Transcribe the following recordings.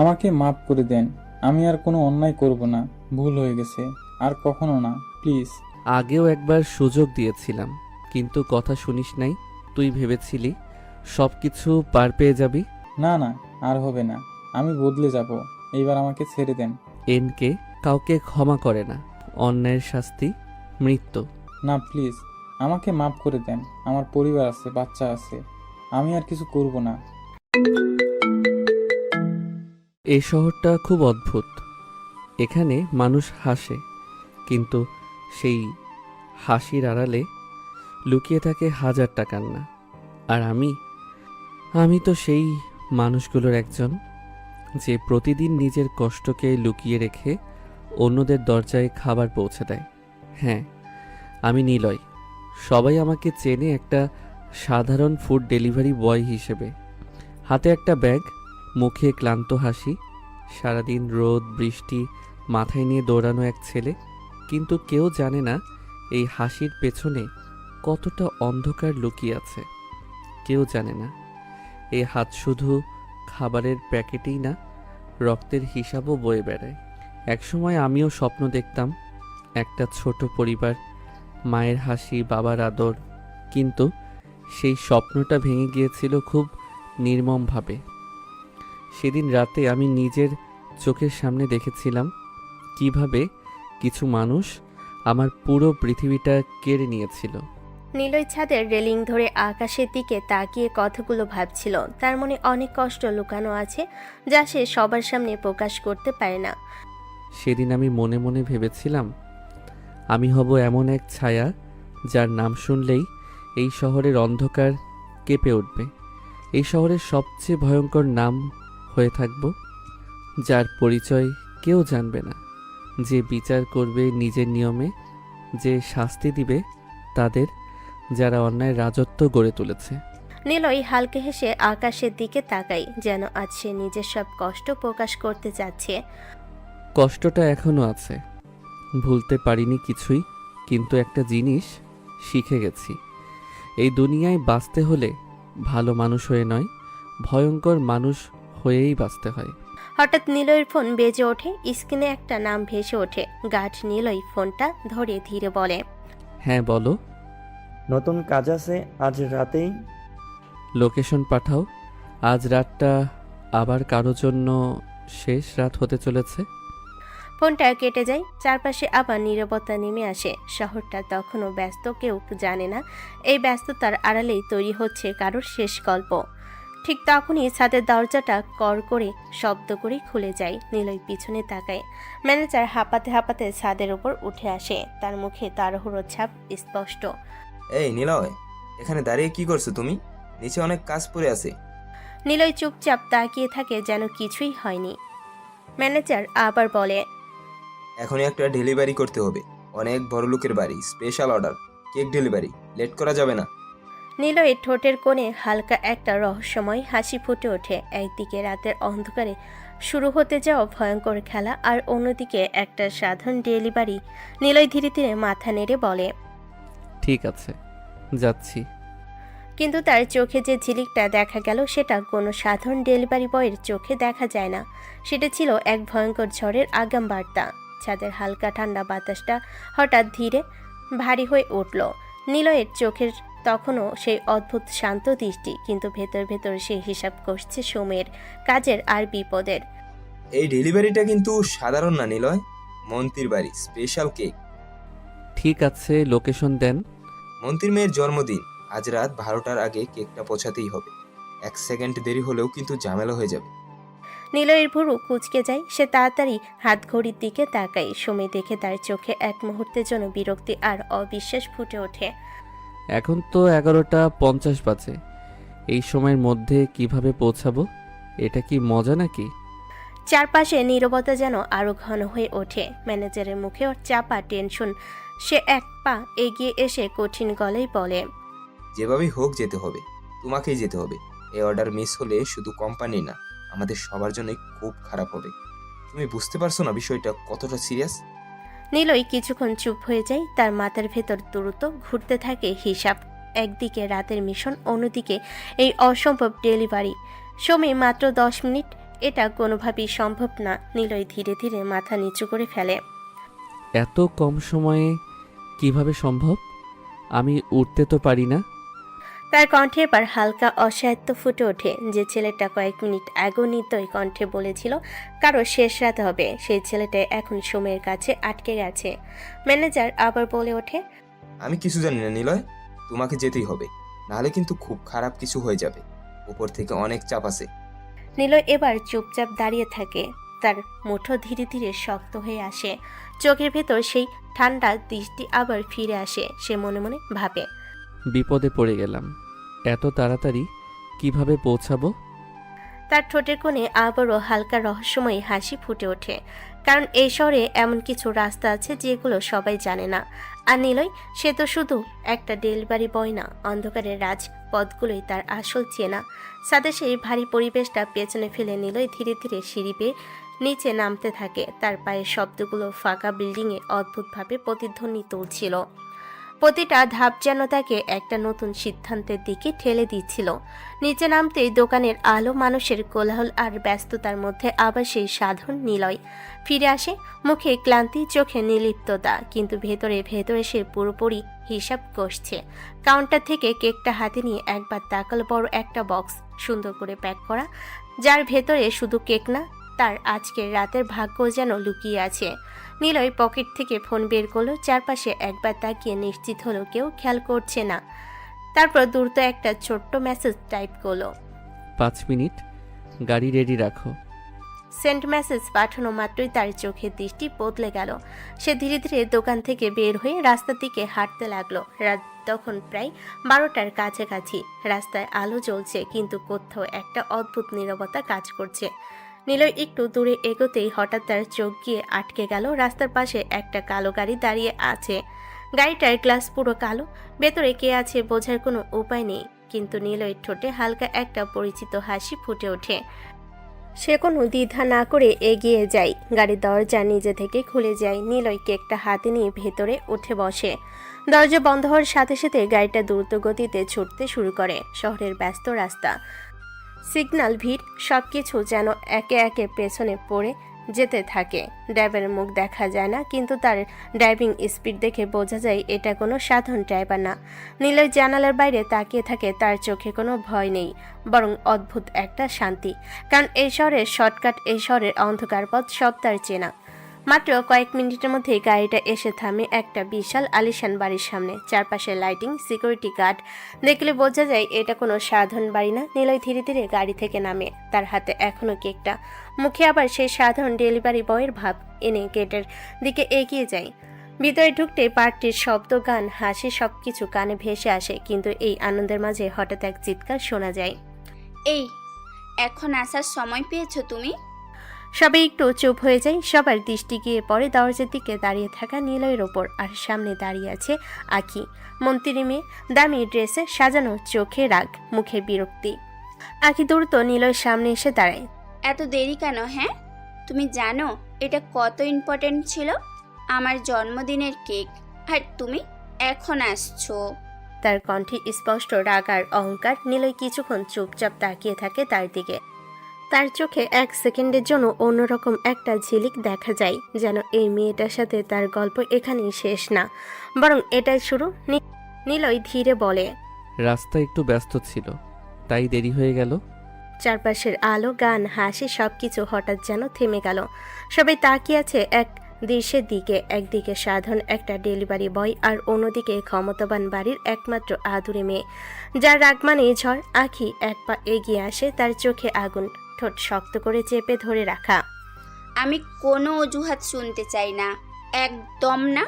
আমাকে মাফ করে দেন। আমি আর কোনো অন্যায় করব না। ভুল হয়ে গেছে, আর কখনো না, প্লিজ। আগেও একবার সুযোগ দিয়েছিলাম, কিন্তু কথা শুনিস নাই। তুই ভেবেছিলি সব কিছু পার পেয়ে যাবি। না না, আর হবে না। আমি বদলে যাব। এইবার আমাকে ছেড়ে দেন। এনকে কাউকে ক্ষমা করে না। অন্যায়ের শাস্তি মৃত্যু। না প্লিজ, আমাকে মাফ করে দেন। আমার পরিবার আছে, বাচ্চা আছে। আমি আর কিছু করব না। এই শহরটা খুব অদ্ভুত। এখানে মানুষ হাসে, কিন্তু সেই হাসির আড়ালে লুকিয়ে থাকে হাজার টাকার না। আর আমি তো সেই মানুষগুলোর একজন, যে প্রতিদিন নিজের কষ্টকে লুকিয়ে রেখে অন্যদের দরজায় খাবার পৌঁছে দেয়। হ্যাঁ, আমি নিলয়। সবাই আমাকে চেনে একটা সাধারণ ফুড ডেলিভারি বয় হিসেবে। হাতে একটা ব্যাগ, মুখে ক্লান্ত হাসি, সারাদিন রোদ বৃষ্টি মাথায় নিয়ে দৌড়ানো এক ছেলে। কিন্তু কেউ জানে না এই হাসির পেছনে কতটা অন্ধকার লুকিয়ে আছে। কেউ জানে না এই হাত শুধু খাবারের প্যাকেটেই না, রক্তের হিসাবও বয়ে বেড়ায়। একসময় আমিও স্বপ্ন দেখতাম, একটা ছোট পরিবার, মায়ের হাসি, বাবার আদর। কিন্তু সেই স্বপ্নটা ভেঙে গিয়েছিল খুব নির্মমভাবে। সেদিন রাতে আমি নিজের চোখের সামনে দেখেছিলাম কিভাবে কিছু মানুষ আমার পুরো পৃথিবীটা কেড়ে নিয়েছিল। নিলয় ছাদের রেলিং ধরে আকাশের দিকে তাকিয়ে কথাগুলো ভাবছিল। তার মনে অনেক কষ্ট লুকানো আছে, যা সে সবার সামনে প্রকাশ করতে পারে না। সেদিন আমি মনে মনে ভেবেছিলাম, আমি হব এমন এক ছায়া যার নাম শুনলেই এই শহরের অন্ধকার কেঁপে উঠবে। এই শহরের সবচেয়ে ভয়ঙ্কর নাম হয়ে থাকব, যার পরিচয় কেউ জানবে না, যে বিচার করবে নিজের নিয়মে, যে শাস্তি দিবে তাদের যারা অন্যায় রাজত্ব গড়ে তুলেছে। নিলয় হালকা হেসে আকাশের দিকে তাকাই, যেন আজ সে নিজের সব কষ্ট প্রকাশ করতে চাচ্ছে। কষ্টটা এখনো আছে, ভুলতে পারিনি কিছুই, কিন্তু একটা জিনিস শিখে গেছি। এই দুনিয়ায় বাঁচতে হলে ভালো মানুষ হয়ে নয়, ভয়ঙ্কর মানুষ হয়েই বাঁচতে হয়। হঠাৎ নিলয়ের ফোন বেজে ওঠে। স্ক্রিনে একটা নাম ভেসে ওঠে। গার্ড নিলয় ফোনটা ধরে ধীরে বলে, হ্যাঁ বলো। নতুন কাজ আছে আজ রাতেই। লোকেশন পাঠাও। আজ রাতটা আবার কারো জন্য শেষ রাত হতে চলেছে। ফোনটা কেটে যায়। চারপাশে আবার নীরবতা নেমে আসে। শহরটা তখনও ব্যস্ত, কেউ জানে না এই ব্যস্ততার আড়ালেই তৈরি হচ্ছে কারোর শেষ গল্প। ঠিক তখনই ছাদের দরজাটা কর করে শব্দ করে খুলে যায়। নিলয় পিছনে তাকায়। ম্যানেজার হাঁপাতে হাঁপাতে ছাদের উপর উঠে আসে। তার মুখে তাড়াহুড়োর ছাপ স্পষ্ট। এই নিলয়, এখানে দাঁড়িয়ে কি করছো তুমি? নিচে অনেক কাজ পড়ে আছে। নিলয় চুপচাপ তাকিয়ে থাকে, যেন কিছুই হয়নি। ম্যানেজার আবার বলে, এখনই একটা ডেলিভারি করতে হবে। অনেক বড় লোকের বাড়ি, special order, cake delivery. Late করা যাবে না। নিলয়ের ঠোঁটের কোণে হালকা একটা রহস্যময় হাসি ফুটে ওঠে। একদিকে রাতের অন্ধকারে শুরু হতে যাওয়া ভয়ঙ্কর খেলা, আর অন্যদিকে একটা সাধারণ ডেলিভারি। নিলয় ধীরে ধীরে মাথা নেড়ে বলে, ঠিক আছে, যাচ্ছি। কিন্তু তার চোখে যে ঝিলিকটা দেখা গেল, সেটা কোনো সাধারণ ডেলিভারি বয়ের চোখে দেখা যায় না। সেটা ছিল এক ভয়ঙ্কর ঝড়ের আগাম বার্তা। ছাদের হালকা ঠান্ডা বাতাসটা হঠাৎ ধীরে ভারী হয়ে উঠল। নিলয়ের চোখের তখনও সেই অদ্ভুত শান্ত দৃষ্টি, কিন্তু ভেতর ভেতর সে হিসাব করছে সময়ের, কাজের আর বিপদের। এই ডেলিভারিটা কিন্তু সাধারণ না নিলয়, মন্ত্রীর বাড়ি, স্পেশাল কেক। ঠিক আছে, লোকেশন দেন। মন্ত্রীর মেয়ের জন্মদিন। আজ রাত 12টার আগে কেকটা পৌঁছাতেই হবে। 1 সেকেন্ড দেরি হলেও কিন্তু ঝামেলা হয়ে যাবে। নিলয়ের ভুরু কুঁচকে যায়। সে তাড়াতাড়ি হাত ঘড়ির দিকে তাকায়। সময় দেখে তার চোখে এক মুহূর্তের জন্য বিরক্তি আর অবিশ্বাস ফুটে ওঠে। এখন তো 11:50 বাজে। এই সময়ের মধ্যে কিভাবে পৌঁছাবো? এটা কি মজা নাকি? চারপাশে নীরবতা যেন আরো ঘন হয়ে ওঠে। ম্যানেজারের মুখে ওর চাপা টেনশন। সে এক পা এগিয়ে এসে কঠিন গলায় বলে, যেভাবেই হোক যেতে হবে, তোমাকেই যেতে হবে। এই অর্ডার মিস হলে শুধু কোম্পানি না, আমাদের সবার জন্যই খুব খারাপ হবে। তুমি বুঝতে পারছো না বিষয়টা কতটা সিরিয়াস? নিলয় কিছুক্ষণ চুপ হয়ে যায়। তার মাথার ভেতর দ্রুত ঘুরতে থাকে হিসাব। একদিকে রাতের মিশন, অন্যদিকে এই অসম্ভব ডেলিভারি। সময় মাত্র 10 মিনিট, এটা কোনোভাবেই সম্ভব না। নিলয় ধীরে ধীরে মাথা নিচু করে ফেলে। এত কম সময়ে কিভাবে সম্ভব? আমি উঠতে তো পারি না। তার কণ্ঠে এবার হালকা অসহায়ত্ব ফুটে ওঠে। যে ছেলেটা কয়েক মিনিট আগেও নির্দয় কণ্ঠে বলেছিল কারো শেষ রাত হবে, সেই ছেলেটা এখন সময়ের কাছে আটকে গেছে। ম্যানেজার আবার বলে ওঠে, আমি কিছু জানি না নিলয়, তোমাকে যেতেই হবে, নাহলে কিন্তু খুব খারাপ কিছু হয়ে যাবে। উপর থেকে অনেক চাপ আছে। নিলয় এবার চুপচাপ দাঁড়িয়ে থাকে। তার মুঠো ধীরে ধীরে শক্ত হয়ে আসে। চোখের ভেতর সেই ঠান্ডা দৃষ্টি আবার ফিরে আসে। সে মনে মনে ভাবে, বিপদে পড়ে গেলাম। এত তাড়াতাড়ি কিভাবে পৌঁছাবো? তার ঠোঁটের কোণে আবারও হালকা রহস্যময়ী হাসি ফুটে ওঠে। কারণ এই শহরে এমন কিছু রাস্তা আছে যেগুলো সবাই জানে না। আর নিলয়, সে তো শুধু একটা ডেলিভারি বয় না, অন্ধকারের রাজপথগুলোই তার আসল চেনা। সাথে সেই ভারী পরিবেশটা পেছনে ফেলে নিলয় ধীরে ধীরে সিঁড়ি বেয়ে নিচে নামতে থাকে। তার পায়ের শব্দগুলো ফাঁকা বিল্ডিংয়ে অদ্ভুতভাবে প্রতিধ্বনি তুলছিল। প্রতিটা ধাপ যেন তাকে একটা নতুন সিদ্ধান্তের দিকে ঠেলে দিচ্ছিল। নিচে নামতেই দোকানের আলো, মানুষের কোলাহল আর ব্যস্ততার মধ্যে আবার সেই সাধারণ নিলয় ফিরে আসে। মুখে ক্লান্তি, চোখে নির্লিপ্ততা, কিন্তু ভেতরে ভেতরে সে পুরোপুরি হিসাব কষছে। কাউন্টার থেকে কেকটা হাতে নিয়ে একবার তাকালো বড় একটা বক্স, সুন্দর করে প্যাক করা, যার ভেতরে শুধু কেক না, তার আজকের রাতের ভাগ্য যেন লুকিয়ে আছে। নিলয় পকেট থেকে ফোন বের করলো, চারপাশে একবার তাকিয়ে নিশ্চিত হলো কেউ খেয়াল করছে না। তারপর দ্রুত একটা ছোট্ট মেসেজ টাইপ করলো। 5 মিনিট, গাড়ি রেডি রাখো। সেন্ট মেসেজ পাঠানো মাত্রই তার চোখের দৃষ্টি বদলে গেল। সে ধীরে ধীরে দোকান থেকে বের হয়ে রাস্তার দিকে হাঁটতে লাগলো। রাত তখন প্রায় 12টার কাছাকাছি। রাস্তায় আলো জ্বলছে, কিন্তু কোথাও একটা অদ্ভুত নীরবতা কাজ করছে। নিলয় একটু দূরে এগোতেই হঠাৎ তার চোখ গিয়ে আটকে গেল রাস্তার পাশে একটা কালো গাড়ি দাঁড়িয়ে আছে। গাড়িটার গ্লাস পুরো কালো, ভেতরে কে আছে বোঝার কোনো উপায় নেই। কিন্তু নিলয়ের ঠোঁটে হালকা একটা পরিচিত হাসি ফুটে ওঠে। সে কোনো দ্বিধা না করে এগিয়ে যায়। গাড়ির দরজা নিজে থেকে খুলে যায়। নিলয় কেকটা হাতে নিয়ে ভেতরে উঠে বসে। দরজা বন্ধ হওয়ার সাথে সাথে গাড়িটা দ্রুত গতিতে ছুটতে শুরু করে। শহরের ব্যস্ত রাস্তা, সিগন্যাল, ভিড়, সবকিছু যেন একে একে পেছনে পড়ে যেতে থাকে। ড্রাইভারের মুখ দেখা যায় না, কিন্তু তার ড্রাইভিং স্পিড দেখে বোঝা যায় এটা কোনো সাধারণ ড্রাইভার না। নিলয় জানালার বাইরে তাকিয়ে থাকে। তার চোখে কোনো ভয় নেই, বরং অদ্ভুত একটা শান্তি। কারণ এই শহরের শর্টকাট, এই শহরের অন্ধকার পথ সব তার চেনা। মাত্র কয়েক মিনিটের মধ্যেই গাড়িটা এসে থামে একটা বিশাল আলিশান বাড়ির সামনে। চারপাশে লাইটিং, সিকিউরিটি গার্ড, দেখলে বোঝা যায় এটা কোনো সাধারণ বাড়ি না। নিলয় ধীরে ধীরে গাড়ি থেকে নামে। তার হাতে এখনো কেকটা, মুখে আবার সেই সাধারণ ডেলিভারি বয়ের ভাব। এনে গেটের দিকে এগিয়ে যায়। ভিতরে ঢুকতে পার্টির শব্দ, গান, হাসি সবকিছু কানে ভেসে আসে। কিন্তু এই আনন্দের মাঝে হঠাৎ এক চিৎকার শোনা যায়। এই, এখন আসার সময় পেয়েছো তুমি? সবাই একটু চুপ হয়ে যায়। সবার দৃষ্টি গিয়ে পড়ে দরজার দিকে দাঁড়িয়ে থাকা নিলয়ের ওপর। আর সামনে দাঁড়িয়ে আছে আঁখি, মন্ত্রী মেয়ে, দামি ড্রেসে সাজানো, চোখে রাগ, মুখে বিরক্তি। আঁখি দ্রুত নিলয়ের সামনে এসে দাঁড়ায়। এত দেরি কেন? হ্যাঁ, তুমি জানো এটা কত ইম্পর্টেন্ট ছিল? আমার জন্মদিনের কেক, আর তুমি এখন আসছো। তার কণ্ঠে স্পষ্ট রাগ আর অহংকার। নিলয় কিছুক্ষণ চুপচাপ তাকিয়ে থাকে তার দিকে। তার চোখে এক সেকেন্ডের জন্য অন্যরকম একটা ঝিলিক দেখা যায়, যেন এই মেয়েটার সাথে তার গল্প এখানেই শেষ না, বরং এটাই শুরু। নিলয় ধীরে বলে, রাস্তা একটু ব্যস্ত ছিল, তাই দেরি হয়ে গেল। চারপাশের আলো, গান, হাসি সবকিছু হঠাৎ যেন থেমে গেল। সবাই তাকিয়ে আছে এক দৃশ্যের দিকে। একদিকে সাধারণ একটা ডেলিভারি বয়, আর অন্যদিকে ক্ষমতাবান বাড়ির একমাত্র আদুরে মেয়ে, যার রাগ মানে ঝড়। আঁখি এক পা এগিয়ে আসে, তার চোখে আগুন, ঠোঁট শক্ত করে চেপে ধরে রাখা। আমি কোনো অজুহাত শুনতে চাই না, একদম না।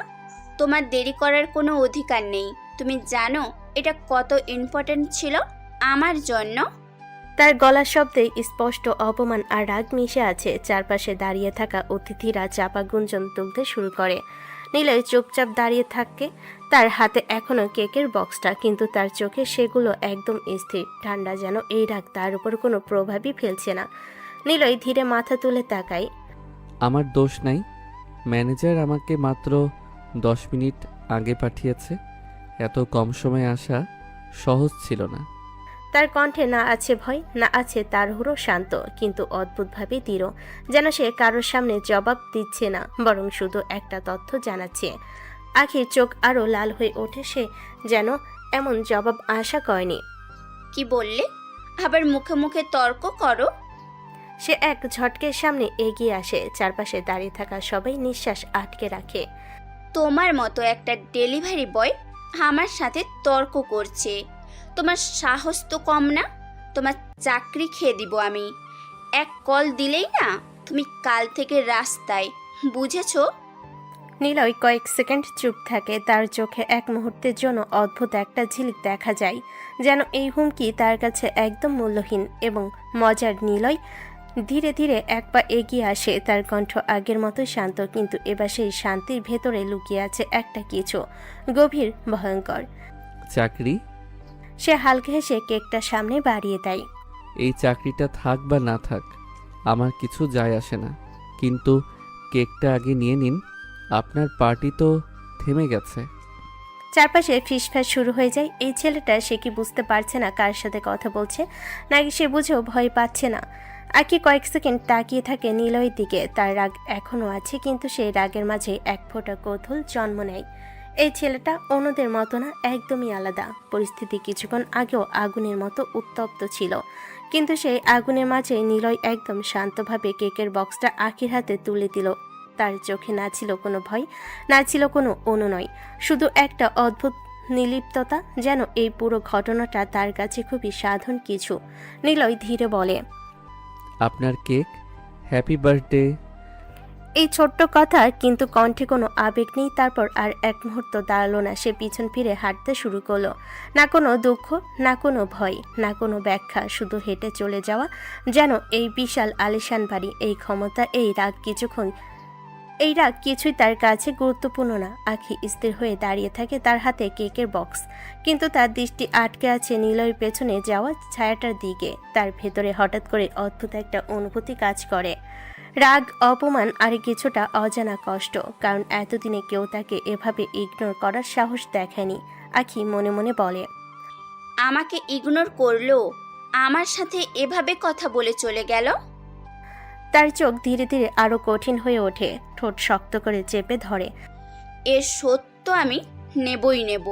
তোমার দেরি করার কোনো অধিকার নেই। তুমি জানো এটা কত ইম্পর্টেন্ট ছিল আমার জন্য? তার গলার শব্দে স্পষ্ট অপমান আর রাগ মিশে আছে। চারপাশে দাঁড়িয়ে থাকা অতিথিরা চাপা গুঞ্জন তুলতে শুরু করে। নিলয় চুপচাপ দাঁড়িয়ে থাকে। তার হাতে এখনো কেকের বক্সটা, কিন্তু তার চোখে সেগুলো একদম স্থির, ঠান্ডা, যেন এই রাগ তার উপর কোনো প্রভাবই ফেলছে না। নিলয় ধীরে মাথা তুলে তাকায়। আমার দোষ নাই, ম্যানেজার আমাকে মাত্র 10 মিনিট আগে পাঠিয়েছে। এত কম সময়ে আসা সহজ ছিল না। তার কণ্ঠে না আছে ভয়, না আছে তাড়াহুড়ো, শান্ত কিন্তু অদ্ভুতভাবে দৃঢ়, যেন সে কারোর সামনে জবাব দিচ্ছে না, বরং শুধু একটা তথ্য জানাচ্ছে। আখির চোখ আরও লাল হয়ে ওঠে, সে যেন এমন জবাব আশা করেনি। কি বললে? আবার মুখে মুখে তর্ক করো? সে এক ঝটকের সামনে এগিয়ে আসে, চারপাশে দাঁড়িয়ে থাকা সবাই নিঃশ্বাস আটকে রাখে। তোমার মতো একটা ডেলিভারি বয় আমার সাথে তর্ক করছে? তোমার সাহস তো কম না? তোমার চাকরি খেয়ে দিব আমি। এক কল দিলেই না তুমি কাল থেকে রাস্তায়, বুঝেছো? নিলয় কয়েক সেকেন্ড চুপ থাকে, তার চোখে এক মুহূর্তের জন্য অদ্ভুত একটা ঝিলিক দেখা যায়, যেন এই হুমকি তার কাছে একদম মূল্যহীন এবং মজার। নিলয় ধীরে ধীরে এক পা এগিয়ে আসে, তার কণ্ঠ আগের মতো শান্ত, কিন্তু এবার সেই শান্তির ভেতরে লুকিয়ে আছে একটা কিছু গভীর, ভয়ঙ্কর। চাকরি? সে হালকা হেসে কেকটা সামনে বাড়িয়ে দেয়। এই চাকরিটা থাক বা না থাক আমার কিছু যায় আসে না, কিন্তু কেকটা আগে নিয়ে নিন। আপনার পার্টি তো থেমে গেছে। চারপাশে ফিসফাস শুরু হয়ে যায়। এই ছেলেটা, সে কি বুঝতে পারছে না কার সাথে কথা বলছে, নাকি সে বুঝেও ভয় পাচ্ছে না? আকি কয়েক সেকেন্ড তাকিয়ে থাকে নিলয়ের দিকে। তার রাগ এখনও আছে, কিন্তু সেই রাগের মাঝে এক ফোঁটা কৌতূহল জন্ম নেয়। এই ছেলেটা অন্যদের মতো না, একদমই আলাদা। পরিস্থিতি কিছুক্ষণ আগেও আগুনের মতো উত্তপ্ত ছিল, কিন্তু সেই আগুনের মাঝে নিলয় একদম শান্তভাবে কেকের বক্সটা আখির হাতে তুলে দিল। তার চোখে না ছিল কোনো ভয়, না ছিল কোনো অনুনয়, শুধু একটা অদ্ভুত নির্লিপ্ততা, যেন এই পুরো ঘটনাটা তার কাছে খুবই সাধারণ কিছু। নিলয় ধীরে বলে, আপনার কেক, হ্যাপি বার্থডে। এই ছোট্ট কথা, কিন্তু কণ্ঠে কোনো আবেগ নেই। তারপর আর এক মুহূর্ত দাঁড়ালো না, সে পিছন ফিরে হাঁটতে শুরু করলো। না কোনো দুঃখ, না কোনো ভয়, না কোনো ব্যাখ্যা, শুধু হেঁটে চলে যাওয়া। যেন এই বিশাল আলিশান বাড়ি, এই ক্ষমতা, এই রাগ কিছুই তার কাছে গুরুত্বপূর্ণ না। আখি স্থির হয়ে দাঁড়িয়ে থাকে, তার হাতে কেকের বক্স, কিন্তু তার দৃষ্টি আটকে আছে নিলয়ের পেছনে যাওয়া ছায়াটার দিকে। তার ভেতরে হঠাৎ করে অদ্ভুত একটা অনুভূতি কাজ করে, রাগ, অপমান আর কিছুটা অজানা কষ্ট, কারণ এতদিনে কেউ তাকে এভাবে ইগনোর করার সাহস দেখায়নি। আখি মনে মনে বলে, আমাকে ইগনোর করলো, আমার সাথে এভাবে কথা বলে চলে গেল। তার চোখ ধীরে ধীরে আরো কঠিন হয়ে ওঠে, ঠোঁট শক্ত করে চেপে ধরে। এর সত্য আমি নেবই নেব,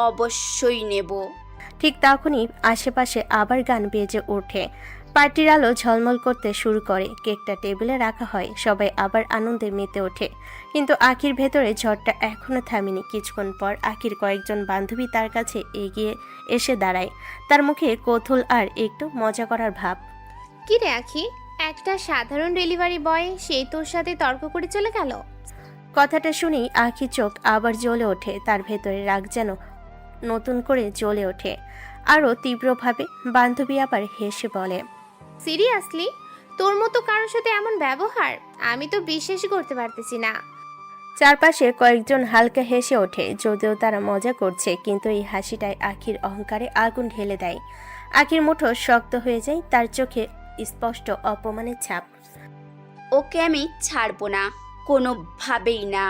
অবশ্যই নেব। ঠিক তখনই আশেপাশে আবার গান বেজে ওঠে, পার্টির আলো ঝলমল করতে শুরু করে, কেকটা টেবিলে রাখা হয়, সবাই আবার আনন্দে মেতে ওঠে। কিন্তু আখির ভেতরে ঝড়টা এখনো থামেনি। কিছুক্ষণ পর আখির কয়েকজন বান্ধবী তার কাছে এগিয়ে এসে দাঁড়ায়, তার মুখে কৌতূহল আর একটু মজা করার ভাব। কি রে আখি, একটা সাধারণ ডেলিভারি বয় সেই তোর সাথে তর্ক করে চলে গেল? কথাটা শুনেই আখির চোখ আবার জ্বলে ওঠে, তার ভেতরে রাগ যেন নতুন করে জ্বলে ওঠে আরও তীব্রভাবে। বান্ধবী আবার হেসে বলে, সিরিয়াসলি? তোর মতো কারোর সাথে এমন ব্যবহার? আমি তো বিশ্বাসই করতে পারতেছি না। চারপাশে কয়েকজন হালকা হেসে ওঠে, যদিও তারা মজা করছে, কিন্তু এই হাসিটাই আখির অহংকারে আগুন ঢেলে দেয়। আখির মুঠো শক্ত হয়ে যায়, তার চোখে স্পষ্ট অপমানের ছাপ। ওকে আমি ছাড়বো না, কোনোভাবেই না।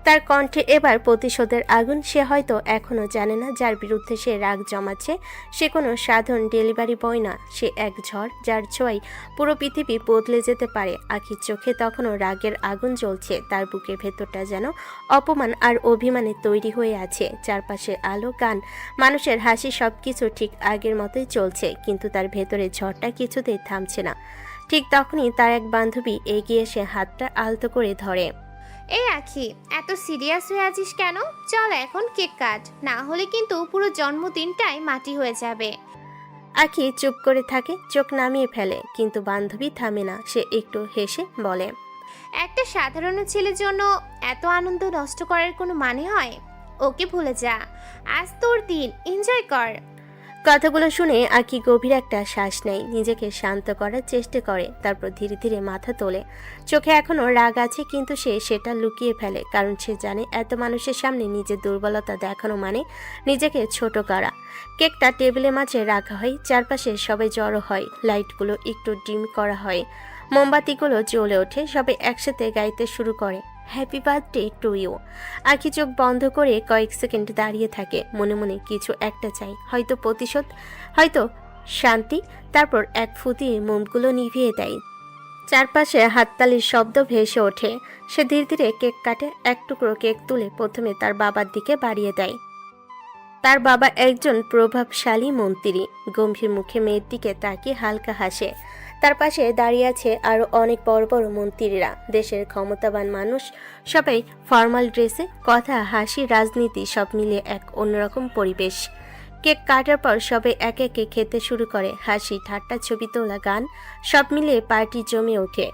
তার কণ্ঠে এবার প্রতিশোধের আগুন। সে হয়তো এখনো জানে না যার বিরুদ্ধে সে রাগ জমাচ্ছে সে কোনো সাধারণ ডেলিভারি বয় না, সে এক ঝড়, যার ছোঁয়ায় পুরো পৃথিবী বদলে যেতে পারে। আখির চোখে তখনও রাগের আগুন জ্বলছে, তার বুকের ভেতরটা যেন অপমান আর অভিমানে তৈরি হয়ে আছে। চারপাশে আলো, গান, মানুষের হাসি, সবকিছু ঠিক আগের মতোই চলছে, কিন্তু তার ভেতরে ঝড়টা কিছুতেই থামছে না। ঠিক তখনই তার এক বান্ধবী এগিয়ে এসে হাতটা আলতো করে ধরে। এই আখি, এত সিরিয়াস হয়ে আছিস কেন? চল এখন কেক কাট, না হলে কিন্তু পুরো জন্মদিনটাই মাটি হয়ে যাবে। আখি চুপ করে থাকে, চোখ নামিয়ে ফেলে, কিন্তু বান্ধবী থামে না। সে একটু হেসে বলে, একটা সাধারণ ছেলের জন্য এত আনন্দ নষ্ট করার কোনো মানে হয়? ওকে ভুলে যা, আজ তোর দিন, এনজয় কর। কথাগুলো শুনে আখি গভীর একটা শ্বাস নেয়, নিজেকে শান্ত করার চেষ্টা করে, তারপর ধীরে ধীরে মাথা তোলে। চোখে এখনো রাগ আছে, কিন্তু সে সেটা লুকিয়ে ফেলে, কারণ সে জানে এত মানুষের সামনে নিজের দুর্বলতা দেখানো মানে নিজেকে ছোট করা। কেকটা টেবিলের মাঝে রাখা হয়, চারপাশে সবাই জড়ো হয়, লাইটগুলো একটু ডিম করা হয়, মোমবাতিগুলো জ্বলে ওঠে, সবাই একসাথে গাইতে শুরু করে। Happy birthday to you. Akhi চোখ বন্ধ করে কয়েক সেকেন্ড দাঁড়িয়ে থাকে, মনে মনে কিছু একটা চাই, হয়তো প্রতিশোধ, হয়তো শান্তি। তারপর এক ফু দিয়ে মোমগুলো নিভিয়ে দেয়। চারপাশে হাততালির শব্দ ভেসে ওঠে। সে ধীরে ধীরে কেক কাটে, এক টুকরো কেক তুলে প্রথমে তার বাবার দিকে বাড়িয়ে দেয়। তার বাবা একজন প্রভাবশালী মন্ত্রী, গম্ভীর মুখে মেয়ের দিকে তাকিয়ে হালকা হাসে। তার পাশে দাঁড়িয়ে আছে আরো অনেক বড় বড় মন্ত্রীরা, দেশের ক্ষমতাবান মানুষ, সবাই ফর্মাল ড্রেসে, কথা, হাসি, রাজনীতি সব মিলিয়ে এক অন্যরকম পরিবেশ। কেক কাটার পর সবাই একে একে খেতে শুরু করে, হাসি ঠাট্টা, ছবি তোলা, গান সব মিলিয়ে পার্টি জমে ওঠে।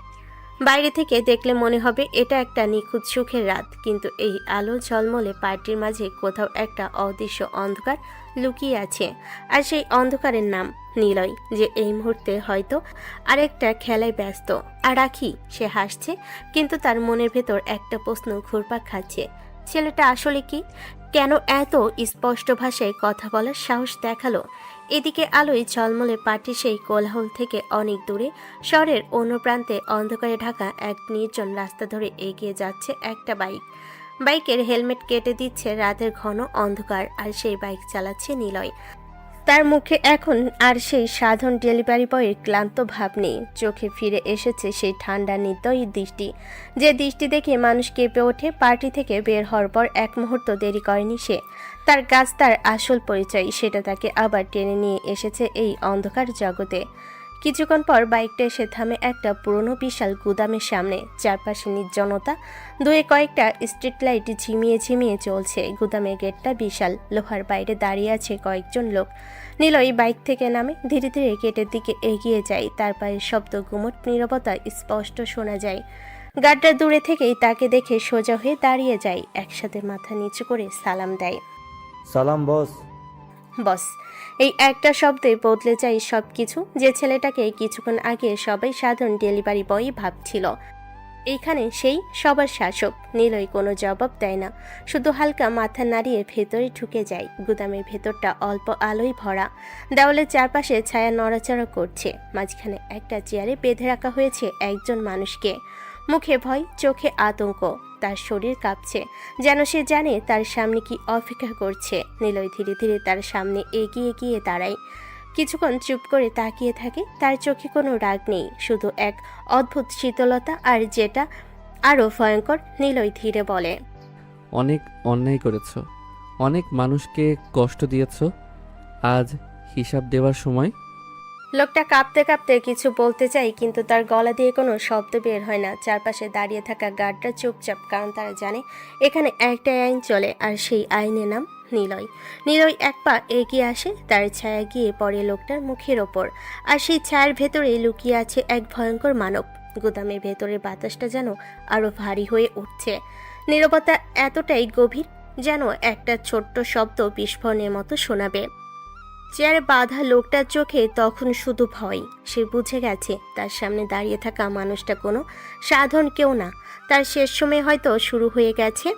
বাইরে থেকে দেখলে মনে হবে এটা একটা নিখুঁত সুখের রাত, কিন্তু এই আলো ঝলমলে পার্টির মাঝে কোথাও একটা অদৃশ্য অন্ধকার লুকিয়ে আছে। আর সেই অন্ধকারের নাম নিলয়, যে এই মুহূর্তে হয়তো আরেকটা খেলায় ব্যস্ত। আর রাখি, সে হাসছে, কিন্তু তার মনের ভেতর একটা প্রশ্ন ঘুরপাক খাচ্ছে। ছেলেটা আসলে কি, কেন এত স্পষ্ট ভাষায় কথা বলার সাহস দেখালো? এদিকে আলোয় ঝলমলে পার্টি সেই কোলাহল থেকে অনেক দূরে, শহরের অন্য প্রান্তে অন্ধকারে ঢাকা এক নির্জন রাস্তা ধরে এগিয়ে যাচ্ছে একটা বাইক। বাইকের হেলমেট কেটে দিচ্ছে রাতের ঘন অন্ধকার, আর সেই বাইক চালাচ্ছে নিলয়। তার মুখে এখন আর সেই সাধারণ ডেলিভারি বয়ের ক্লান্ত ভাব নেই, চোখে ফিরে এসেছে সেই ঠান্ডা নির্দয়ী দৃষ্টি, যে দৃষ্টি দেখে মানুষ কেঁপে ওঠে। পার্টি থেকে বের হওয়ার পর এক মুহূর্ত দেরি করেনি সে। তার কাজ, তার আসল পরিচয়, সেটা তাকে আবার টেনে নিয়ে এসেছে এই অন্ধকার জগতে। কিছুক্ষণ পর বাইকটা এসে থামে একটা পুরনো বিশাল গুদামের সামনে। চারপাশে নির্জনতা, দুয়ে কয়েকটা স্ট্রিট লাইট ঝিমিয়ে ঝিমিয়ে চলছে। গুদামের গেটটা বিশাল, লোহার বাইরে দাঁড়িয়ে আছে কয়েকজন লোক। নিলয় বাইক থেকে নামে, ধীরে ধীরে গেটের দিকে এগিয়ে যায়। তার পায়ের শব্দ, গুমট নীরবতা স্পষ্ট শোনা যায়। গার্ডরা দূরে থেকেই তাকে দেখে সোজা হয়ে দাঁড়িয়ে যায়, একসাথে মাথা নিচু করে সালাম দেয়। সালাম বস। বস, এই একটা শব্দে বদলে যায় সব কিছু। যে ছেলেটাকে কিছুক্ষণ আগে সবাই সাধারণ ডেলিভারি বয় ভাবছিল, এইখানে সেই সবার শাসক। নিলয় কোনো জবাব দেয় না, শুধু হালকা মাথা নাড়িয়ে ভেতরে ঢুকে যায়। গুদামের ভেতরটা অল্প আলোয় ভরা, দেওয়ালের চারপাশে ছায়া নড়াচড়া করছে। মাঝখানে একটা চেয়ারে বেঁধে রাখা হয়েছে একজন মানুষকে, মুখে ভয়, চোখে আতঙ্ক। তার শরীর কাঁপছে, যেন সে জানে তার সামনে কি অপেক্ষা করছে। নিলয় ধীরে ধীরে তার সামনে এগিয়ে গিয়ে দাঁড়ায়, কিছুক্ষণ চুপ করে তাকিয়ে থাকে। তার চোখে কোনো রাগ নেই, শুধু এক অদ্ভুত শীতলতা। আর যেটা আরও ভয়ঙ্কর, নিলয় ধীরে বলে, অনেক অন্যায় করেছ, অনেক মানুষকে কষ্ট দিয়েছ, আজ হিসাব দেওয়ার সময়। লোকটা কাঁপতে কাঁপতে কিছু বলতে চাই, কিন্তু তার গলা দিয়ে কোনো শব্দ বের হয় না। চারপাশে দাঁড়িয়ে থাকা গার্ডরা চুপচাপ, কারণ তারা জানে এখানে একটাই আইন চলে, আর সেই আইনের নাম নিলয়। নিলয় এক পা এগিয়ে আসে, তার ছায়া গিয়ে পড়ে লোকটার মুখের ওপর, আর সেই ছায়ার ভেতরে লুকিয়ে আছে এক ভয়ঙ্কর মানব। গুদামের ভেতরের বাতাসটা যেন আরো ভারী হয়ে উঠছে। নীরবতা এতটাই গভীর যেন একটা ছোট্ট শব্দ বিস্ফোরণের মতো শোনাবে। চেয়ারে বাঁধা লোকটার চোখে তখন শুধু ভয়। সে বুঝে গেছে তার সামনে দাঁড়িয়ে থাকা মানুষটা কোনো সাধারণ কেউ না, তার শেষ সময় হয়তো শুরু হয়ে গেছে।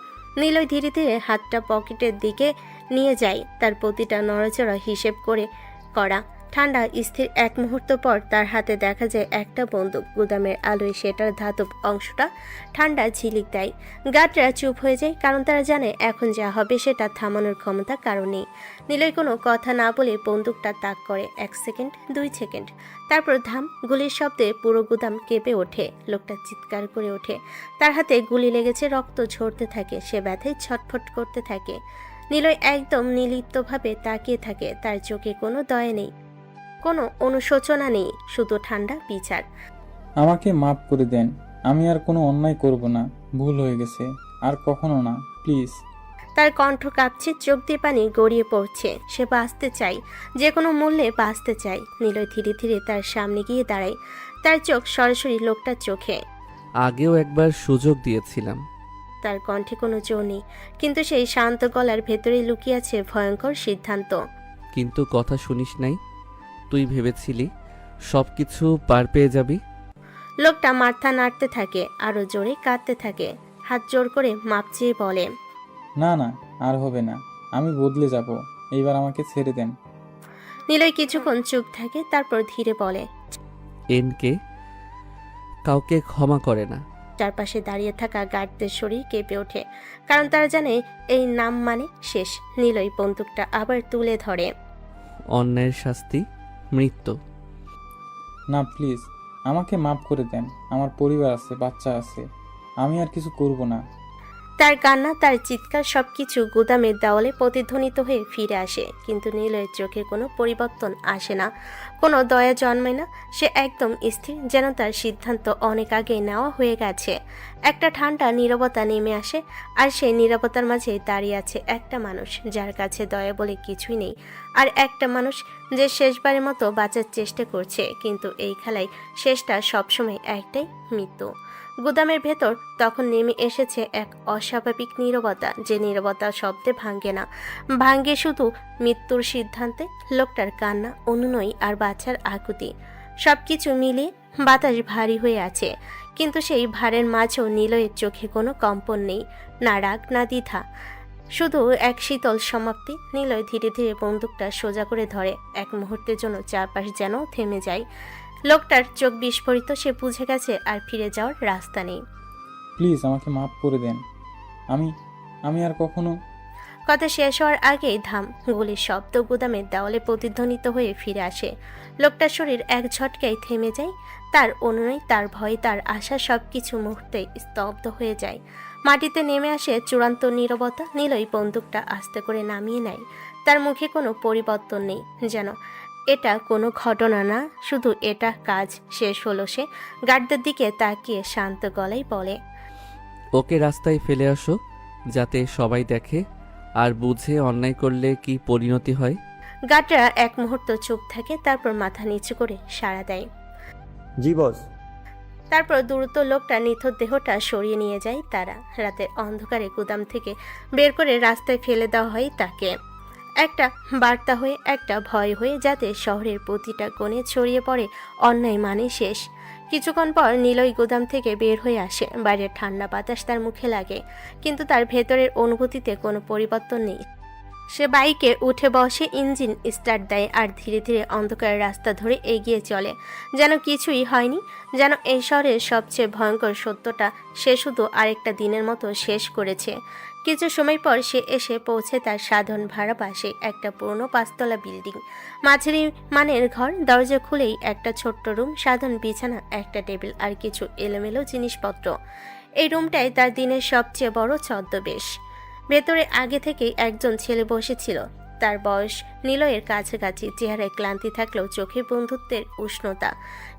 নিলয় ধীরে ধীরে হাতটা পকেটের দিকে নিয়ে যায়, তার প্রতিটা নড়াচড়া হিসেব করে করা। ঠান্ডা স্থির এক মুহূর্ত পর তার হাতে দেখা যায় একটা বন্দুক। গুদামের আলোয় সেটার ধাতব অংশটা ঠান্ডা ঝিলিক দেয়। গার্ডরা চুপ হয়ে যায়, কারণ তারা জানে এখন যা হবে সেটা থামানোর ক্ষমতা কারো নেই। নিলয় কোনো কথা না বলে বন্দুকটা তাক করে। 1 সেকেন্ড, 2 সেকেন্ড, তারপর ধাম, গুলির শব্দে পুরো গুদাম কেঁপে ওঠে। লোকটা চিৎকার করে ওঠে, তার হাতে গুলি লেগেছে, রক্ত ঝরতে থাকে, সে ব্যথায় ছটফট করতে থাকে। নিলয় একদম নির্লিপ্তভাবে তাকিয়ে থাকে, তার চোখে কোনো দয়া নেই, কোনো অনুশোচনা নেই, শুধু ঠান্ডা বিচার। আমাকে মাফ করে দেন, আমি আর কোনো অন্যায় করব না, ভুল হয়ে গেছে, আর কখনো না, প্লিজ। তার কণ্ঠ কাঁপছে, চোখ দিয়ে পানি গড়িয়ে পড়ছে। সে বাঁচতে চায়, যে কোনো মূল্যে বাঁচতে চায়। নিলয় ধীরে ধীরে তার সামনে গিয়ে দাঁড়ায়, তার চোখ সরাসরি লোকটার চোখে। আগেও একবার সুযোগ দিয়েছিলাম। তার কণ্ঠে কোনো জোর নেই, কিন্তু সেই শান্ত গলার ভেতরে লুকিয়ে আছে ভয়ঙ্কর সিদ্ধান্ত। কিন্তু কথা শুনিস নাই, তুই ভেবেছিলি সব কিছু পার পেয়ে যাবি। লোকটা মাথা নাড়তে থাকে, আরো জোরে কাঁদতে থাকে, হাত জোর করে মাপ চেয়ে বলে, না না, আর হবে না, আমি বদলে যাব, এইবার আমাকে ছেড়ে দেন। নিলয় কিছুক্ষণ চুপ থাকে, তারপর ধীরে বলে, এনকে কাউকে ক্ষমা করে না, চারপাশে দাঁড়িয়ে থাকা গার্ডদের শরীর কেঁপে ওঠে, কারণ তারা জানে এই নাম মানে শেষ। নিলয় বন্দুকটা আবার তুলে ধরে। অন্যায়ের শাস্তি মৃত্যু। না প্লিজ, আমাকে মাফ করে দেন। আমার পরিবার আছে, বাচ্চা আছে, আমি আর কিছু করব না। তার কান্না, তার চিৎকার সবকিছু গুদামের দেওয়ালে প্রতিধ্বনিত হয়ে ফিরে আসে, কিন্তু নীলয়ের চোখে কোনো পরিবর্তন আসে না, কোনো দয়া জন্মায় না। সে একদম স্থির, যেন তার সিদ্ধান্ত অনেক আগে নেওয়া হয়ে গেছে। একটা ঠান্ডা নীরবতা নেমে আসে, আর সেই নীরবতার মাঝে দাঁড়িয়ে আছে একটা মানুষ যার কাছে দয়া বলে কিছুই নেই, আর একটা মানুষ যে শেষবারের মতো বাঁচার চেষ্টা করছে, কিন্তু এই খেলায় শেষটা সবসময় একটাই, মৃত্যু। গুদামের ভেতর তখন নেমে এসেছে এক অস্বাভাবিক নীরবতা, যে নীরবতা শব্দে ভাঙ্গে না, ভাঙ্গে শুধু মৃত্যুর সিদ্ধান্তে। লোকটার কান্না, অনুনয় আর বাচ্চার আকুতি সবকিছু মিলিয়ে বাতাস ভারী হয়ে আছে, কিন্তু সেই ভারের মাঝেও নিলয়ের চোখে কোনো কম্পন নেই, না রাগ না দ্বিধা, শুধু এক শীতল সমাপ্তি। নিলয় ধীরে ধীরে বন্দুকটা সোজা করে ধরে। এক মুহূর্তের জন্য চারপাশ যেন থেমে যায়। লোকটার চোখ বিস্ফোরিত, সে বুঝে গেছে আর ফিরে যাওয়ার রাস্তা নেই। প্লিজ আমাকে মাফ করে দেন। আমি আর কখনো। কথা শেষ হওয়ার আগেই ধাম গুলির শব্দ গুদামের দেওয়ালে প্রতিধ্বনিত হয়ে ফিরে আসে। লোকটার শরীর এক ঝটকায় থেমে যায়, তার অনুনয়, তার ভয়, তার আশা সবকিছু মুহূর্তে স্তব্ধ হয়ে যায়। মাটিতে নেমে আসে চূড়ান্ত নীরবতা। নিলয় বন্দুকটা আস্তে করে নামিয়ে নেয়। তার মুখে কোনো পরিবর্তন নেই, যেন এটা কোনো ঘটনা না, শুধু এটা কাজ শেষ হলো। সে গার্ডদের দিকে তাকিয়ে শান্ত গলায় বলে, ওকে রাস্তায় ফেলে আসো, যাতে সবাই দেখে আর বুঝে অন্যায় করলে কি পরিণতি হয়। গার্ডরা এক মুহূর্ত চুপ থাকে, তারপর মাথা নিচু করে সাড়া দেয়। জি বস। তারপর দ্রুত লোকটা নিথর দেহটা সরিয়ে নিয়ে যায় তারা। রাতের অন্ধকারে গুদাম থেকে বের করে রাস্তায় ফেলে দেওয়া হয় তাকে, একটা বার্তা হয়ে, একটা ভয় হয়ে, যাতে শহরের প্রতিটা কোণে ছড়িয়ে পড়ে অন্যায় মানে শেষ। কিছুক্ষণ পর নিলয় গুদাম থেকে বের হয়ে আসে। বাইরের ঠান্ডা বাতাস তার মুখে লাগে, কিন্তু তার ভেতরের অনুভূতিতে কোনো পরিবর্তন নেই। সে বাইকে উঠে বসে, ইঞ্জিন স্টার্ট দেয় আর ধীরে ধীরে অন্ধকারের রাস্তা ধরে এগিয়ে চলে, যেন কিছুই হয়নি, যেন এই শহরের সবচেয়ে ভয়ঙ্কর সত্যটা সে শুধু আরেকটা দিনের মতো শেষ করেছে। কিছু সময় পর সে এসে পৌঁছে তার সাধারণ ভাড়া পাশে একটা পুরনো 5তলা বিল্ডিং, মাঝারি মানের ঘর। দরজা খুলেই একটা ছোট্ট রুম, সাধারণ বিছানা, একটা টেবিল আর কিছু এলোমেলো জিনিসপত্র। এই রুমটাই তার দিনের সবচেয়ে বড় ছদ্মবেশ। ভেতরে আগে থেকেই একজন ছেলে বসেছিল, তার বয়স নিলয়ের কাছাকাছি, চেহারায় ক্লান্তি থাকলেও চোখে বন্ধুত্বের উষ্ণতা।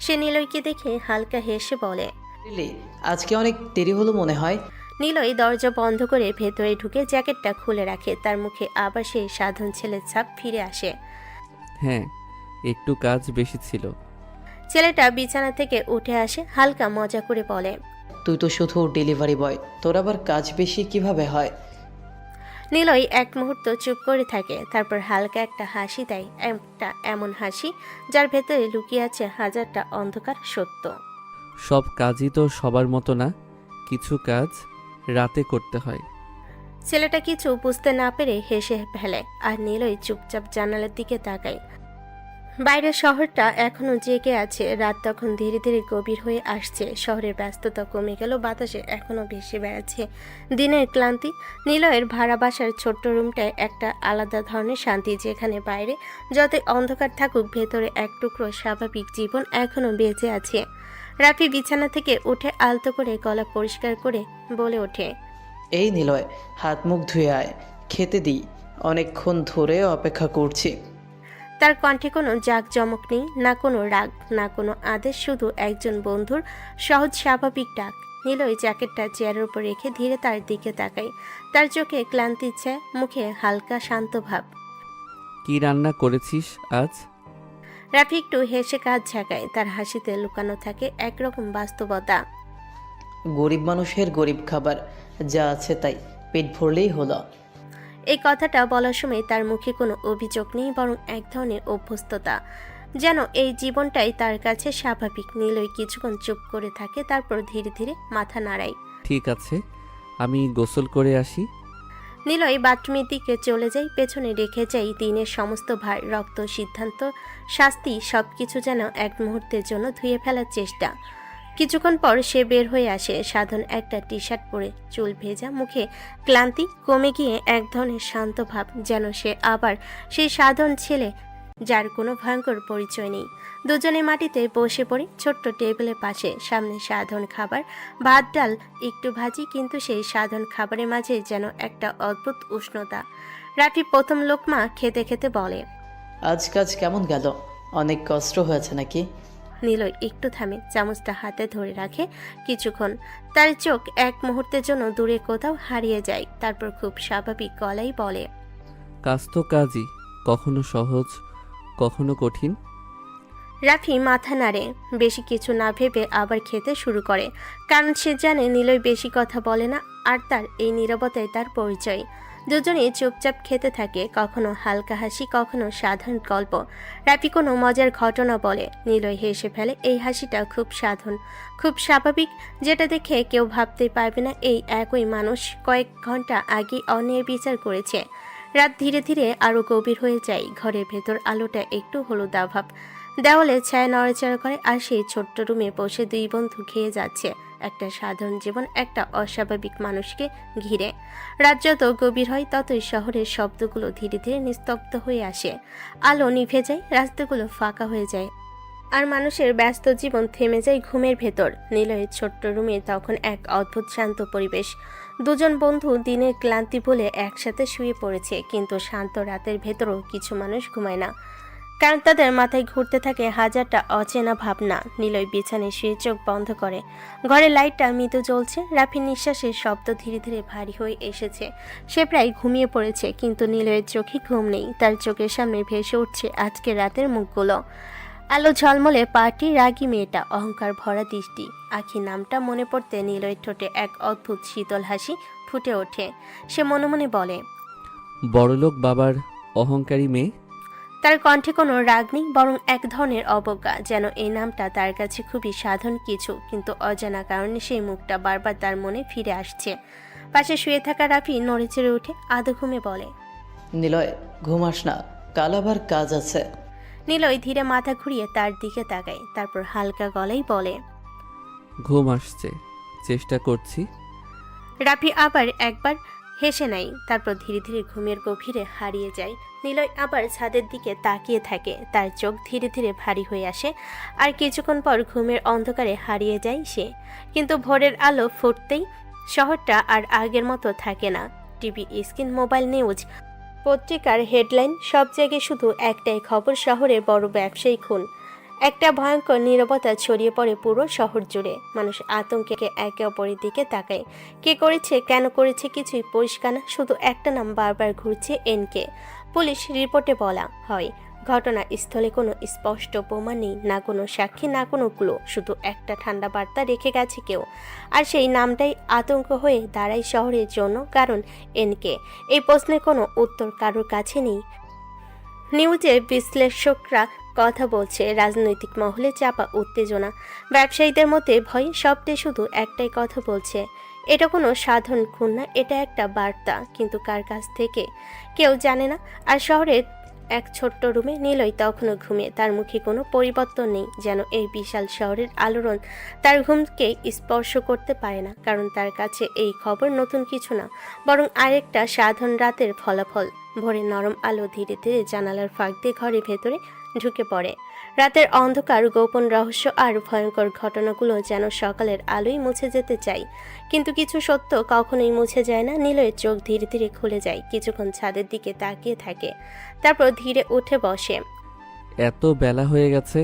সে নিলয়কে দেখে হালকা হেসে বলে, লিলি, আজকে অনেক দেরি হলো মনে হয়। নিলয় দরজা বন্ধ করে ভেতরে ঢুকে জ্যাকেটটা খুলে রাখে। তার মুখে আবার সেই সাধারণ ছেলের ছাপ ফিরে আসে। হ্যাঁ, একটু কাজ বেশি ছিল। ছেলেটা বিছানা থেকে উঠে আসে, হালকা মজা করে বলে, তুই তো শুধু ডেলিভারি বয়, তোর আবার কাজ বেশি কিভাবে হয়? নিলয় এক মুহূর্ত চুপ করে থাকে, তারপর হালকা একটা হাসি দেয়, একটা এমন হাসি যার ভেতরে লুকিয়ে আছে হাজারটা অন্ধকার সত্য। সব কাজই তো সবার মতো না, কিছু কাজ রাতে করতে হয়। ছেলেটা কিছু বুঝতে না পেরে হেসে ফেলে, আর নিলয় চুপচাপ জানালার দিকে তাকায়। বাইরের শহরটা এখনো জেগে আছে, রাত তখন ধীরে ধীরে গভীর হয়ে আসছে। শহরের ব্যস্ততা কমে গেল, বাতাসে এখনো ভেসে বেড়াচ্ছে দিনের ক্লান্তি। নিলয়ের ভাড়া বাসার ছোট্ট রুমটায় একটা আলাদা ধরনের শান্তি, যেখানে বাইরে যতই অন্ধকার থাকুক, ভেতরে এক টুকরো স্বাভাবিক জীবন এখনো বেঁচে আছে। রাফি বিছানা থেকে উঠে আলতো করে গলা পরিষ্কার করে বলে ওঠে, এই নিলয়, হাত মুখ ধুয়ে আয়, খেতে দিই, অনেকক্ষণ ধরে অপেক্ষা করছি। তার কণ্ঠে কোনো জাঁকজমক নেই, না কোনো রাগ, না কোনো আদেশ, শুধু একজন বন্ধুর সহজ স্বাভাবিক ডাক। নিলয় জ্যাকেটটা চেয়ারের উপর রেখে ধীরে তার দিকে তাকায়। তার চোখে ক্লান্তি ছায়া, মুখে হালকা শান্ত ভাব। কি রান্না করেছিস আজ? রাফি একটু হেসে কাজ ঝাঁকায়, তার হাসিতে লুকানো থাকে একরকম বাস্তবতা। গরিব মানুষের গরিব খাবার, যা আছে তাই, পেট ভরলেই হলো। এই কথাটা বলার সময় তার মুখে কোনো অভিযোগ নেই, বরং এক ধরনের অভ্যস্ততা, যেন এই জীবনটাই তার কাছে স্বাভাবিক। নিলয় কিছুক্ষণ চুপ করে থাকে, তারপর ধীরে ধীরে মাথা নাড়ায়। ঠিক আছে, আমি গোসল করে আসি। নিলয় বাথরুমের দিকে চলে যায়, পেছনে রেখে যায় দিনের সমস্ত ভার, রক্ত, সিদ্ধান্ত, শাস্তি, সবকিছু যেন এক মুহূর্তের জন্য ধুয়ে ফেলার চেষ্টা। কিছুক্ষণ পর সে বের হয়ে আসে। সাধন একটা টি শার্ট পরে, চুল ভেজা, মুখে ক্লান্তি কমে গিয়ে এক ধরনের শান্ত ভাব, যেন সে আবার সেই সাধন ছেলে যার কোনো ভয়ঙ্কর পরিচয় নেই। দুজনে মাটিতে বসে পড়ে ছোট্ট টেবিলের পাশে। সামনে সাধন খাবার, ভাত ডাল, একটু ভাজি, কিন্তু সেই সাধন খাবারের মাঝে যেন একটা অদ্ভুত উষ্ণতা। রাফি প্রথম লোকমা খেতে খেতে বলে, আজ কাজ কেমন গেল? অনেক কষ্ট হয়েছে নাকি? নিলয় একটু থামে, চামচটা হাতে ধরে রাখে কিছুক্ষণ। তার চোখ এক মুহূর্তের জন্য দূরে কোথাও হারিয়ে যায়, তারপর খুব স্বাভাবিক গলায় বলে, কাজ তো কাজই, কখনো সহজ কখনো কঠিন। রাফি মাথা নাড়ে, বেশি কিছু না ভেবে আবার খেতে শুরু করে, কারণ সে জানে নিলয় বেশি কথা বলে না, আর তার এই নীরবতায় তার পরিচয়। দুজনেই চুপচাপ খেতে থাকে, কখনো হালকা হাসি, কখনো সাধারণ গল্প। রাফি কোনো মজার ঘটনা বলে, নিলয় হেসে ফেলে। এই হাসিটা খুব সাধারণ, খুব স্বাভাবিক, যেটা দেখে কেউ ভাবতেই পারবে না এই একই মানুষ কয়েক ঘন্টা আগে অন্যায় বিচার করেছে। রাত ধীরে ধীরে আরো গভীর হয়ে যায়। ঘরের ভেতর আলোটা একটু হলুদাভাব, দেওয়ালে ছায়া নড়াচড়া করে, আর সেই ছোট্ট রুমে বসে দুই বন্ধু খেয়ে যাচ্ছে একটা সাধারণ জীবন একটা অস্বাভাবিক মানুষকে ঘিরে। রাত যত গভীর হয় ততই শহরের শব্দগুলো ধীরে ধীরে নিস্তব্ধ হয়ে আসে। আলো নিভে যায়, রাস্তাগুলো ফাঁকা হয়ে যায়, আর মানুষের ব্যস্ত জীবন থেমে যায় ঘুমের ভেতর। নিলয়ের ছোট্ট রুমে তখন এক অদ্ভুত শান্ত পরিবেশ। দুজন বন্ধু দিনের ক্লান্তি বলে একসাথে শুয়ে পড়েছে, কিন্তু শান্ত রাতের ভেতরও কিছু মানুষ ঘুমায় না, কারণ তাদের মাথায় ঘুরতে থাকে হাজারটা অচেনা ভাবনা। নিলয় বিছানায় শুয়ে চোখ বন্ধ করে। ঘরের লাইটটা মৃদু জ্বলছে, রাফির নিঃশ্বাসের শব্দ ধীরে ধীরে ভারী হয়ে এসেছে। সে প্রায় ঘুমিয়ে পড়েছে, কিন্তু নিলয়ের চোখে ঘুম নেই। তার চোখের সামনে ভেসে উঠছে আজকের রাতের মুখগুলো। আলো ঝলমলে পাটি, রাগী মেয়েটা, অহংকার ভরা দৃষ্টি। আখি নামটা মনে পড়তে নিলয়ের ঠোঁটে এক অদ্ভুত শীতল হাসি ফুটে ওঠে। সে মনে মনে বলে, বড়লোক বাবার অহংকারী মেয়ে। তার কণ্ঠে কোনো রাগ নেই, বরং এক ধরনের অবজ্ঞা, যেন এই নামটা তার কাছে খুবই সাধারণ কিছু, কিন্তু অজানা কারণে সেই মুখটা বারবার তার মনে ফিরে আসছে। পাশে শুয়ে থাকা রাফি নড়ে চড়ে উঠে আধো ঘুমে বলে, নিলয়, ঘুমাস না, কাল আবার কাজ আছে। নিলয় ধীরে মাথা ঘুরিয়ে তার দিকে তাকায়, তারপর হালকা গলায় বলে, ঘুম আসছে, চেষ্টা করছি। রাফি আবার একবার হেসে নেয়, তারপর ধীরে ধীরে ঘুমের গভীরে হারিয়ে যায়। নিলয় আবার ছাদের দিকে তাকিয়ে থাকে, তার চোখ ধীরে ধীরে ভারী হয়ে আসে, আর কিছুক্ষণ পর ঘুমের অন্ধকারে হারিয়ে যায় সে। কিন্তু ভোরের আলো ফুটতেই শহরটা আর আগের মতো থাকে না। টিভি স্ক্রিন, মোবাইল নিউজ, পত্রিকার হেডলাইন, সব জায়গায় শুধু একটাই খবর, শহরে বড় ব্যবসায়ী খুন। একটা ভয়ঙ্কর নীরবতা ছড়িয়ে পড়ে পুরো শহর জুড়ে। মানুষ আতঙ্কে একে অপরের দিকে তাকায়। কে করেছে, কেন করেছে, কিছুই পরিষ্কার না, শুধু একটা নাম বারবার ঘুরছে, এনকে। পুলিশ রিপোর্টে বলা হয়, ঘটনাস্থলে কোনো স্পষ্ট প্রমাণ নেই, না কোনো সাক্ষী, না কোনো ক্লু, শুধু একটা ঠান্ডা বার্তা রেখে গেছে কেউ। আর সেই নামটাই আতঙ্ক হয়ে দাঁড়ায় শহরের জন্য, কারণ এনকে। এই প্রশ্নের কোনো উত্তর কারোর কাছে নেই। নিউজে বিশ্লেষকরা কথা বলছে, রাজনৈতিক মহলে চাপা উত্তেজনা, ব্যবসায়ীদের মধ্যে ভয়, সবটাই শুধু একটাই কথা বলছে, এটা কোনো সাধারণ খুন না, এটা একটা বার্তা, কিন্তু কার কাছ থেকে কেউ জানে না। আর শহরের এক ছোট্ট রুমে নিলয় তখনও ঘুমিয়ে, তার মুখে কোনো পরিবর্তন নেই, যেন এই বিশাল শহরের আলোড়ন তার ঘুমকে স্পর্শ করতে পারে না, কারণ তার কাছে এই খবর নতুন কিছু না, বরং আরেকটা সাধারণ রাতের ফলাফল। ভোরের নরম আলো ধীরে ধীরে জানালার ফাঁক দিয়ে ঘরের ভেতরে ঢুকে পড়ে। রাতের অন্ধকার, গোপন রহস্য আর ভয়ঙ্কর ঘটনাগুলো যেন সকালের আলোয় মুছে যেতে চায়, কিন্তু কিছু সত্য কখনোই মুছে যায় না। নিলয়ের চোখ ধীরে ধীরে খুলে যায়, কিছুক্ষণ ছাদের দিকে তাকিয়ে থাকে, তারপর ধীরে উঠে বসে। এত বেলা হয়ে গেছে,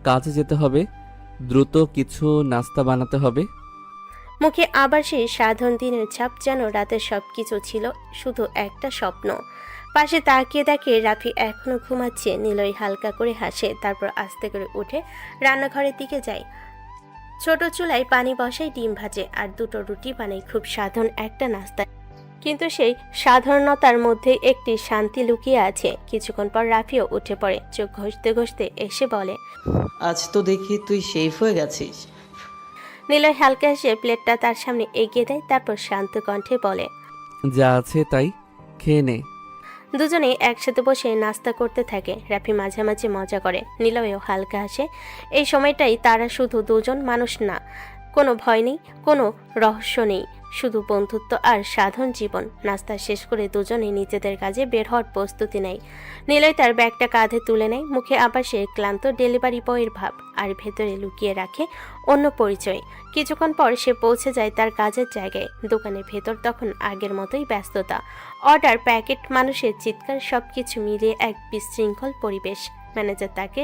কাজে যেতে হবে, দ্রুত কিছু নাস্তা বানাতে হবে। মুখে আবার সেই সাধারণ দিনের ছাপ, যেন রাতের সবকিছু ছিল শুধু একটা স্বপ্ন। পাশে তাকিয়ে দেখে রাফি এখনো ঘুমাচ্ছে। নিলয় হালকা করে হাসে, তারপর আস্তে করে উঠে রান্নাঘরের দিকে যায়। ছোট চুলায় পানি বসায়, ডিম ভাজে আর দুটো রুটি বানায়। খুব সাধারণ একটা নাস্তা, কিন্তু সেই সাধারণতার মধ্যে একটি শান্তি লুকিয়ে আছে। কিছুক্ষণ পর রাফিও উঠে পড়ে, চোখ ঘষতে ঘষতে এসে বলে, আজ তো দেখি তুই শেফ হয়ে গেছিস। নিলয় হালকা হেসে প্লেটটা তার সামনে এগিয়ে দেয়, তারপর শান্ত কণ্ঠে বলে, যা আছে তাই খেয়ে নে। দুজনেই একসাথে বসে নাস্তা করতে থাকে। রাফি মাঝে মাঝে মজা করে, নিলয়ও হালকা হাসে। এই সময়টাই তারা শুধু দুজন মানুষ না, কোনো ভয় নেই, কোনো রহস্য নেই, শুধু বন্ধুত্ব আর সাধারণ জীবন। নাস্তা শেষ করে দুজনেই নিজেদের কাজে বের হওয়ার প্রস্তুতি নেয়। নিলয় তার ব্যাগটা কাঁধে তুলে নেয়, মুখে আবার সে ক্লান্ত ডেলিভারি বয়ের ভাব, আর ভেতরে লুকিয়ে রাখে অন্য পরিচয়। কিছুক্ষণ পর সে পৌঁছে যায় তার কাজের জায়গায়। দোকানের ভেতর তখন আগের মতোই ব্যস্ততা, অর্ডার, প্যাকেট, মানুষের চিৎকার, সবকিছু মিলিয়ে এক বিশৃঙ্খল পরিবেশ। ম্যানেজার তাকে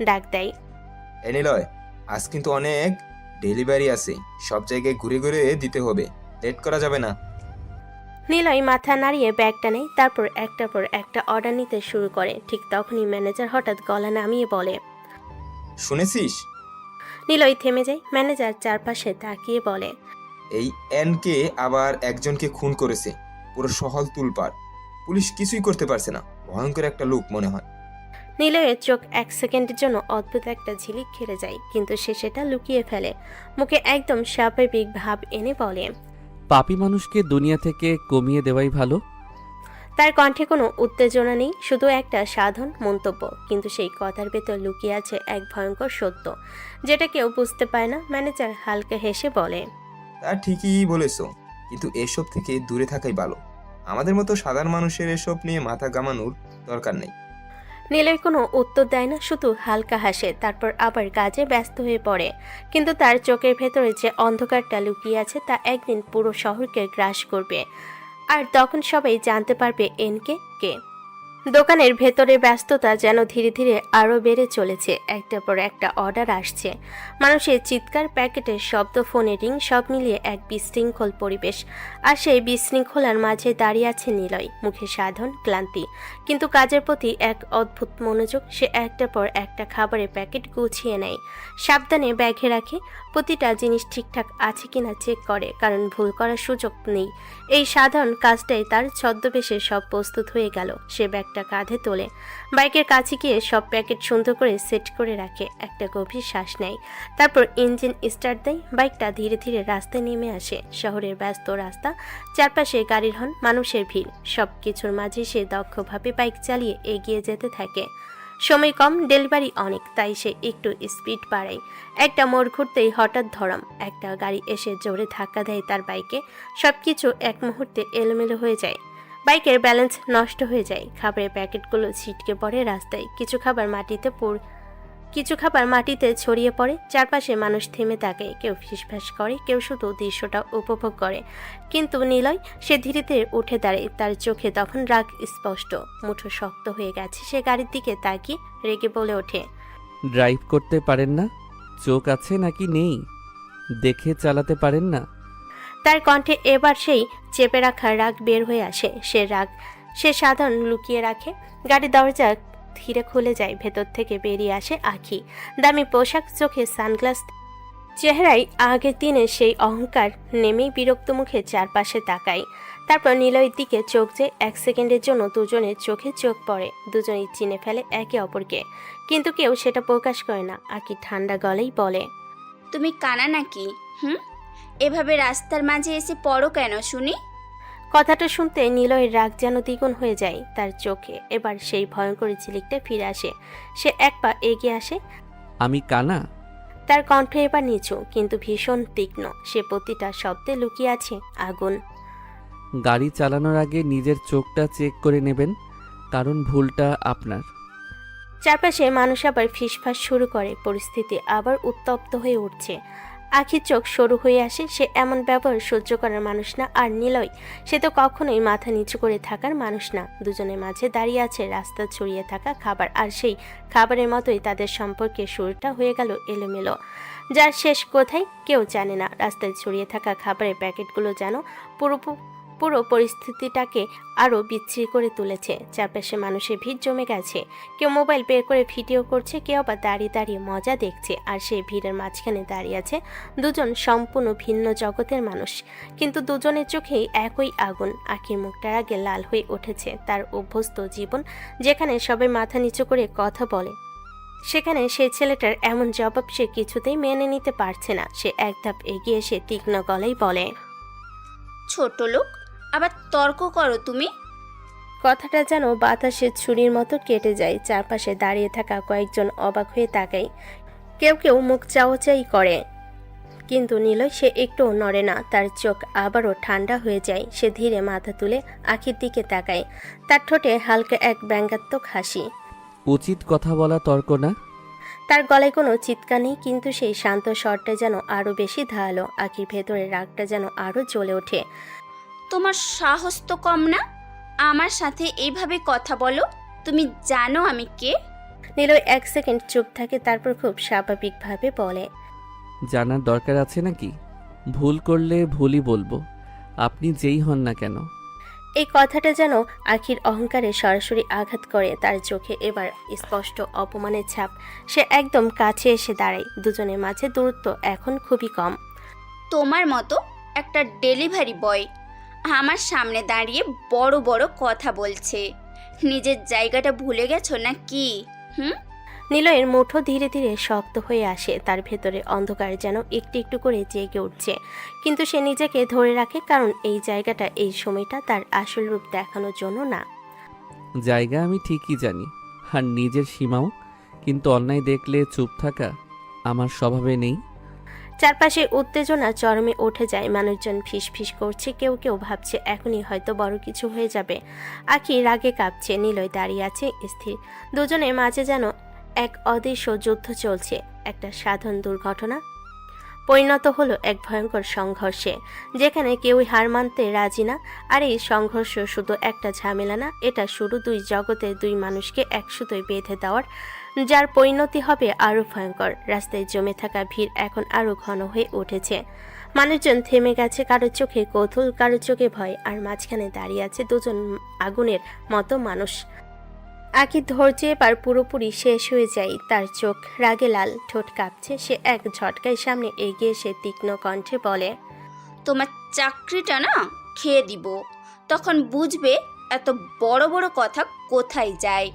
ডাক দেয়। নিলয়, আজ কিন্তু অনেক ডেলিভারি আছে, সব জায়গায় ঘুরে ঘুরে দিতে হবে, লেট করা যাবে না। নিলয় মাথা নাড়িয়ে ব্যাগটা নেয়, তারপর একটার পর একটা অর্ডার নিতে শুরু করে। ঠিক তখনই ম্যানেজার হঠাৎ গলা নামিয়ে বলে। শুনেছিস? নিলয় থেমে যায়। ম্যানেজার চারপাশে তাকিয়ে বলে। এই এনকে আবার একজনকে খুন করেছে, পুরো শহর তুলপাড়, পুলিশ কিছুই করতে পারছে না, ভয়ঙ্কর একটা লোক মনে হয়। নিলয়ের চোখ এক সেকেন্ডের জন্য অদ্ভুত একটা ঝিলিক খেলে যায়, কিন্তু সে সেটা লুকিয়ে ফেলে। মুখে একদম স্বাভাবিক ভাব এনে বলে। পাপী মানুষকে দুনিয়া থেকে কমিয়ে দেওয়াই ভালো। তার কণ্ঠে কোনো উত্তেজনা নেই, শুধু একটা সাধারণ মন্তব্য, কিন্তু সেই কথার ভেতর লুকিয়ে আছে এক ভয়ঙ্কর সত্য, যেটা কেউ বুঝতে পারে না। ম্যানেজার হালকা হেসে বলে। তা ঠিকই বলেছো, কিন্তু এসব থেকে দূরে থাকাই ভালো। আমাদের মতো সাধারণ মানুষের এসব নিয়ে মাথা ঘামানোর দরকার নেই। নিলয় কোনো উত্তর দেয় না, শুধু হালকা হাসে, তারপর আবার কাজে ব্যস্ত হয়ে পড়ে। কিন্তু তার চোখের ভেতরে যে অন্ধকারটা লুকিয়ে আছে তা একদিন পুরো শহরকে গ্রাস করবে, আর তখন সবাই জানতে পারবে এনকে কে। দোকানের ভেতরে ব্যস্ততা যেন ধীরে ধীরে আরও বেড়ে চলেছে। একটার পর একটা অর্ডার আসছে, মানুষের চিৎকার, প্যাকেটের শব্দ, ফোনে রিং, সব মিলিয়ে এক বিশৃঙ্খল পরিবেশ। আর সেই বিশৃঙ্খলার মাঝে দাঁড়িয়ে আছে নিলয়, মুখে সাধারণ ক্লান্তি, কিন্তু কাজের প্রতি এক অদ্ভুত মনোযোগ। সে একটার পর একটা খাবারের প্যাকেট গুছিয়ে নেয়, সাবধানে ব্যাগে রাখে, প্রতিটা জিনিস ঠিকঠাক আছে কিনা চেক করে, কারণ ভুল করার সুযোগ নেই। এই সাধারণ কাজটাই তার ছদ্মবেশে সব প্রস্তুত হয়ে গেল। সে ব্যাগটা কাঁধে তোলে, বাইকের কাছে গিয়ে সব প্যাকেট সুন্দর করে সেট করে রাখে, একটা গভীর শ্বাস নেয়, তারপর ইঞ্জিন স্টার্ট দেয়। বাইকটা ধীরে ধীরে রাস্তায় নেমে আসে। শহরের ব্যস্ত রাস্তা, চারপাশে গাড়ির হর্ন, মানুষের ভিড়, সব কিছুর মাঝে সে দক্ষভাবে বাইক চালিয়ে এগিয়ে যেতে থাকে। সময় কম, ডেলিভারি অনেক, তাই সে একটু স্পিড বাড়ায়। একটা মোড় ঘুরতেই হঠাৎ ধরম একটা গাড়ি এসে জোরে ধাক্কা দেয় তার বাইকে। সবকিছু এক মুহূর্তে এলোমেলো হয়ে যায়, বাইকের ব্যালেন্স নষ্ট হয়ে যায়, খাবারের প্যাকেটগুলো ছিটকে পড়ে রাস্তায়, কিছু খাবার মাটিতে ছড়িয়ে পড়ে। চারপাশে মানুষ থেমে থাকে, কেউ ফিসফাস করে, কেউ শুধু দৃশ্যটা উপভোগ করে। কিন্তু নিলয়, সে ধীরে ধীরে উঠে দাঁড়ায়, তার চোখে তখন রাগ স্পষ্ট, মুঠো শক্ত হয়ে গেছে। সে গাড়ির দিকে তাকিয়ে রেগে বলে ওঠে। ড্রাইভ করতে পারেন না? চোখ আছে নাকি নেই দেখে চালাতে পারেন না? তার কণ্ঠে এবার সেই চেপে রাখা রাগ বের হয়ে আসে। সে সাধারণ লুকিয়ে রাখে। গাড়ির দরজা ধীরে খুলে যায়, ভেতর থেকে বেরিয়ে আসে আখি। দামি পোশাক, চোখে সানগ্লাস, চেহারায় আগের দিনের সেই অহংকার নেমেই বিরক্ত মুখে চারপাশে তাকায়। তারপর নিলয়ের দিকে চোখ যায়। এক সেকেন্ডের জন্য দুজনের চোখে চোখ পড়ে, দুজনেই চিনে ফেলে একে অপরকে, কিন্তু কেউ সেটা প্রকাশ করে না। আখি ঠান্ডা গলেই বলে। তুমি কানা নাকি? এভাবে রাস্তার মাঝে এসে পড়ো কেন শুনি? কথাটা শুনতে নিলয়ের রাগ যেন দ্বিগুণ হয়ে যায়। তার চোখে এবার সেই ভয়ঙ্কর ঝিলিকটা ফিরে আসে। সে এক পা এগিয়ে আসে। আমি কানা? তার কণ্ঠ এবার নিচু, কিন্তু ভীষণ তীক্ষ্ণ। সে প্রতিটা শব্দে লুকিয়ে আছে আগুন। গাড়ি চালানোর আগে নিজের চোখটা চেক করে নেবেন, কারণ ভুলটা আপনার। চারপাশে মানুষ আবার ফিসফাস শুরু করে, পরিস্থিতি আবার উত্তপ্ত হয়ে উঠছে। আখির চোখ সরু হয়ে আসে। সে এমন ব্যবহার সহ্য করার মানুষ না। আর নিলয়, সে তো কখনোই মাথা নিচু করে থাকার মানুষ না। দুজনের মাঝে দাঁড়িয়ে আছে রাস্তা ছড়িয়ে থাকা খাবার, আর সেই খাবারের মতোই তাদের সম্পর্কে শুরুটা হয়ে গেল এলোমেলো, যার শেষ কোথায় কেউ জানে না। রাস্তায় ছড়িয়ে থাকা খাবারের প্যাকেটগুলো যেন পুরো পরিস্থিতিটাকে আরও বিচ্ছিরি করে তুলেছে। চারপাশে মানুষের ভিড় জমে গেছে, কেউ মোবাইল বের করে ভিডিও করছে, কেউ আবার দাঁড়িয়ে দাঁড়িয়ে মজা দেখছে। আর সেই ভিড়ের মাঝখানে দাঁড়িয়ে আছে দুজন সম্পূর্ণ ভিন্ন জগতের মানুষ, কিন্তু দুজনের চোখেই একই আগুন। আখির মুখটার আগে লাল হয়ে উঠেছে। তার অভ্যস্ত জীবন, যেখানে সবাই মাথা নিচু করে কথা বলে, সেখানে সেই ছেলেটার এমন জবাব সে কিছুতেই মেনে নিতে পারছে না। সে এক ধাপ এগিয়ে এসে তীক্ষ্ণ গলায় বলে। ছোট লোক, আবার তর্ক করো তুমি? কথাটা যেন বাতাসে ছুরির মতো কেটে যায়। চারপাশে দাঁড়িয়ে থাকা কয়েকজন অবাক হয়ে তাকায়, কেউ কেউ মুখ চাওয়াচাই করে, কিন্তু নিলয় সে একটুও নড়ে না। তার চোখ আবারও ঠান্ডা হয়ে যায়। সে ধীরে মাথা তুলে আখির দিকে তাকায়, তার ঠোঁটে হালকা এক ব্যঙ্গাত্মক হাসি। উচিত কথা বলা তর্ক না। তার গলায় কোনো চিৎকার নেই, কিন্তু সেই শান্ত স্বরটা যেন আরো বেশি ধারালো। আখির ভেতরের রাগটা যেন আরো জ্বলে ওঠে। তোমার সাহস তো কম না, আমার সাথে এইভাবে কথা বলো? তুমি জানো আমি কে? নিলয় এক সেকেন্ড চুপ থাকে, তারপর খুব স্বাভাবিকভাবে বলে, জানার দরকার আছে নাকি? ভুল করলে ভুলই বলবো, আপনি যেই হন না কেন। এই কথাটা যেন আখির অহংকারে সরাসরি আঘাত করে। তার চোখে এবার স্পষ্ট অপমানের ছাপ। সে একদম কাছে এসে দাঁড়ায়। দুজনের মাঝে দূরত্ব এখন খুবই কম। তোমার মতো একটা ডেলিভারি বয় আমার সামনে দাঁড়িয়ে বড় বড় কথা বলছে। নিজের জায়গাটা ভুলে গেছো না কি? নিলয়ের মুঠো ধীরে ধীরে শক্ত হয়ে আসে। তার ভেতরে অন্ধকার যেন একটু একটু করে জেগে উঠছে, কিন্তু সে নিজেকে ধরে রাখে, কারণ এই জায়গাটা, এই সময়টা তার আসল রূপ দেখানোর জন্য না। জায়গা আমি ঠিকই জানি, আর নিজের সীমাও, কিন্তু অন্যায় দেখলে চুপ থাকা আমার স্বভাবে নেই। চারপাশে উত্তেজনা চরমে উঠে যায়। মানুষজন ফিসফিস করছে, কেউ কেউ ভাবছে এখনই হয়তো বড় কিছু হয়ে যাবে। আখি রাগে কাঁপছে, নিলয় দাঁড়িয়ে আছে স্থির। দুজনের মাঝে যেন এক অদৃশ্য যুদ্ধ চলছে। একটা সাধারণ দুর্ঘটনা পরিণত হলো এক ভয়ঙ্কর সংঘর্ষে, যেখানে কেউই হার মানতে রাজি না। আর এই সংঘর্ষ শুধু একটা ঝামেলা না, এটা শুরু দুই জগতের দুই মানুষকে একসাথে বেঁধে দেওয়ার, যার পরিণতি হবে আরও ভয়ঙ্কর। রাস্তায় জমে থাকা ভিড় এখন আরও ঘন হয়ে উঠেছে। মানুষজন থেমে গেছে, কারো চোখে কৌতূহল, কারো চোখে ভয়, আর মাঝখানে দাঁড়িয়ে আছে দুজন আগুনের মতো মানুষ। আখির ধৈর্য এবার পুরোপুরি শেষ হয়ে যায়। তার চোখ রাগে লাল, ঠোঁট কাঁপছে। সে এক ঝটকায় সামনে এগিয়ে এসে তীক্ষ্ণ কণ্ঠে বলে, তোমার চাকরিটা না খেয়ে দিব, তখন বুঝবে এত বড় বড় কথা কোথায় যায়।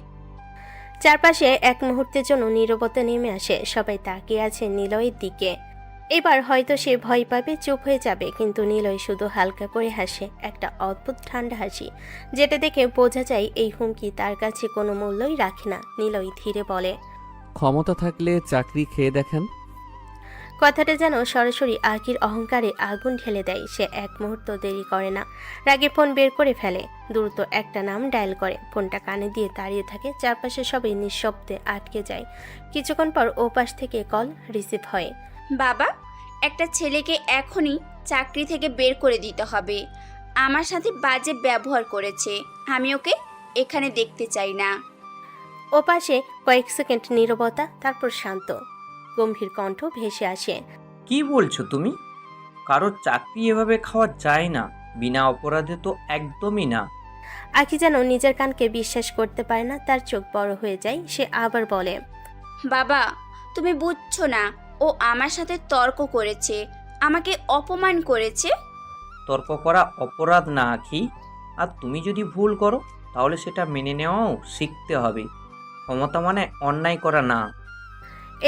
চারপাশে এক মুহূর্তের জন্য নীরবতা নেমে আসে। সবাই তাকিয়ে আছে নিলয়ের দিকে। এবার হয়তো সে ভয় পাবে, চুপ হয়ে যাবে, কিন্তু নিলয় শুধু হালকা করে হাসে, একটা অদ্ভুত ঠান্ডা হাসি, যেটা দেখে বোঝা যায় এই হুমকি তার কাছে কোনো মূল্যই রাখে না। নিলয় ধীরে বলে, ক্ষমতা থাকলে চাকরি খেয়ে দেখান। কথাটা যেন সরাসরি আখির অহংকারে আগুন ঢেলে দেয়। সে এক মুহূর্ত দেরি করে না, রাগে ফোন বের করে ফেলে, দ্রুত একটা নাম ডায়াল করে, ফোনটা কানে দিয়ে দাঁড়িয়ে থাকে। চারপাশে সবাই নিঃশব্দে আটকে যায়। কিছুক্ষণ পর ওপাশ থেকে কল রিসিভ হয়। বাবা, একটা ছেলেকে এখনই চাকরি থেকে বের করে দিতে হবে। আমার সাথে বাজে ব্যবহার করেছে, আমি ওকে এখানে দেখতে চাই না। ওপাশে কয়েক সেকেন্ড নীরবতা, তারপর শান্ত গম্ভীর কণ্ঠ ভেসে আসে, কি বলছো তুমি? কারোর চাকরি এভাবে খাওয়া যায় না, বিনা অপরাধে তো একদমই না। আখি যেন নিজের কানকে বিশ্বাস করতে পারে না। তার চোখ বড় হয়ে যায়। সে আবার বলে, বাবা, তুমি বুঝছো না, ও আমার সাথে তর্ক করেছে, আমাকে অপমান করেছে। তর্ক করা অপরাধ না আখি, আর তুমি যদি ভুল করো তাহলে সেটা মেনে নেওয়াও শিখতে হবে। ক্ষমতা মানে অন্যায় করা না।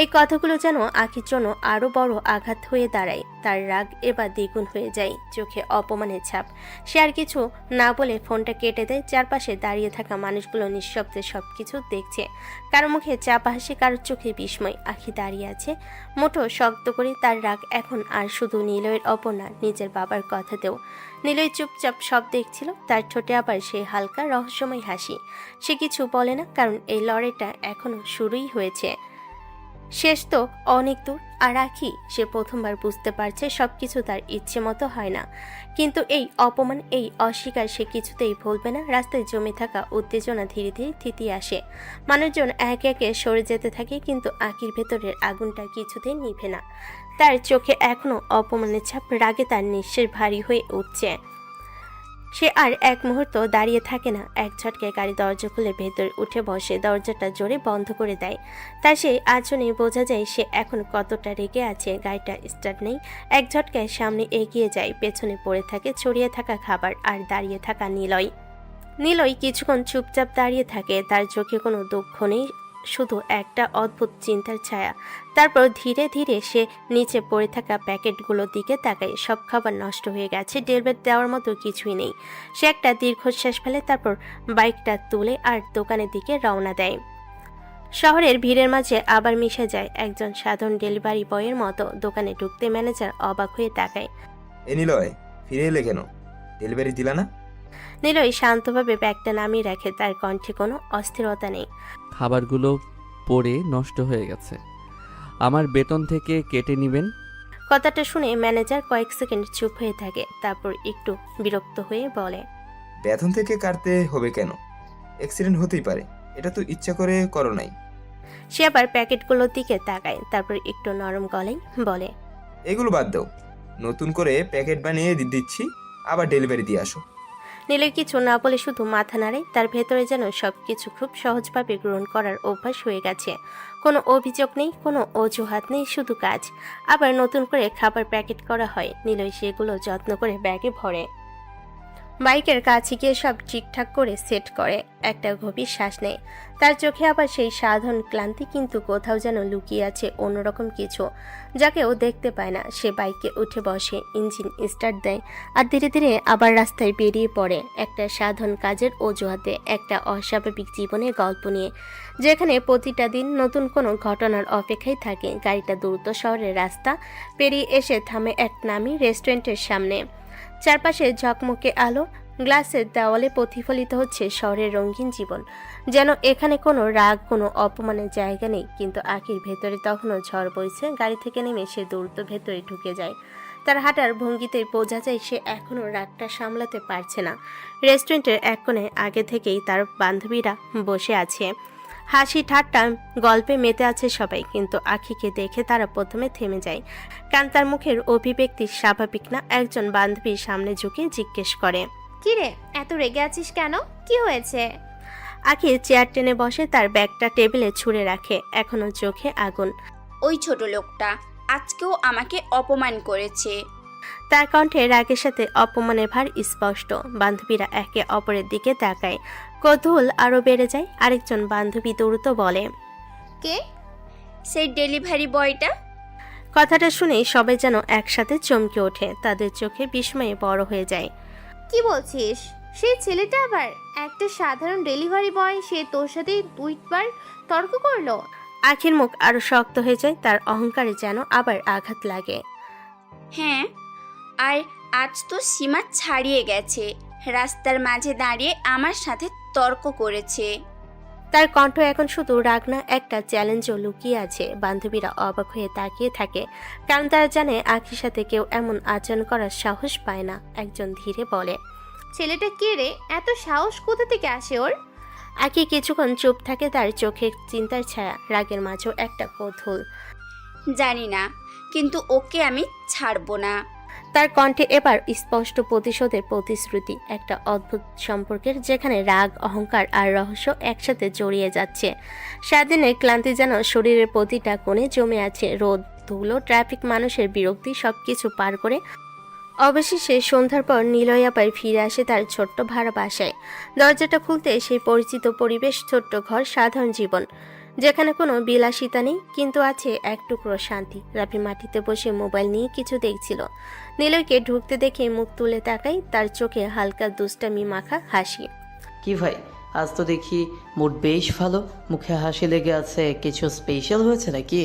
এই কথাগুলো যেন আখির জন্য আরো বড় আঘাত হয়ে দাঁড়ায়। তার রাগ এবার দ্বিগুণ হয়ে যায়, চোখে অপমানের ছাপ। সে আর কিছু না বলে ফোনটা কেটে দেয়। চারপাশে দাঁড়িয়ে থাকা মানুষগুলো নিঃশব্দে সবকিছু দেখছে, কারো মুখে চাপা হাসি, কারো চোখে বিস্ময়। আখি দাঁড়িয়ে আছে মুঠো শক্ত করে। তার রাগ এখন আর শুধু নিলয়ের ওপর না, নিজের বাবার কথাতেও। নিলয় চুপচাপ সব দেখছিল, তার ঠোঁটে আবার সেই হালকা রহস্যময় হাসি। সে কিছু বলে না, কারণ এই লড়াইটা এখনো শুরুই হয়েছে, শেষ তো অনেক দূর। আর আখি, সে প্রথমবার বুঝতে পারছে সবকিছু তার ইচ্ছে মতো হয় না, কিন্তু এই অপমান, এই অস্বীকার সে কিছুতেই ভুলবে না। রাস্তায় জমে থাকা উত্তেজনা ধীরে ধীরে থিতিয়ে আসে। মানুষজন একে একে সরে যেতে থাকে, কিন্তু আখির ভেতরের আগুনটা কিছুতেই নিভে না। তার চোখে এখনো অপমানের ছাপ, রাগে তার নিঃশ্বাস ভারী হয়ে উঠছে। সে আর এক মুহূর্ত দাঁড়িয়ে থাকে না, এক ঝটকায় গাড়ি দরজা খুলে ভেতর উঠে বসে, দরজাটা জোরে বন্ধ করে দেয়। তার সেই আচরণে বোঝা যায় সে এখন কতটা রেগে আছে। গাড়িটা স্টার্ট নেই, এক ঝটকায় সামনে এগিয়ে যায়, পেছনে পড়ে থাকে ছড়িয়ে থাকা খাবার আর দাঁড়িয়ে থাকা নিলয়। নিলয় কিছুক্ষণ চুপচাপ দাঁড়িয়ে থাকে, তার চোখে কোনো দুঃখ নেই, শুধু একটা অদ্ভুত চিন্তার ছায়া। তারপর ধীরে ধীরে সে নিচে পড়ে থাকা প্যাকেটগুলোর দিকে তাকায়। সব খাবার নষ্ট হয়ে গেছে, ডেলিভারি দেওয়ার মতো কিছুই নেই। সে একটা দীর্ঘশ্বাস ফেলে, তারপর বাইকটা তুলে আর দোকানের দিকে রওনা দেয়। শহরের ভিড়ের মাঝে আবার মিশে যায় একজন সাধারণ ডেলিভারি বয়ের মতো। দোকানে ঢুকতে ম্যানেজার অবাক হয়ে তাকায়। এ নিলয়, ফিরে এলে কেন? ডেলিভারি দিলা না? নিলয় শান্তভাবে ব্যাগটা নামিয়ে রাখে, তার কণ্ঠে কোনো অস্থিরতা নেই। খাবারগুলো পড়ে নষ্ট হয়ে গেছে, আমার বেতন থেকে কেটে নেবেন। কথাটা শুনে ম্যানেজার কয়েক সেকেন্ড চুপ হয়ে থাকে, তারপর একটু বিরক্ত হয়ে বলে, বেতন থেকে কাটতে হবে কেন? অ্যাক্সিডেন্ট হতেই পারে, এটা তো ইচ্ছা করে করো নাই। সে আবার প্যাকেটগুলোর দিকে তাকায়, তারপর একটু নরম গলায় বলে, এগুলো বাদ দাও, নতুন করে প্যাকেট বানিয়ে দিচ্ছি, আবার ডেলিভারি দিয়ে আসো। নীলের কিছু না বলে শুধু মাথা নাড়ে। তার ভেতরে যেন সবকিছু খুব সহজভাবে গ্রহণ করার অভ্যাস হয়ে গেছে। কোনো অভিযোগ নেই, কোনো অজুহাত নেই, শুধু কাজ। আবার নতুন করে খাবার প্যাকেট করা হয়, নীলই সেগুলো যত্ন করে ব্যাগে ভরে। বাইকের কাছে গিয়ে সব ঠিকঠাক করে সেট করে, একটা গভীর শ্বাস নেয়। তার চোখে আবার সেই সাধারণ ক্লান্তি, কিন্তু কোথাও যেন লুকিয়ে আছে অন্যরকম কিছু, যাকে ও দেখতে পায় না। সে বাইকে উঠে বসে, ইঞ্জিন স্টার্ট দেয়, আর ধীরে ধীরে আবার রাস্তায় বেরিয়ে পড়ে, একটা সাধারণ কাজের অজুহাতে, একটা অস্বাভাবিক জীবনের গল্প নিয়ে, যেখানে প্রতিটা দিন নতুন কোনো ঘটনার অপেক্ষায় থাকে। গাড়িটা দ্রুত শহরের রাস্তা পেরিয়ে এসে থামে এক নামী রেস্টুরেন্টের সামনে। চারপাশে ঝকমকে আলো, গ্লাসের দেওয়ালে প্রতিফলিত হচ্ছে শহরের রঙিন জীবন। যেন এখানে কোনো রাগ, কোনো অপমানের জায়গা নেই। কিন্তু আখির ভেতরে তখনও ঝড় বইছে। গাড়ি থেকে নেমে সে দ্রুত ভেতরে ঢুকে যায়। তার হাঁটার ভঙ্গিতেই বোঝা যায় সে এখনও রাগটা সামলাতে পারছে না। রেস্টুরেন্টের এক কোণে আগে থেকেই তার বান্ধবীরা বসে আছে, হাসি ঠাট্টা গল্পে মেতে আছে সবাই। কিন্তু আখিকে দেখে তারা প্রথমে থেমে যায়, কারণ তার মুখের অভিব্যক্তি স্বাভাবিক না। একজন বান্ধবীর সামনে ঝুঁকে জিজ্ঞেস করে, কি রে, এত রেগে আছিস কেন? কি হয়েছে? আখি চেয়ার টেনে বসে, তার ব্যাগটা টেবিলে ছুঁড়ে রাখে, এখনো চোখে আগুন। ওই ছোট লোকটা আজকেও আমাকে অপমান করেছে। তার কণ্ঠে রাগের সাথে অপমানের ভার স্পষ্ট। বান্ধবীরা একে অপরের দিকে তাকায়, কৌতূহল আরো বেড়ে যায়। আরেকজন বান্ধবী দ্রুত বলে, কে? সেই ডেলিভারি বয়টা। কথাটা শুনেই সবাই যেন একসাথে চমকে ওঠে, তাদের চোখে বিস্ময়ে বড় হয়ে যায়। কি বলছিস? সেই ছেলেটা আবার একটা সাধারণ ডেলিভারি বয়, সে তোর সাথে 2বার তর্ক করলো? আখির মুখ আরো শক্ত হয়ে যায়, তার অহংকারে যেন আবার আঘাত লাগে। হ্যাঁ, আর আজ তো সীমা ছাড়িয়ে গেছে, রাস্তার মাঝে দাঁড়িয়ে আমার সাথে তর্ক করেছে। তার কণ্ঠ এখন শুধু রাগ না, একটা চ্যালেঞ্জও লুকিয়ে আছে। বান্ধবীরা অবাক হয়ে তাকিয়ে থাকে, কারণ তারা জানে আখির সাথে কেউ এমন আচরণ করার সাহস পায় না। একজন ধীরে বলে, ছেলেটা কে রে? এত সাহস কোথা থেকে আসে ওর? আখি কিছুক্ষণ চুপ থাকে, তার চোখে চিন্তার ছায়া, রাগের মাঝেও একটা কৌতূহল। জানি না, কিন্তু ওকে আমি ছাড়বো না। তার কণ্ঠে এবার স্পষ্ট প্রতিশোধের প্রতিশ্রুতি, একটা অদ্ভুত সম্পর্কের যেখানে রাগ, অহংকার আর রহস্য একসাথে জড়িয়ে যাচ্ছে। সারাদিনের ক্লান্তি যেন শরীরের প্রতিটা কোণে জমে আছে। রোদ, ধুলো, ট্রাফিক, মানুষের বিরক্তি সবকিছু পার করে অবশেষে সন্ধ্যার পর নিলয় আবার ফিরে আসে তার ছোট্ট ভাড়া বাসায়। দরজাটা খুলতে সেই পরিচিত পরিবেশ, ছোট্ট ঘর, সাধারণ জীবন, যেখানে কোনো বিলাসিতা নেই, কিন্তু আছে এক টুকরো শান্তি। রাফি মাটিতে বসে মোবাইল নিয়ে কিছু দেখছিল। নিলয়কে ঢুকতে দেখে মুখ তুলে তাকায়, তার চোখে হালকা দুষ্টামি মাখা হাসি। কি ভাই, আজ তো দেখি মুড বেশ ভালো, মুখে হাসি লেগে আছে। কিছু স্পেশাল হয়েছে নাকি?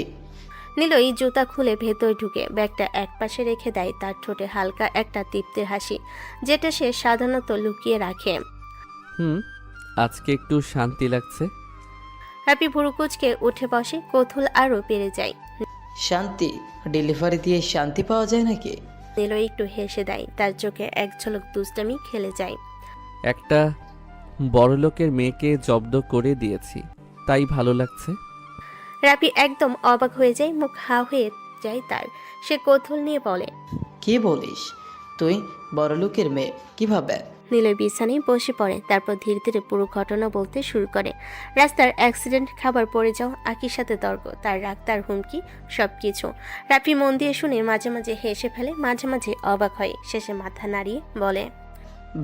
নিলয় জুতা খুলে ভেতরে ঢুকে ব্যাগটা একপাশে রেখে দেয়। তার ঠোঁটে হালকা একটা তৃপ্তির হাসি, যেটা সে সাধারণত লুকিয়ে রাখে। আজকে একটু শান্তি লাগছে। হ্যাপি ভুরুকুচকে উঠে বসে, কৌতূহল আরও বেড়ে যায়। শান্তি? ডেলিভারি দিয়ে শান্তি পাওয়া যায় নাকি? নিলয় একটু হেসে দেয়, তার চোখে এক ঝলক দুষ্টামি খেলে যায়। একটা বড়লোকের মেয়েকে জব্দ করে দিয়েছি, তাই ভালো লাগছে। রাফি একদম অবাক হয়ে যায়, মুখ হা হয়ে যায় তার। সে কৌতূহল নিয়ে বলে, কি বলিস? তুই বড়লোকের মেয়ে কিভাবে? নিলয় বিছানায় বসে পড়ে, তারপর ধীরে ধীরে পুরো ঘটনা বলতে শুরু করে। রাস্তার অ্যাক্সিডেন্ট, খাবার পড়ে যাও, আখির সাথে তর্ক, তার রাগ, তার হুমকি, সবকিছু। রাফি মন দিয়ে শুনে মাঝে মাঝে হেসে ফেলে, মাঝে মাঝে অবাক হয়, শেষে মাথা নাড়িয়ে বলে,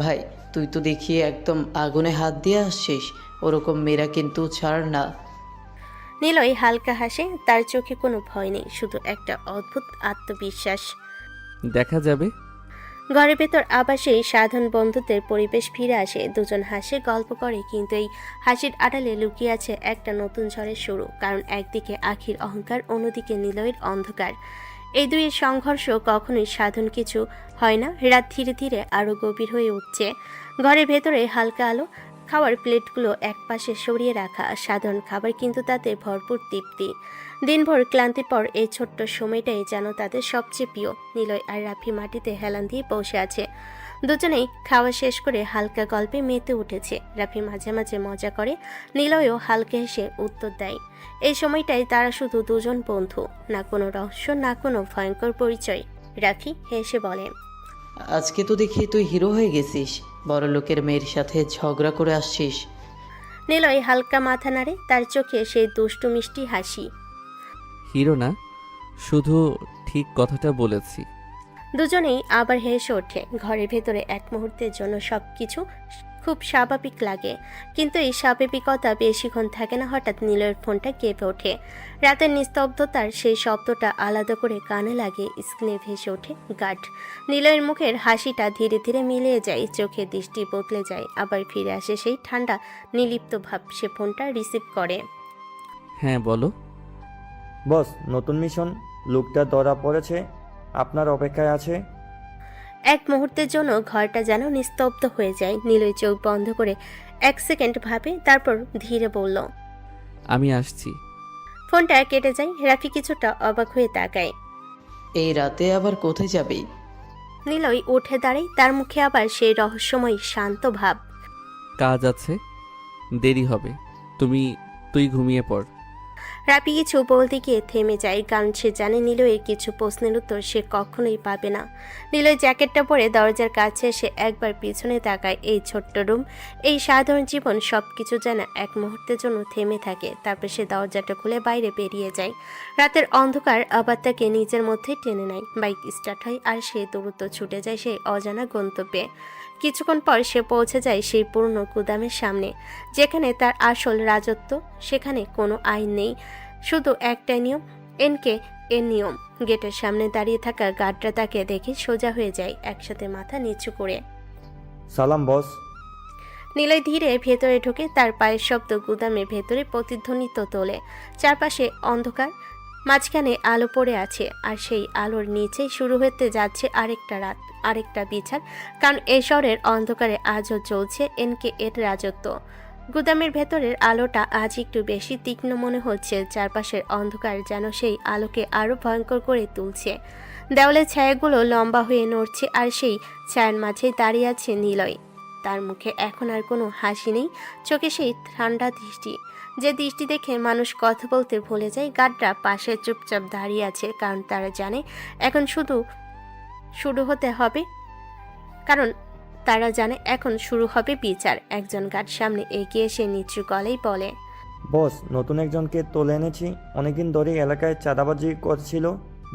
ভাই, তুই তো দেখি একদম আগুনে হাত দিয়ে আসছিস। ওরকম মেয়েরা কিন্তু ছাড় না। নিলয় হালকা হাসে, তার চোখে কোনো ভয় নেই, শুধু একটা অদ্ভুত আত্মবিশ্বাস। দেখা যাবে। ঘরের ভেতর আবার সেই সাধারণ বন্ধুত্বের পরিবেশ ফিরে আসে। দুজন হাসে, গল্প করে, কিন্তু এই হাসির আড়ালে লুকিয়ে আছে একটা নতুন ঝড়ের শুরু। কারণ একদিকে আখির অহংকার, অন্যদিকে নিলয়ের অন্ধকার। এই দুইয়ের সংঘর্ষ কখনোই সাধারণ কিছু হয় না। রাত ধীরে ধীরে আরো গভীর হয়ে উঠছে। ঘরের ভেতরে হালকা আলো, খাওয়ার প্লেটগুলো একপাশে সরিয়ে রাখা, সাধারণ খাবার কিন্তু তাতে ভরপুর তৃপ্তি। দিনভর ক্লান্তির পর এই ছোট্ট সময়টাই যেন তাদের সবচেয়ে প্রিয়। নিলয় আর রাফি মাটিতে হেলান দিয়ে বসে আছে। দুজনেই খাওয়া শেষ করে হালকা গল্পে মেতে উঠেছে। রাফি মাঝে মাঝে মজা করে, নিলয়ও হালকা হেসে উত্তর দেয়। এই সময়টাই তারা শুধু দুজন বন্ধু, না কোনো রহস্য, না কোনো ভয়ঙ্কর পরিচয়। রাফি হেসে বলে, আজকে তো দেখি তুই হিরো হয়ে গেছিস, বড় লোকের মেয়ের সাথে ঝগড়া করে আসছিস। নিলয় হালকা মাথা নাড়ে, তার চোখে সেই দুষ্টু মিষ্টি হাসি। হিরো না, শুধু ঠিক কথাটা বলেছি। দুজনেই আবার হেসে ওঠে। ঘরের ভেতরে এক মুহূর্তের জন্য সবকিছু খুব স্বাভাবিক লাগে, কিন্তু এই স্বাভাবিকতা বেশিক্ষণ থাকে না। হঠাৎ নিলয়ের ফোনটা কেঁপে ওঠে। রাতের নিস্তব্ধতার সেই শব্দটা আলাদা করে কানে লাগে। স্ক্রিনে ভেসে ওঠে গার্ড। নিলয়ের মুখের হাসিটা ধীরে ধীরে মিলিয়ে যায়, চোখের দৃষ্টি বদলে যায়, আবার ফিরে আসে সেই ঠান্ডা নির্লিপ্ত ভাব। সে ফোনটা রিসিভ করে। হ্যাঁ বলো। বস, নতুন মিশন, লোকটা ধরা পড়েছে, আপনার অপেক্ষায় আছে। এক মুহূর্তের জন্য ঘরটা যেন নিস্তব্ধ হয়ে যায়। নিলয় চোখ বন্ধ করে 1 সেকেন্ড ভাবে, তারপর ধীরে বলল, আমি আসছি। ফোনটা কেটে যায়। রাফি কিছুটা অবাক হয়ে তাকায়। এই রাতে আবার কোথায় যাবি? নিলয় উঠে দাঁড়ায়, তার মুখে আবার সেই রহস্যময় শান্ত ভাব। কাজ আছে, দেরি হবে। তুই ঘুমিয়ে পড়। রাফি কিছু বলতে গিয়ে থেমে যায়, কারণ সে জানে নিলয়ের কিছু প্রশ্নের উত্তর সে কখনোই পাবে না। নিলয় জ্যাকেটটা পরে দরজার কাছে এসে একবার পিছনে তাকায়। এই ছোট্ট রুম, এই সাধারণ জীবন, সবকিছু যেন এক মুহূর্তের জন্য থেমে থাকে। তারপর সে দরজাটা খুলে বাইরে বেরিয়ে যায়। রাতের অন্ধকার আবার তাকে নিজের মধ্যে টেনে নেয়। বাইক স্টার্ট হয় আর সে দ্রুত ছুটে যায় সেই অজানা গন্তব্যে। কিছুক্ষণ পর সে পৌঁছে যায় সেই পুরনো গুদামের সামনে, যেখানে তার আসল রাজত্ব। সেখানে কোনো আইন নেই, শুধু একটাই নিয়ম, এর নিয়ম। গেটের সামনে দাঁড়িয়ে থাকা গার্ডরা তাকে দেখে সোজা হয়ে যায়, একসাথে মাথা নিচু করে। সালাম বস। নিলয় ধীরে ভেতরে ঢোকে, তার পায়ের শব্দ গুদামের ভেতরে প্রতিধ্বনিত তোলে। চারপাশে অন্ধকার, মাঝখানে আলো পড়ে আছে, আর সেই আলোর নিচেই শুরু হতে যাচ্ছে আরেকটা রাত, আরেকটা বিচার। কারণ এই শহরের অন্ধকারে আজও চলছে এর রাজত্ব। গুদামের ভেতরের আলোটা আজ একটু বেশি তীক্ষ্ণ মনে হচ্ছে। চারপাশের অন্ধকার যেন সেই আলোকে আরো ভয়ঙ্কর করে তুলছে। দেওয়ালের ছায়াগুলো লম্বা হয়ে নড়ছে, আর সেই ছায়ার মাঝেই দাঁড়িয়ে আছে নিলয়। তার মুখে এখন আর কোনো হাসি নেই, চোখে সেই ঠান্ডা দৃষ্টি, যে দৃষ্টি দেখে মানুষ কথা বলতে ভুলে যায়। গার্ডরা পাশে চুপচাপ দাঁড়িয়ে আছে, কারণ তারা জানে এখন শুরু হবে বিচার। একজন গার্ড সামনে এগিয়ে এসে নিচু গলায় বলে, বস, নতুন একজনকে তুলে এনেছি। অনেকদিন ধরে এলাকায় চাঁদাবাজি করছিল,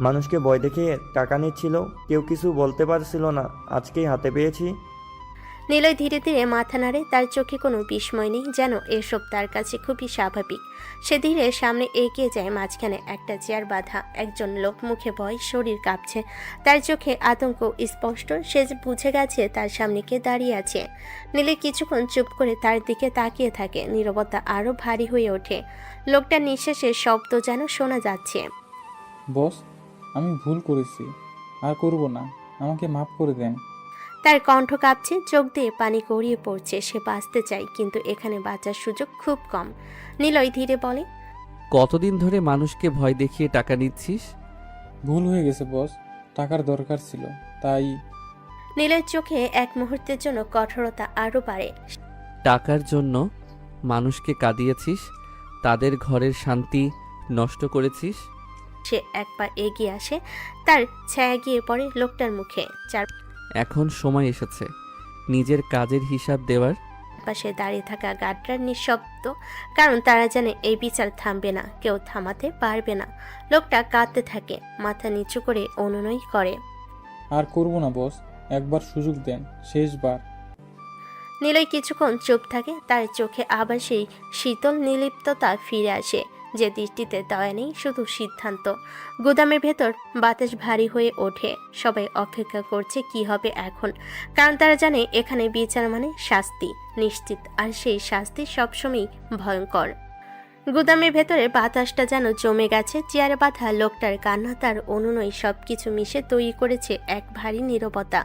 মানুষকে ভয় দেখিয়ে টাকা নিচ্ছিল, কেউ কিছু বলতে পারছিল না, আজকেই হাতে পেয়েছি। নিলয় ধীরে ধীরে মাথা নাড়ে, তার চোখে কোনো বিস্ময় নেই, যেন এসব তার কাছে খুবই স্বাভাবিক। সে ধীরে সামনে এগিয়ে যায়। মাঝখানে একটা চেয়ার বাঁধা, একজন লোক, মুখে ভয়, শরীর কাঁপছে, তার চোখে আতঙ্ক স্পষ্ট। সে বুঝে গেছে তার সামনে কে দাঁড়িয়ে আছে। নিলয় কিছুক্ষণ চুপ করে তার দিকে তাকিয়ে থাকে। নীরবতা আরো ভারী হয়ে ওঠে। লোকটার নিঃশ্বাসের শব্দ যেন শোনা যাচ্ছে। বস, আমি ভুল করেছি, আর করব না, আমাকে মাফ করে দেন। তার কণ্ঠ কাঁপছে, চোখ দিয়ে পানি গড়িয়ে পড়ছে। সে বাঁচতে চায়, কিন্তু এখানে বাঁচার সুযোগ খুব কম। নিলয় ধীরে বলে, কতদিন ধরে মানুষকে ভয় দেখিয়ে টাকা নিচ্ছিস? ভুল হয়ে গেছে বস, টাকার দরকার ছিল তাই। নীলের চোখে এক মুহূর্তের জন্য কঠোরতা আরো বাড়ে। টাকার জন্য মানুষকে কাঁদিয়েছিস, তাদের ঘরের শান্তি নষ্ট করেছিস। সে এক পা এগিয়ে আসে, তার ছায়া গিয়ে পড়ে লোকটার মুখে। এখন সময় এসেছে নিজের কাজের হিসাব দেওয়ার। চারপাশে দাঁড়িয়ে থাকা গার্ডরা নিঃশব্দ, কারণ তারা জানে এই বিচার থামবে না, কেউ থামাতে পারবে না। লোকটা কাঁদতে থাকে, মাথা নিচু করে অনুনয় করে, আর করব না বস, একবার সুযোগ দেন, শেষবার। নিলয় কিছুক্ষণ চুপ থাকে, তার চোখে আবার সেই শীতল নির্লিপ্ততা ফিরে আসে। যে দৃষ্টিতে দয়া নেই, শুধু সিদ্ধান্ত। গুদামের ভেতর বাতাস ভারী হয়ে ওঠে। সবাই অপেক্ষা করছে কি হবে এখন, কারণ তারা জানে এখানে বিচার মানে শাস্তি নিশ্চিত, আর সেই শাস্তি সবসময় ভয়ঙ্কর। গুদামের ভেতরে বাতাসটা যেন জমে গেছে। চেয়ারে বাঁধা লোকটার কান্না, তার অনুনয় সবকিছু মিশে তৈরি করেছে এক ভারী নীরবতা।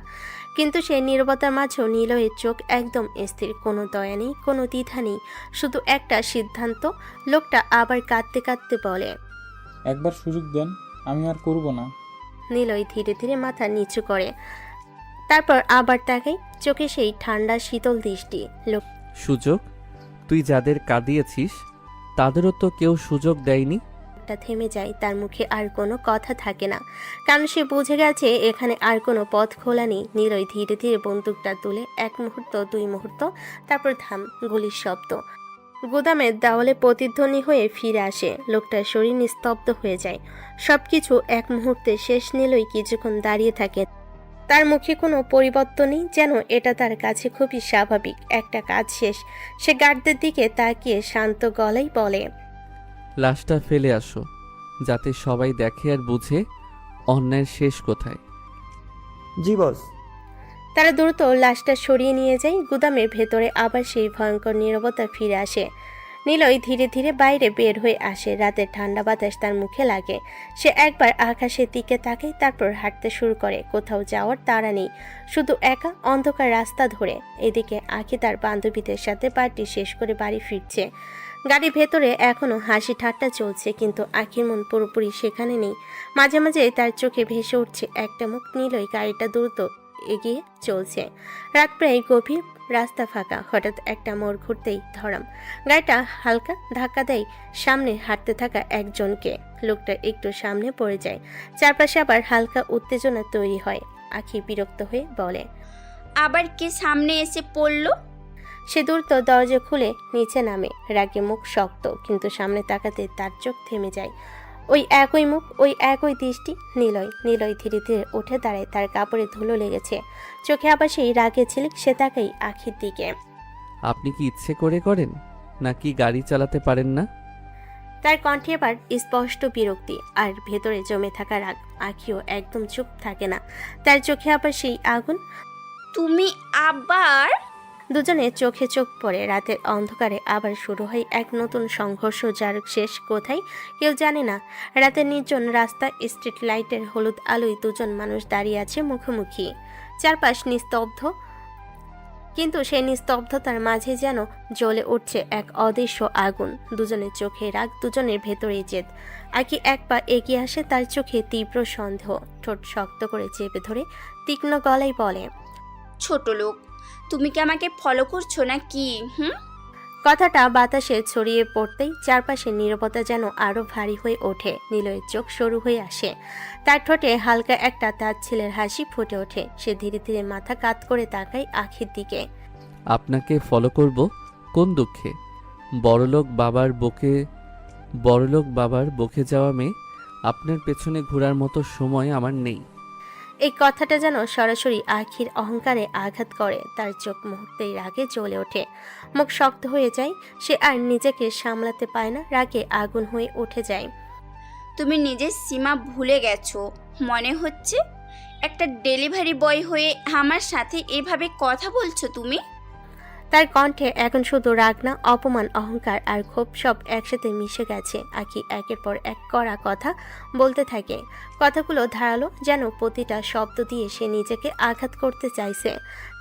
কিন্তু সেই নীরবতার মাঝেও নিলয়ের চোখ একদম স্থির, কোনো দয়া নেই, কোনো দ্বিধা নেই, শুধু একটা সিদ্ধান্ত। লোকটা আবার কাঁদতে কাঁদতে বলে, একবার সুযোগ দেন, আমি আর করব না। নিলয় ধীরে ধীরে মাথা নিচু করে, তারপর আবার তাকাই, চোখে সেই ঠান্ডা শীতল দৃষ্টি। সুযোগ? তুই যাদের কাঁদিয়েছিস তাদেরও তো কেউ সুযোগ দেয়নি। লোকটা থেমে যায়, তার মুখে আর কোনো কথা থাকে না, কারণ সে বুঝে গেছে এখানে আর কোনো পথ খোলা নেই। নিলয় ধীরে ধীরে বন্দুকটা তুলে 1 মুহূর্ত, 2 মুহূর্ত, তারপর থাম, গুলির শব্দ গুদামের দেওয়ালে প্রতিধ্বনি হয়ে ফিরে আসে। লোকটার শরীর নিস্তব্ধ হয়ে যায়, সবকিছু এক মুহূর্তে শেষ। নিলয় কিছুক্ষণ দাঁড়িয়ে থাকে, তার মুখে কোনো পরিবর্তন নেই, যেন এটা তার কাছে খুবই স্বাভাবিক একটা কাজ শেষ। সে গার্ডদের দিকে তাকিয়ে শান্ত গলায় বলে, লাশটা ফেলে আসো, যাতে সবাই দেখে আর বুঝে অন্যায়ের শেষ কোথায়। জি বস। তারা দ্রুত লাশটা সরিয়ে নিয়ে যায়। গুদামের ভেতরে আবার সেই ভয়ঙ্কর নীরবতা ফিরে আসে। নিলয় ধীরে ধীরে বাইরে বের হয়ে আসে। রাতের ঠান্ডা বাতাস তার মুখে লাগে। সে একবার আকাশের দিকে তাকায়, তারপর হাঁটতে শুরু করে। কোথাও যাওয়ার তাড়া নেই, শুধু একা অন্ধকার রাস্তা ধরে। এদিকে আঁখি তার বান্ধবীদের সাথে পার্টি শেষ করে বাড়ি ফিরছে। গাড়ির ভেতরে এখনো হাসি ঠাট্টা চলছে, কিন্তু আঁখির মন পুরোপুরি সেখানে নেই। মাঝে মাঝে তার চোখে ভেসে উঠছে একটা মুখ। নিলয় গাড়িটা দ্রুত এগিয়ে চলছে। রাত প্রায় গভীর, রাস্তা ফাঁকা। হঠাৎ একটা মোড় ঘুরতেই ধরাম, গাড়িটা হালকা ধাক্কা দেয় সামনে হাঁটতে থাকা একজনকে। লোকটা একটু সামনে পড়ে যায়, চারপাশে আবার হালকা উত্তেজনা তৈরি হয়। আঁখি বিরক্ত হয়ে বলে, আবার কে সামনে এসে পড়লো? সে দ্রুত দরজা খুলে নিচে নামে। রাগে মুখ শক্ত, কিন্তু সামনে তাকাতে তার চোখ থেমে যায়। ওই একই মুখ, ওই একই দৃষ্টি। নিলয় ধীরে ধীরে উঠে দাঁড়ায়, তার কাপড়ে ধুলো লেগেছে, চোখে আবার সেই রাগে ঝিলিক। সে তাকাই আঁখির দিকে। আপনি কি ইচ্ছে করে করেন, নাকি গাড়ি চালাতে পারেন না? তার কণ্ঠে এবার স্পষ্ট বিরক্তি, আর ভেতরে জমে থাকা রাগ। আঁখিও একদম চুপ থাকে না, তার চোখে আবার সেই আগুন। তুমি আবার? দুজনে চোখে চোখ পড়ে। রাতের অন্ধকারে আবার শুরু হয় এক নতুন সংঘর্ষ, যার শেষ কোথায় কেউ জানে না। রাতের নির্জন রাস্তা, স্ট্রিট লাইটের হলুদ আলোয় দুজন মানুষ দাঁড়িয়ে আছে মুখোমুখি। চারপাশ নিস্তব্ধ, কিন্তু সেই নিস্তব্ধতার মাঝে যেন জ্বলে উঠছে এক অদৃশ্য আগুন। দুজনের চোখে রাগ, দুজনের ভেতরে জেদ। আঁখি এক পা এগিয়ে আসে, তার চোখে তীব্র সন্দেহ। ঠোঁট শক্ত করে চেপে ধরে তীক্ষ্ণ গলায় বলে, ছোট লোক, তুমি কি আমাকে ফলো করছো না কি? কথাটা বাতাসে ছড়িয়ে পড়তেই চারপাশে নীরবতা যেন আরো ভারী হয়ে ওঠে। নিলয়ের চোখ সরু হয়ে আসে, তার ঠোঁটে হালকা একটা তাচ্ছিলের হাসি ফুটে ওঠে। সে ধীরে ধীরে মাথা কাত করে তাকায় আঁখির দিকে। আপনাকে ফলো করব কোন দুঃখে? বড়লোক বাবার বকে যাওয়া মেয়ে, আপনার পেছনে ঘোরার মতো সময় আমার নেই। এই কথাটা যেন সরাসরি আঁখির অহংকারে আঘাত করে। তার চোখ মুহূর্তেই রাগে জ্বলে ওঠে, মুখ শক্ত হয়ে যায়। সে আর নিজেকে সামলাতে পায় না, রাগে আগুন হয়ে উঠে যায়। তুমি নিজের সীমা ভুলে গেছো মনে হচ্ছে। একটা ডেলিভারি বয় হয়ে আমার সাথে এভাবে কথা বলছো তুমি? তার কণ্ঠে এখন শুধু রাগ না, অপমান, অহংকার আর ক্ষোভ সব একসাথে মিশে গেছে। আঁখি একের পর এক কড়া কথা বলতে থাকে। কথাগুলো ধারালো, যেন প্রতিটা শব্দ দিয়ে সে নিজেকে আঘাত করতে চাইছে।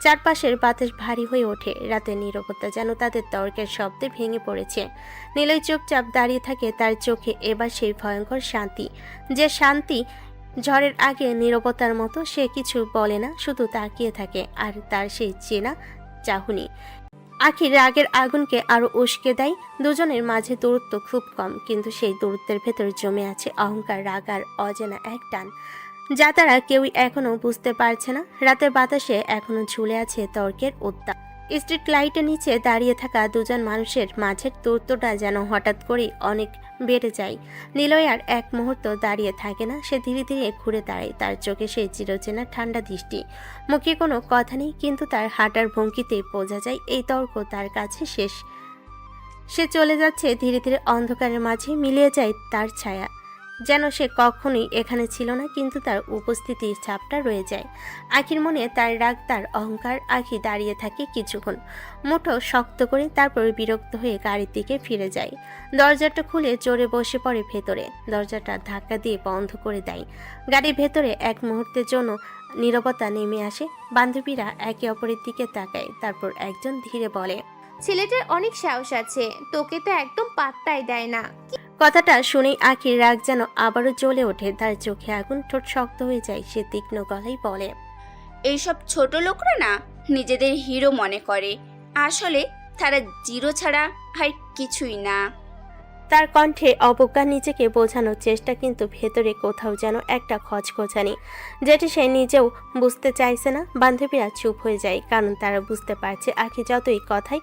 চারপাশের বাতাস ভারী হয়ে ওঠে। রাতের নীরবতা যেন তাদের তর্কের শব্দে ভেঙে পড়েছে। নিলয় চুপচাপ দাঁড়িয়ে থাকে, তার চোখে এবার সেই ভয়ঙ্কর শান্তি, যে শান্তি ঝড়ের আগে নীরবতার মতো। সে কিছু বলে না, শুধু তাকিয়ে থাকে, আর তার সেই চেনা চাহনি আঁখির রাগের আগুনকে আরো উস্কে দেয়। দুজনের মাঝে দূরত্ব খুব কম, কিন্তু সেই দূরত্বের ভেতর জমে আছে অহংকার, রাগ আর অজানা এক টান, যা তারা কেউই এখনো বুঝতে পারছে না। রাতের বাতাসে এখনো ঝুলে আছে তর্কের উত্তাপ। স্ট্রিট লাইটের নিচে দাঁড়িয়ে থাকা দুজন মানুষের মাঝের দূরত্বটা যেন হঠাৎ করেই অনেক বেড়ে যায়। নিলয় আর এক মুহূর্ত দাঁড়িয়ে থাকে না, সে ধীরে ধীরে ঘুরে দাঁড়ায়। তার চোখে সেই চিরচেনা ঠান্ডা দৃষ্টি, মুখে কোনো কথা নেই, কিন্তু তার হাঁটার ভঙ্গিতে বোঝা যায় এই তর্ক তার কাছে শেষ। সে চলে যাচ্ছে ধীরে ধীরে, অন্ধকারের মাঝে মিলিয়ে যায় তার ছায়া, যেন সে কখনোই এখানে ছিল না, কিন্তু তার উপস্থিতির ছাপটা রয়ে যায়। আখির মনে তার রাগ, তার অহংকার। আখি দাঁড়িয়ে থাকে কিছুক্ষণ, মুঠো শক্ত করে, তারপর বিরক্ত হয়ে গাড়ির দিকে ফিরে যায়। দরজাটা খুলে জোরে বসে পড়ে ভেতরে, দরজাটা ধাক্কা দিয়ে বন্ধ করে দেয়। গাড়ির ভেতরে এক মুহূর্তের জন্য নীরবতা নেমে আসে। বান্ধবীরা একে অপরের দিকে তাকায়, তারপর একজন ধীরে বলে, ছেলেটার অনেক সাহস আছে, তোকে তো একদম পাত্তাই দেয় না। কথাটা শুনেই আখির রাগ যেন আবারও জ্বলে ওঠে, তার চোখে আগুন, ঠোঁট শক্ত হয়ে যায়। সে তীক্ষ্ণ গলায় বলে, এইসব ছোট লোকরা না নিজেদের হিরো মনে করে, আসলে তারা জিরো ছাড়া আর কিছুই না। তার কণ্ঠে অবজ্ঞা, নিজেকে বোঝানোর চেষ্টা, কিন্তু ভেতরে কোথাও যেন একটা খচখচানি, যেটি সে নিজেও বুঝতে চাইছে না। বান্ধবীরা চুপ হয়ে যায়, কারণ তারা বুঝতে পারছে আখি যতই কথাই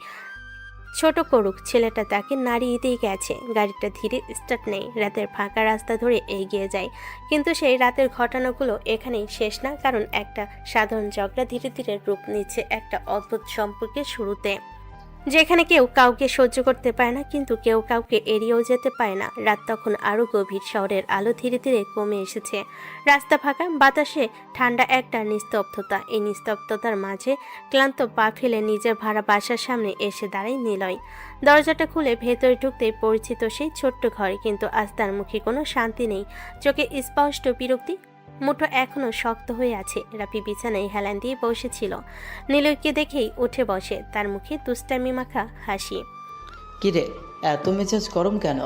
ছোট করুক, ছেলেটা তাকে নাড়িয়ে দিয়ে গেছে। গাড়িটা ধীরে স্টার্ট নেই, রাতের ফাঁকা রাস্তা ধরে এগিয়ে যায়। কিন্তু সেই রাতের ঘটনাগুলো এখানেই শেষ না, কারণ একটা সাধারণ ঝগড়া ধীরে ধীরে রূপ নিচ্ছে একটা অদ্ভুত সম্পর্কের শুরুতে, যেখানে কেউ কাউকে সহ্য করতে পারে না, কিন্তু কেউ কাউকে এড়িয়েও যেতে পারে না। রাত তখন আরো গভীর, শহরের আলো ধীরে ধীরে কমে এসেছে, রাস্তা ফাঁকা, বাতাসে ঠান্ডা একটা নিস্তব্ধতা। এই নিস্তব্ধতার মাঝে ক্লান্ত পা ফেলে নিজের ভাড়া বাসার সামনে এসে দাঁড়ায় নিলয়। দরজাটা খুলে ভেতরে ঢুকতেই পরিচিত সেই ছোট্ট ঘরে, কিন্তু আজ তার মুখে কোনো শান্তি নেই, চোখে স্পষ্ট বিরক্তি, মুঠো এখনো শক্ত হয়ে আছে। রাফি বিছানায় হেলান দিয়ে বসেছিল, নিলয়কে দেখেই উঠে বসে, তার মুখে দুষ্টামি মাখা হাসি। কিরে, এত মেজাজ গরম কেন?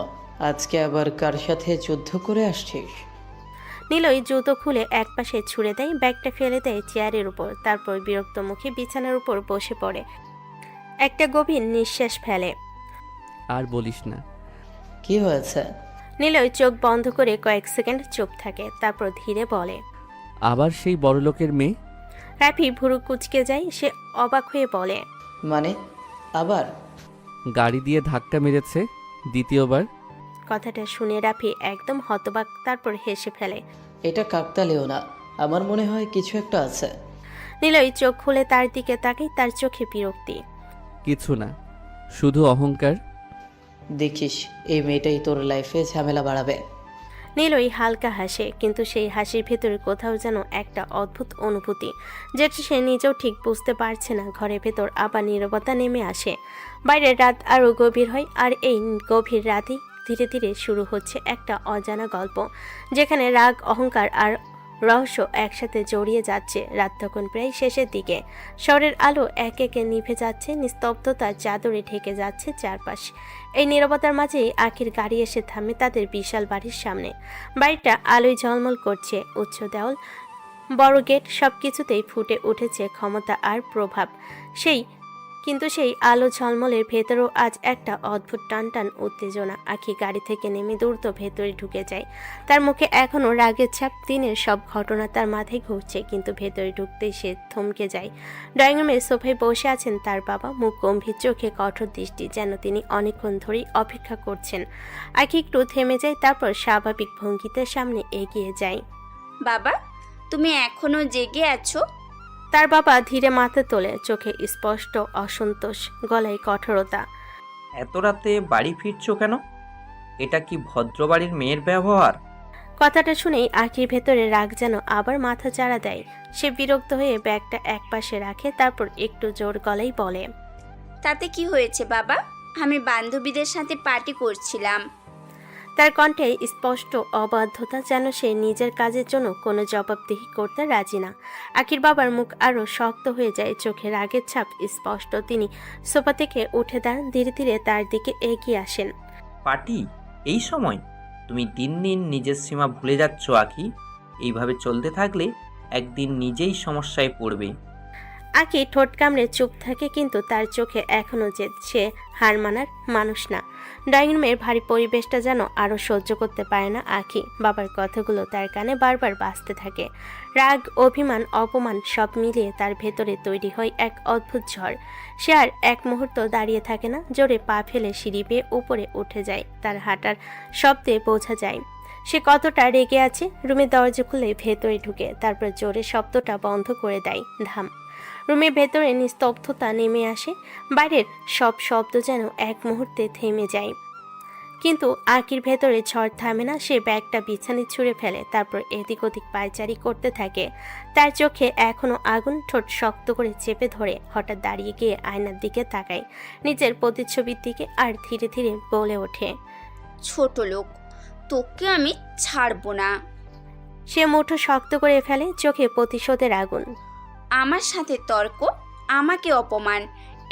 আজকে আবার কার সাথে যুদ্ধ করে আসছিস? নিলয় জুতো খুলে একপাশে ছুঁড়ে দেয়, ব্যাগটা ফেলে দেয় চেয়ারের উপর, তারপর বিরক্ত মুখে বিছানার উপর বসে পড়ে, একটা গভীর নিঃশ্বাস ফেলে। আর বলিস না। কি হয়েছে? নিলয় চোখ বন্ধ করে কয়েক সেকেন্ড চুপ থাকে, তারপর ধীরে বলে, আবার সেই বড়লোকের মেয়ে? রাফি ভুরু কুচকে যায়, সে অবাক হয়ে বলে, মানে আবার? গাড়ি দিয়ে ধাক্কা মেরেছে দ্বিতীয়বার। কথাটা শুনে রাফি একদম হতবাক, তারপর হেসে ফেলে। এটা কাকতালীয় না, আমার মনে হয় কিছু একটা আছে। নিলয় চোখ খুলে তার দিকে তাকায়, তার চোখে বিরক্তি। কিছু না, শুধু অহংকার। দেখিস, এই মেয়েটাই তোর লাইফে ঝামেলা বাড়াবে। নিলয় হালকা হাসে, কিন্তু সেই হাসির ভেতরে কোথাও যেন একটা অদ্ভুত অনুভূতি, যেটা সে নিজেও ঠিক বুঝতে পারছে না। ঘরের ভেতর আবার নীরবতা নেমে আসে, বাইরের রাত আরও গভীর হয়, আর এই গভীর রাতেই ধীরে ধীরে শুরু হচ্ছে একটা অজানা গল্প, যেখানে রাগ, অহংকার আর রহস্য একসাথে জড়িয়ে যাচ্ছে। রাত তখন প্রায় শেষের দিকে, শহরের আলো এক একে নিভে যাচ্ছে, নিস্তব্ধতার চাদরে ঢেকে যাচ্ছে চারপাশ। এই নীরবতার মাঝেই আখির গাড়ি এসে থামে তাদের বিশাল বাড়ির সামনে। বাড়িটা আলোয় ঝলমল করছে, উচ্চ দেওয়াল, বড় গেট, সবকিছুতেই ফুটে উঠেছে ক্ষমতা আর প্রভাব। কিন্তু সেই আলো ঝলমলের ভেতরেও আজ একটা অদ্ভুত টানটান উত্তেজনা। আখি গাড়ি থেকে নেমে দ্রুত ভেতরে ঢুকে যায়, তার মুখে এখনো রাগের ছাপ। দিনের সব ঘটনা তার মাথায় ঘুরছে, কিন্তু ভেতরে ঢুকতেই সে থমকে যায়। ড্রয়িং রুমের সোফায় বসে আছেন তার বাবা, মুখ গম্ভীর, চোখে কঠোর দৃষ্টি, যেন তিনি অনেকক্ষণ ধরেই অপেক্ষা করছেন। আখি একটু থেমে যায়, তারপর স্বাভাবিক ভঙ্গিতে সামনে এগিয়ে যায়। বাবা, তুমি এখনো জেগে আছো? তার বাবা ধীরে মাথা তোলে, চোখে স্পষ্ট অসন্তোষ, গলায় কঠোরতা। এত রাতে বাড়ি ফিরছো কেন? এটা কি ভদ্রবাড়ির মেয়ের ব্যবহার? কথাটা শুনেই আখির ভেতরে রাগ যেন আবার মাথা চাড়া দেয়। সে বিরক্ত হয়ে ব্যাগটা একপাশে রাখে, তারপর একটু জোর গলায় বলে, তাতে কি হয়েছে বাবা? আমি বান্ধবীদের সাথে পার্টি করছিলাম। তার কণ্ঠে স্পষ্ট অবাধ্যতা, যেন সে নিজের কাজের জন্য কোনো জবাবদিহি করতে রাজি না। আখির বাবার মুখ আরও শক্ত হয়ে যায়, চোখে রাগের ছাপ স্পষ্ট। তিনি সোফা থেকে উঠে দাঁড়ান, ধীরে ধীরে তার দিকে এগিয়ে আসেন। পার্টি এই সময়? তুমি দিন দিন নিজের সীমা ভুলে যাচ্ছ আখি। এইভাবে চলতে থাকলে একদিন নিজেই সমস্যায় পড়বে। আখি ঠোঁট কামড়ে চুপ থাকে, কিন্তু তার চোখে এখনো যে সে হার মানার মানুষ না। ড্রয়িং রুমের ভারী পরিবেশটা যেন আরও সহ্য করতে পারে না আখি। বাবার কথাগুলো তার কানে বারবার বাজতে থাকে। রাগ, অভিমান, অপমান সব মিলিয়ে তার ভেতরে তৈরি হয় এক অদ্ভুত ঝড়। সে আর এক মুহূর্ত দাঁড়িয়ে থাকে না, জোরে পা ফেলে সিঁড়ি বেয়ে উপরে উঠে যায়। তার হাঁটার শব্দে বোঝা যায় সে কতটা রেগে আছে। রুমের দরজা খুলে ভেতরে ঢুকে তারপর জোরে শব্দটা বন্ধ করে দেয়। ধাম। রুমের ভেতরে নিস্তব্ধতা নেমে আসে। বাইরের সব শব্দ যেন এক মুহূর্তে থেমে যায়। কিন্তু আঁকির ভেতরে ঝড় থামে না। সে ব্যাগটা বিছানায় ছুঁড়ে ফেলে, তারপর এদিক ওদিক পায়চারি করতে থাকে। তার চোখে এখনো আগুন। ঠোঁট শক্ত করে চেপে ধরে হঠাৎ দাঁড়িয়ে গিয়ে আয়নার দিকে তাকায়, নিজের প্রতিচ্ছবির দিকে, আর ধীরে ধীরে বলে ওঠে, ছোট লোক, তোকে আমি ছাড়বো না। সে মুঠো শক্ত করে ফেলে, চোখে প্রতিশোধের আগুন। আমার সাথে তর্ক, আমাকে অপমান,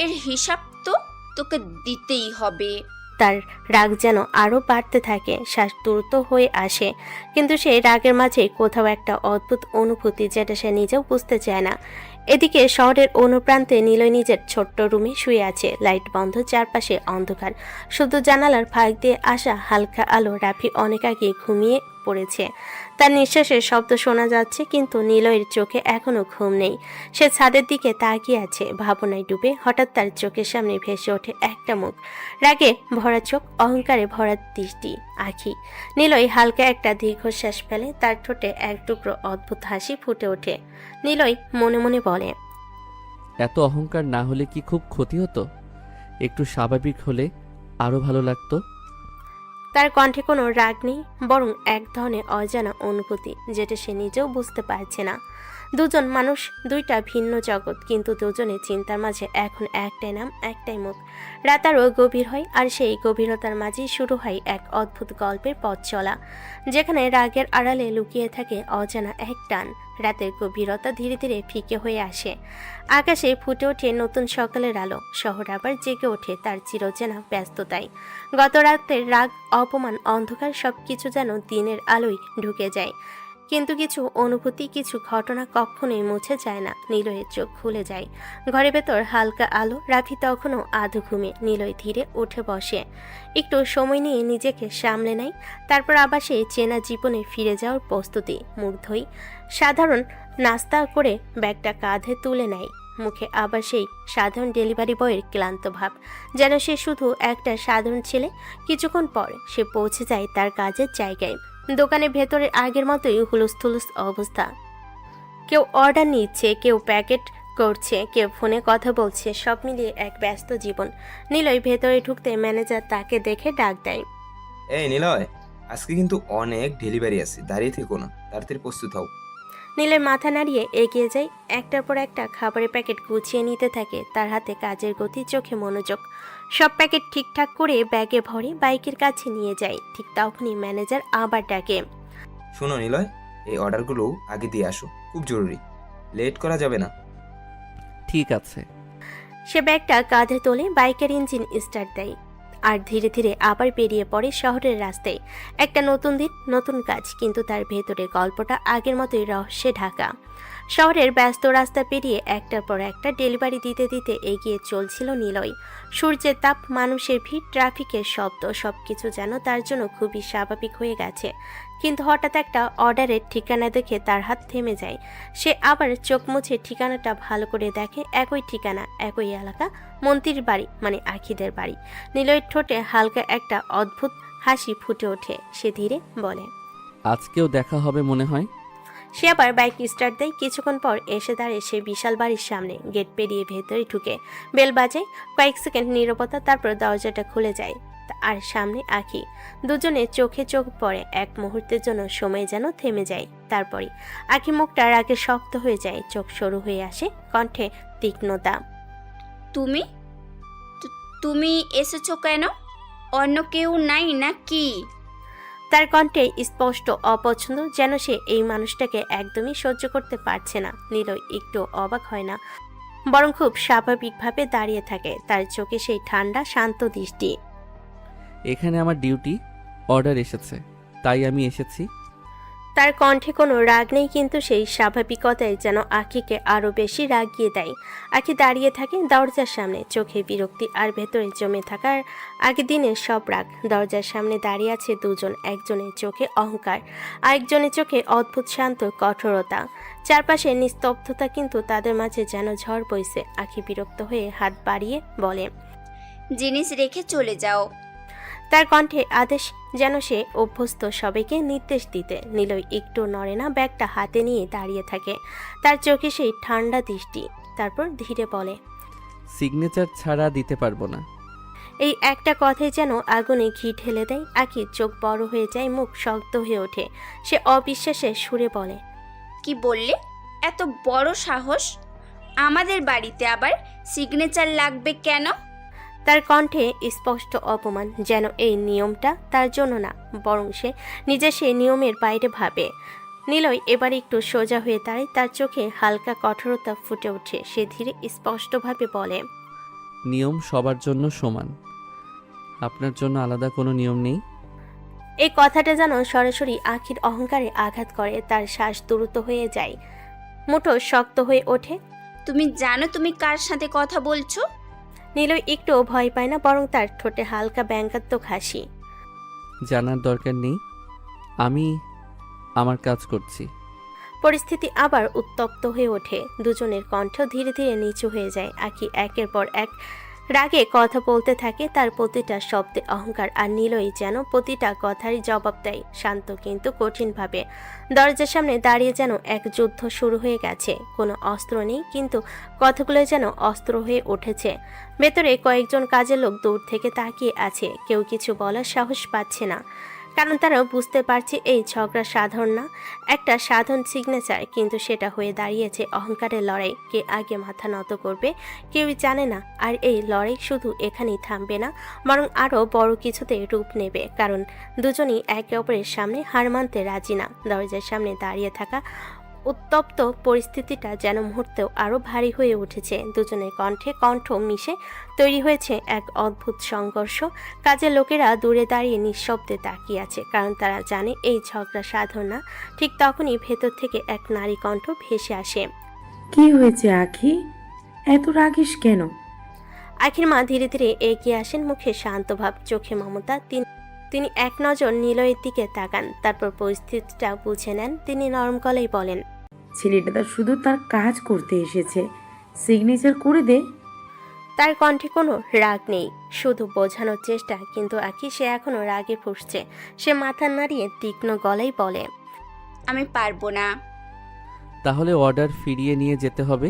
এর হিসাব তো তোকে দিতেই হবে। তার রাগ যেন আরো বাড়তে থাকে, শ্বাস দ্রুত হয়ে আসে। কিন্তু সেই রাগের মাঝে কোথাও একটা অদ্ভুত অনুভূতি, যেটা সে নিজেও বুঝতে চায় না। এদিকে শহরের অনুপ্রান্তে নিলয় নিজের ছোট্ট রুমে শুয়ে আছে। লাইট বন্ধ, চারপাশে অন্ধকার, শুধু জানালার ফাঁক দিয়ে আসা হালকা আলো। রাফি অনেক আগে ঘুমিয়ে পড়েছে। তার নিঃশ্বাসের শব্দ শোনা যাচ্ছে, কিন্তু নিলয়ের চোখে এখনো ঘুম নেই। সে ছাদের দিকে তাকিয়ে আছে, ভাবনায় ডুবে। হঠাৎ তার চোখের সামনে ভেসে ওঠে একটা মুখ, রাগে ভরা চোখ, অহংকারে ভরা দৃষ্টি। আঁখি। নিলয় হালকা একটা দীর্ঘশ্বাস ফেলে, তার ঠোঁটে এক টুকরো অদ্ভুত হাসি ফুটে ওঠে। নিলয় মনে মনে বলে, এত অহংকার না হলে কি খুব ক্ষতি হতো? একটু স্বাভাবিক হলে আরও ভালো লাগতো। তার কণ্ঠে কোনো রাগ নেই, বরং এক ধরনের অজানা অনুভূতি, যেটা সে নিজেও বুঝতে পারছে না। দুজন মানুষ, দুইটা ভিন্ন জগৎ, কিন্তু দুজনের চিন্তার মাঝে এখন একটাই নাম, একটাই মুখ। রাত আরও গভীর হয়, আর সেই গভীরতার মাঝেই শুরু হয় এক অদ্ভুত গল্পের পথ চলা, যেখানে রাগের আড়ালে লুকিয়ে থাকে অজানা এক টান। রাতের গভীরতা ধীরে ধীরে ফিকে হয়ে আসে। আকাশে ফুটে ওঠে নতুন সকালের আলো। শহর আবার জেগে ওঠে তার চিরচেনা ব্যস্ততায়। গত রাতের রাগ, অপমান, অন্ধকার সবকিছু যেন দিনের আলোয় ঢুকে যায়। কিন্তু কিছু অনুভূতি, কিছু ঘটনা কখনোই মুছে যায় না। নিলয়ের চোখ খুলে যায়। ঘরের ভেতর হালকা আলো। রাফি তখনও আধো ঘুমে। নিলয় ধীরে উঠে বসে, একটু সময় নিয়ে নিজেকে সামলে নেয়। তারপর আবার সেই চেনা জীবনে ফিরে যাওয়ার প্রস্তুতি। মুখ ধুই, সাধারণ নাস্তা করে ব্যাগটা কাঁধে তুলে নেয়। মুখে আবার সেই সাধারণ ডেলিভারি বয়ের ক্লান্ত ভাব, যেন সে শুধু একটা সাধারণ ছেলে। কিছুক্ষণ পর সে পৌঁছে যায় তার কাজের জায়গায়। দোকানের ভেতরে আগের মতোই হুলুস অবস্থা। কেউ অর্ডার নিচ্ছে, কেউ প্যাকেট করছে, কেউ ফোনে কথা বলছে। সব মিলিয়ে এক ব্যস্ত জীবন। নিলয় ভেতরে ঢুকতে ম্যানেজার তাকে দেখে ডাক দেয়, এই নিলয়, আজকে কিন্তু অনেক ডেলিভারি আছে, দাঁড়িয়ে থেকো না, তাড়াতাড়ি প্রস্তুত হও। নীলের মাথা নাড়িয়ে এগিয়ে যায়। একটার পর একটা খাবারের প্যাকেট গুছিয়ে নিতে থাকে। তার হাতে কাজের গতি, চোখে মনোযোগ। সব প্যাকেট ঠিকঠাক করে ব্যাগে ভরে বাইকের কাছে নিয়ে যায়। ঠিক তখনই ম্যানেজার আবার ডাকে, শোনো নিলয়, এই অর্ডারগুলো আগে দিয়ে আসো, খুব জরুরি, লেট করা যাবে না। ঠিক আছে। সে ব্যাগটা কাঁধে তোলে, বাইকের ইঞ্জিন স্টার্ট দেয়, আর ধীরে ধীরে আবার বেরিয়ে পড়ে শহরের রাস্তায়। একটা নতুন দিন, নতুন কাজ, কিন্তু তার ভেতরে গল্পটা আগের মতোই রহস্যে ঢাকা। শহরের ব্যস্ত রাস্তা পেরিয়ে একটার পর একটা ডেলিভারি দিতে দিতে এগিয়ে চলছিল নিলয়। সূর্যের তাপ, মানুষের ভিড়, ট্রাফিকের শব্দ, সবকিছু যেন তার জন্য খুবই স্বাভাবিক হয়ে গেছে। কিন্তু হঠাৎ একটা অর্ডারের ঠিকানা দেখে তার হাত থেমে যায়। সে আবার চোখ মুছে ঠিকানাটা ভালো করে দেখে। একই ঠিকানা, একই এলাকা, মন্ত্রীর বাড়ি, মানে আখিদের বাড়ি। নিলয়ের ঠোঁটে হালকা একটা অদ্ভুত হাসি ফুটে ওঠে। সে ধীরে বলে, আজকেও দেখা হবে মনে হয়। সে আবার বাইক স্টার্ট দেয়। কিছুক্ষণ পর এসে দাঁড়িয়ে সে বিশাল বাড়ির সামনে। গেট পেরিয়ে ভেতরে ঢুকে বেল বাজে। কয়েক সেকেন্ড নীরবতা, তারপর দরজাটা খুলে যায়, আর সামনে আঁখি। দুজনে চোখে চোখ পড়ে। এক মুহূর্তের জন্য সময় যেন থেমে যায়। তারপরে আঁখি মুখটা রাগে শক্ত হয়ে যায়, চোখ সরু হয়ে আসে, কণ্ঠে তীক্ষ্ণতা। তুমি তুমি এসেছো কেন? অন্য কেউ নাই না কি? তার কণ্ঠে স্পষ্ট অপছন্দ, যেন সে এই মানুষটাকে একদমই সহ্য করতে পারছে না। নিলয় একটু অবাক হয় না, বরং খুব স্বাভাবিকভাবে দাঁড়িয়ে থাকে, তার চোখে সেই ঠান্ডা শান্ত দৃষ্টি। এখানে আমার ডিউটি, অর্ডার এসেছে, তাই আমি এসেছি। তার কণ্ঠে কোনো রাগ নেই, কিন্তু সেই স্বাভাবিকতায় যেন আঁখিকে আরো বেশি রাগিয়ে দেয়। আঁখি দাঁড়িয়ে থাকে দরজার সামনে, চোখে বিরক্তি আর ভেতরে জমে থাকার আগের দিনের সব রাগ। দরজার সামনে দাঁড়িয়ে আছে দুজন, একজনের চোখে অহংকার, আরেকজনের চোখে অদ্ভুত শান্ত কঠোরতা। চারপাশে নিস্তব্ধতা, কিন্তু তাদের মাঝে যেন ঝড় বইছে। আঁখি বিরক্ত হয়ে হাত বাড়িয়ে বলে, জিনিস রেখে চলে যাও। তার কণ্ঠে আদেশ, যেন সে অভ্যস্ত সবাইকে নির্দেশ দিতে। নিলয় একটু নড়ে না, ব্যাগটা হাতে নিয়ে দাঁড়িয়ে থাকে। তার চোখে সেই ঠান্ডা দৃষ্টি। তারপর ধীরে বলে, সিগনেচার ছাড়া দিতে পারবো না। এই একটা কথাই যেন আগুনে ঘি ঢেলে দেয়। আখির চোখ বড় হয়ে যায়, মুখ শক্ত হয়ে ওঠে। সে অবিশ্বাসের সুরে বলে, কি বললে? এত বড় সাহস? আমাদের বাড়িতে আবার সিগনেচার লাগবে কেন? তার কণ্ঠে স্পষ্ট অপমান, যেন এই নিয়মটা তার জন্য না, বরং সে নিজে সেই নিয়মের বাইরে ভাবে। নিলয় এবার একটু সোজা হয়ে দাঁড়ায়, তার চোখে হালকা কঠোরতা ফুটে ওঠে। সে ধীরে স্পষ্টভাবে বলে, নিয়ম সবার জন্য সমান, আপনার জন্য আলাদা কোনো নিয়ম নেই। এই কথাটা যেন সরাসরি আখির অহংকারে আঘাত করে। তার শ্বাস দ্রুত হয়ে যায়, মুঠো শক্ত হয়ে ওঠে। তুমি জানো তুমি কার সাথে কথা বলছো? নিলয় একটু ভয় পায় না, বরং তার ঠোঁটে হালকা ব্যঙ্গাত্মক হাসি। জানার দরকার নেই, আমি আমার কাজ করছি। পরিস্থিতি আবার উত্তপ্ত হয়ে ওঠে। দুজনের কণ্ঠ ধীরে ধীরে নিচু হয়ে যায়। আখি একের পর এক রাগে কথা বলতে থাকে, তার প্রতিটা শব্দে অহংকার। আর নিলয় যেন প্রতিটা কথারই জবাব দেয়, শান্ত কিন্তু কঠিনভাবে। দরজার সামনে দাঁড়িয়ে যেন এক যুদ্ধ শুরু হয়ে গেছে। কোনো অস্ত্র নেই, কিন্তু কথাগুলো যেন অস্ত্র হয়ে উঠেছে। ভেতরে কয়েকজন কাজের লোক দূর থেকে তাকিয়ে আছে। কেউ কিছু বলার সাহস পাচ্ছে না, কারণ তারাও বুঝতে পারছে এই ঝগড়া সাধারণ না, একটা সাধারণ সিগনেচার। কিন্তু সেটা হয়ে দাঁড়িয়েছে অহংকারের লড়াই। কে আগে মাথা নত করবে কেউই জানে না। আর এই লড়াই শুধু এখানেই থামবে না, বরং আরও বড় কিছুতে রূপ নেবে, কারণ দুজনই একে অপরের সামনে হার মানতে রাজি না। দরজার সামনে দাঁড়িয়ে থাকা উত্তপ্ত পরিস্থিতিটা যেন মুহূর্তেও আরও ভারী হয়ে উঠেছে। দুজনের কণ্ঠে কণ্ঠ মিশে তৈরি হয়েছে এক অদ্ভুত সংঘর্ষ। কাজের লোকেরা দূরে দাঁড়িয়ে নিঃশব্দে তাকিয়ে আছে, কারণ তারা জানে এই ঝগড়া সাধারণ না। ঠিক তখনই ভেতর থেকে এক নারী কণ্ঠ ভেসে আসে। কি হয়েছে আখি, এত রাগিস কেন? আখির মা ধীরে ধীরে এগিয়ে আসেন, মুখে শান্ত ভাব, চোখে মমতা। তিনি এক নজর নিলয়ের দিকে তাকান, তারপর পরিস্থিতিটা বুঝে নেন। তিনি নরম গলায় বলেন, ছেলেটা তো শুধু তার কাজ করতে এসেছে, সিগনেচার করে দে। তার কণ্ঠে কোনো রাগ নেই, শুধু বোঝানোর চেষ্টা। কিন্তু আখি সে এখনো রাগে ফুঁসছে। সে মাথা নাড়িয়ে তীক্ষ্ণ গলায় বলে, আমি পারবো না। তাহলে অর্ডার ফিরিয়ে নিয়ে যেতে হবে।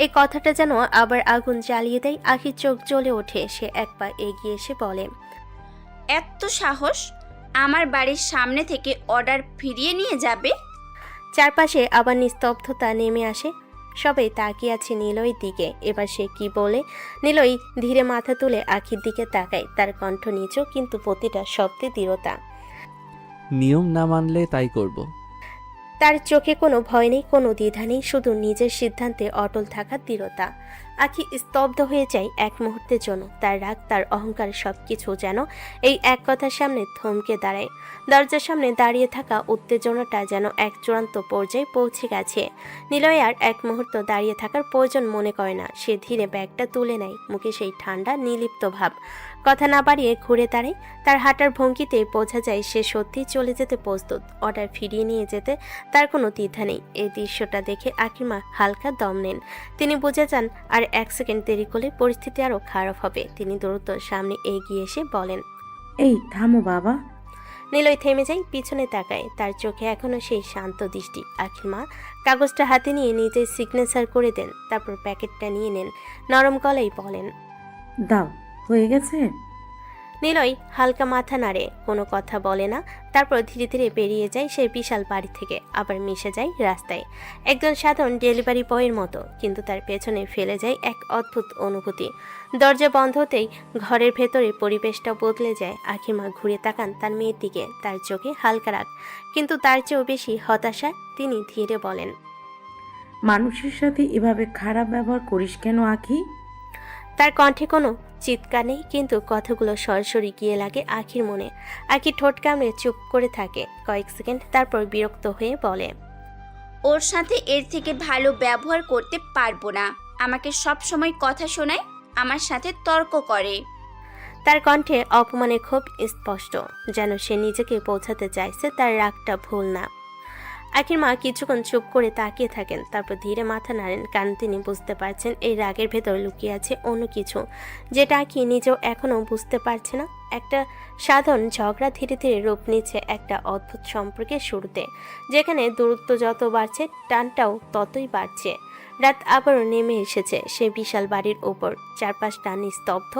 এই কথাটা যেন আবার আগুন জ্বালিয়ে দেয়। আখির চোখ জ্বলে ওঠে। সে এক পা এগিয়ে এসে বলে, এত সাহস? আমার বাড়ির সামনে থেকে অর্ডার ফিরিয়ে নিয়ে যাবে? চারপাশে আবার নিস্তব্ধতা নেমে আসে। সবাই তাকিয়ে আছে নিলয়ের দিকে। এবার সে কি বলে? নিলয় ধীরে মাথা তুলে আখির দিকে তাকায়। তার কণ্ঠ নিচু, কিন্তু প্রতিটা শব্দে দৃঢ়তা। নিয়ম না মানলে তাই করব। তার চোখে কোনো ভয় নেই, কোনো দ্বিধা নেই, শুধু নিজের সিদ্ধান্তে অটল থাকার দৃঢ়তা। আখি স্তব্ধ হয়ে যায় এক মুহূর্তের জন্য। তার রাগ, তার অহংকার সবকিছু যেন এই এক কথার সামনে থমকে দাঁড়ায়। দরজার সামনে দাঁড়িয়ে থাকা উত্তেজনাটা যেন এক চূড়ান্ত পর্যায়ে পৌঁছে গেছে। নিলয় আর এক মুহূর্ত দাঁড়িয়ে থাকার প্রয়োজন মনে করে না। সে ধীরে ব্যাগটা তুলে নেয়, মুখে সেই ঠান্ডা নির্লিপ্ত ভাব। কথা না বাড়িয়ে ঘুরে দাঁড়ায়। তার হাঁটার ভঙ্গিতে বোঝা যায় সে সত্যি চলে যেতে প্রস্তুত। অর্ডার ফিরিয়ে নিয়ে যেতে তার কোনো দ্বিধা নেই। এই দৃশ্যটা দেখে আখির মা হালকা দম নেন। তিনি বুঝে যান আর এক সেকেন্ড দেরি করলে পরিস্থিতি আরও খারাপ হবে। তিনি দ্রুত সামনে এগিয়ে এসে বলেন, এই থামো বাবা। নিলয় থেমে যায়, পিছনে তাকায়। তার চোখে এখনো সেই শান্ত দৃষ্টি। আখির মা কাগজটা হাতে নিয়ে নিজেই সিগনেচার করে দেন, তারপর প্যাকেটটা নিয়ে নেন। নরম গলায় বলেন, দাও, হয়ে গেছে। নিলয় হালকা মাথা নাড়ে, কোনো কথা বলে না। তারপর ধীরে ধীরে বেরিয়ে যায় সেই বিশাল বাড়ি থেকে, আবার মিশে যায় রাস্তায় একজন সাধারণ ডেলিভারি বয়ের মতো। কিন্তু তার পেছনে ফেলে যায় এক অদ্ভুত অনুভূতি। দরজা বন্ধ হতেই ঘরের ভেতরে পরিবেশটা বদলে যায়। আখিমা ঘুরে তাকান তার মেয়ের দিকে, তার চোখে হালকা রাগ, কিন্তু তার চেয়েও বেশি হতাশা। তিনি ধীরে বলেন, মানুষের সাথে এভাবে খারাপ ব্যবহার করিস কেন আখি? তার কণ্ঠে কোনো চিৎকার নেই, কিন্তু কথাগুলো সরাসরি গিয়ে লাগে আখির মনে। আখি ঠোঁট কামড়ে চুপ করে থাকে কয়েক সেকেন্ড, তারপর বিরক্ত হয়ে বলে, ওর সাথে এর থেকে ভালো ব্যবহার করতে পারবো না। আমাকে সব সময় কথা শোনায়, আমার সাথে তর্ক করে। তার কণ্ঠে অপমানে খুব স্পষ্ট, যেন সে নিজেকে বোঝাতে চাইছে তার রাগটা ভুল না। আখির মা কিছুক্ষণ চুপ করে তাকিয়ে থাকেন, তারপর ধীরে মাথা নাড়েন, কারণ তিনি বুঝতে পারছেন এই রাগের ভেতর লুকিয়ে আছে অন্য কিছু, যেটা আখি নিজেও এখনো বুঝতে পারছে না। একটা সাধারণ ঝগড়া ধীরে ধীরে রূপ নিচ্ছে একটা অদ্ভুত সম্পর্কের শুরুতে, যেখানে দূরত্ব যত বাড়ছে টানটাও ততই বাড়ছে। রাত আবারও নেমে এসেছে সে বিশাল বাড়ির ওপর। চারপাশটা নিস্তব্ধ,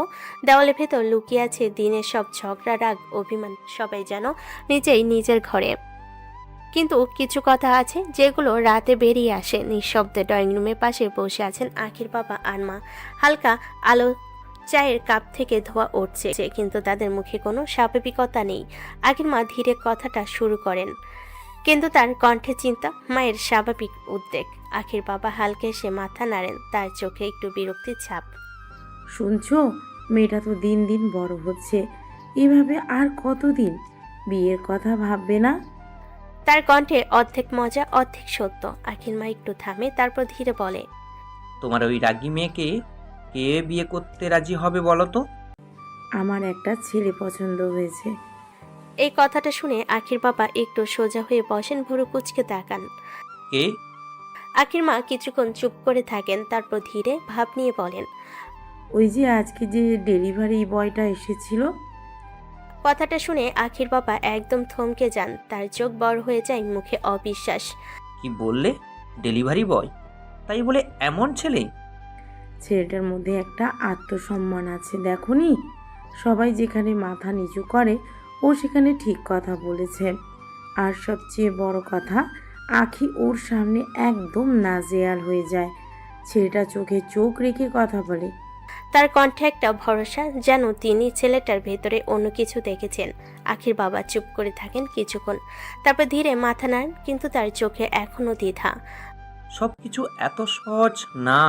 দেওয়ালের ভেতর লুকিয়ে আছে দিনের সব ঝগড়া, রাগ, অভিমান। সবাই যেন নিজেই নিজের ঘরে, কিন্তু কিছু কথা আছে যেগুলো রাতে বেরিয়ে আসে। নিঃশব্দে ড্রয়িং রুমের পাশে বসে আছেন আখির বাবা আর মা। হালকা আলো চায়ের কাপ থেকে ধোয়া উঠছে, কিন্তু তাদের মুখে কোনো স্বাভাবিকতা নেই। আখির মা ধীরে কথাটা শুরু করেন, কিন্তু তার কণ্ঠে চিন্তা, মায়ের স্বাভাবিক উদ্বেগ। আখির বাবা হালকা এসে মাথা নাড়েন, তার চোখে একটু বিরক্তির ছাপ। শুনছো, মেয়েটা তো দিন দিন বড় হচ্ছে, এভাবে আর কতদিন? বিয়ের কথা ভাববে না? তার কণ্ঠে অর্ধেক মজা অর্ধেক সত্য। আখির মা একটু থামে, তারপর ধীরে বলে, তোমার ওই রাগী মেয়েকে কে বিয়ে করতে রাজি হবে বলো তো? আমার একটা ছেলে পছন্দ হয়েছে। এই কথাটা শুনে আখির বাবা একটু সোজা হয়ে বসেন, ভুরু কুঁচকে তাকান। কে? আখির মা কিছুক্ষণ চুপ করে থাকেন, তারপর ধীরে ভাব নিয়ে বলেন, ওই যে আজকে যে ডেলিভারি বয়টা এসেছিল। কথাটা শুনে আখির বাবা একদম থমকে যান, তার চোখ বড় হয়ে যায়, মুখে অবিশ্বাস। কি বললে? Delivery boy? তাই বলে এমন ছেলে? ছেলেটার মধ্যে একটা আত্মসম্মান আছে, দেখোনি? সবাই যেখানে মাথা নিচু করে ও সেখানে ঠিক কথা বলেছে। আর সবচেয়ে বড় কথা, আখি ওর সামনে একদম নাজেহাল হয়ে যায়। ছেলেটা চোখে চোখ রেখে কথা বলে। তার কণ্ঠে একটা ভরসা, যেন তিনি ছেলেটার ভেতরে অন্য কিছু দেখেছেন। আখির বাবা চুপ করে থাকেন কিছুক্ষণ, তারপর ধীরে মাথা নাড়েন, কিন্তু তার চোখে এখনো দ্বিধা। সবকিছু এত সহজ না।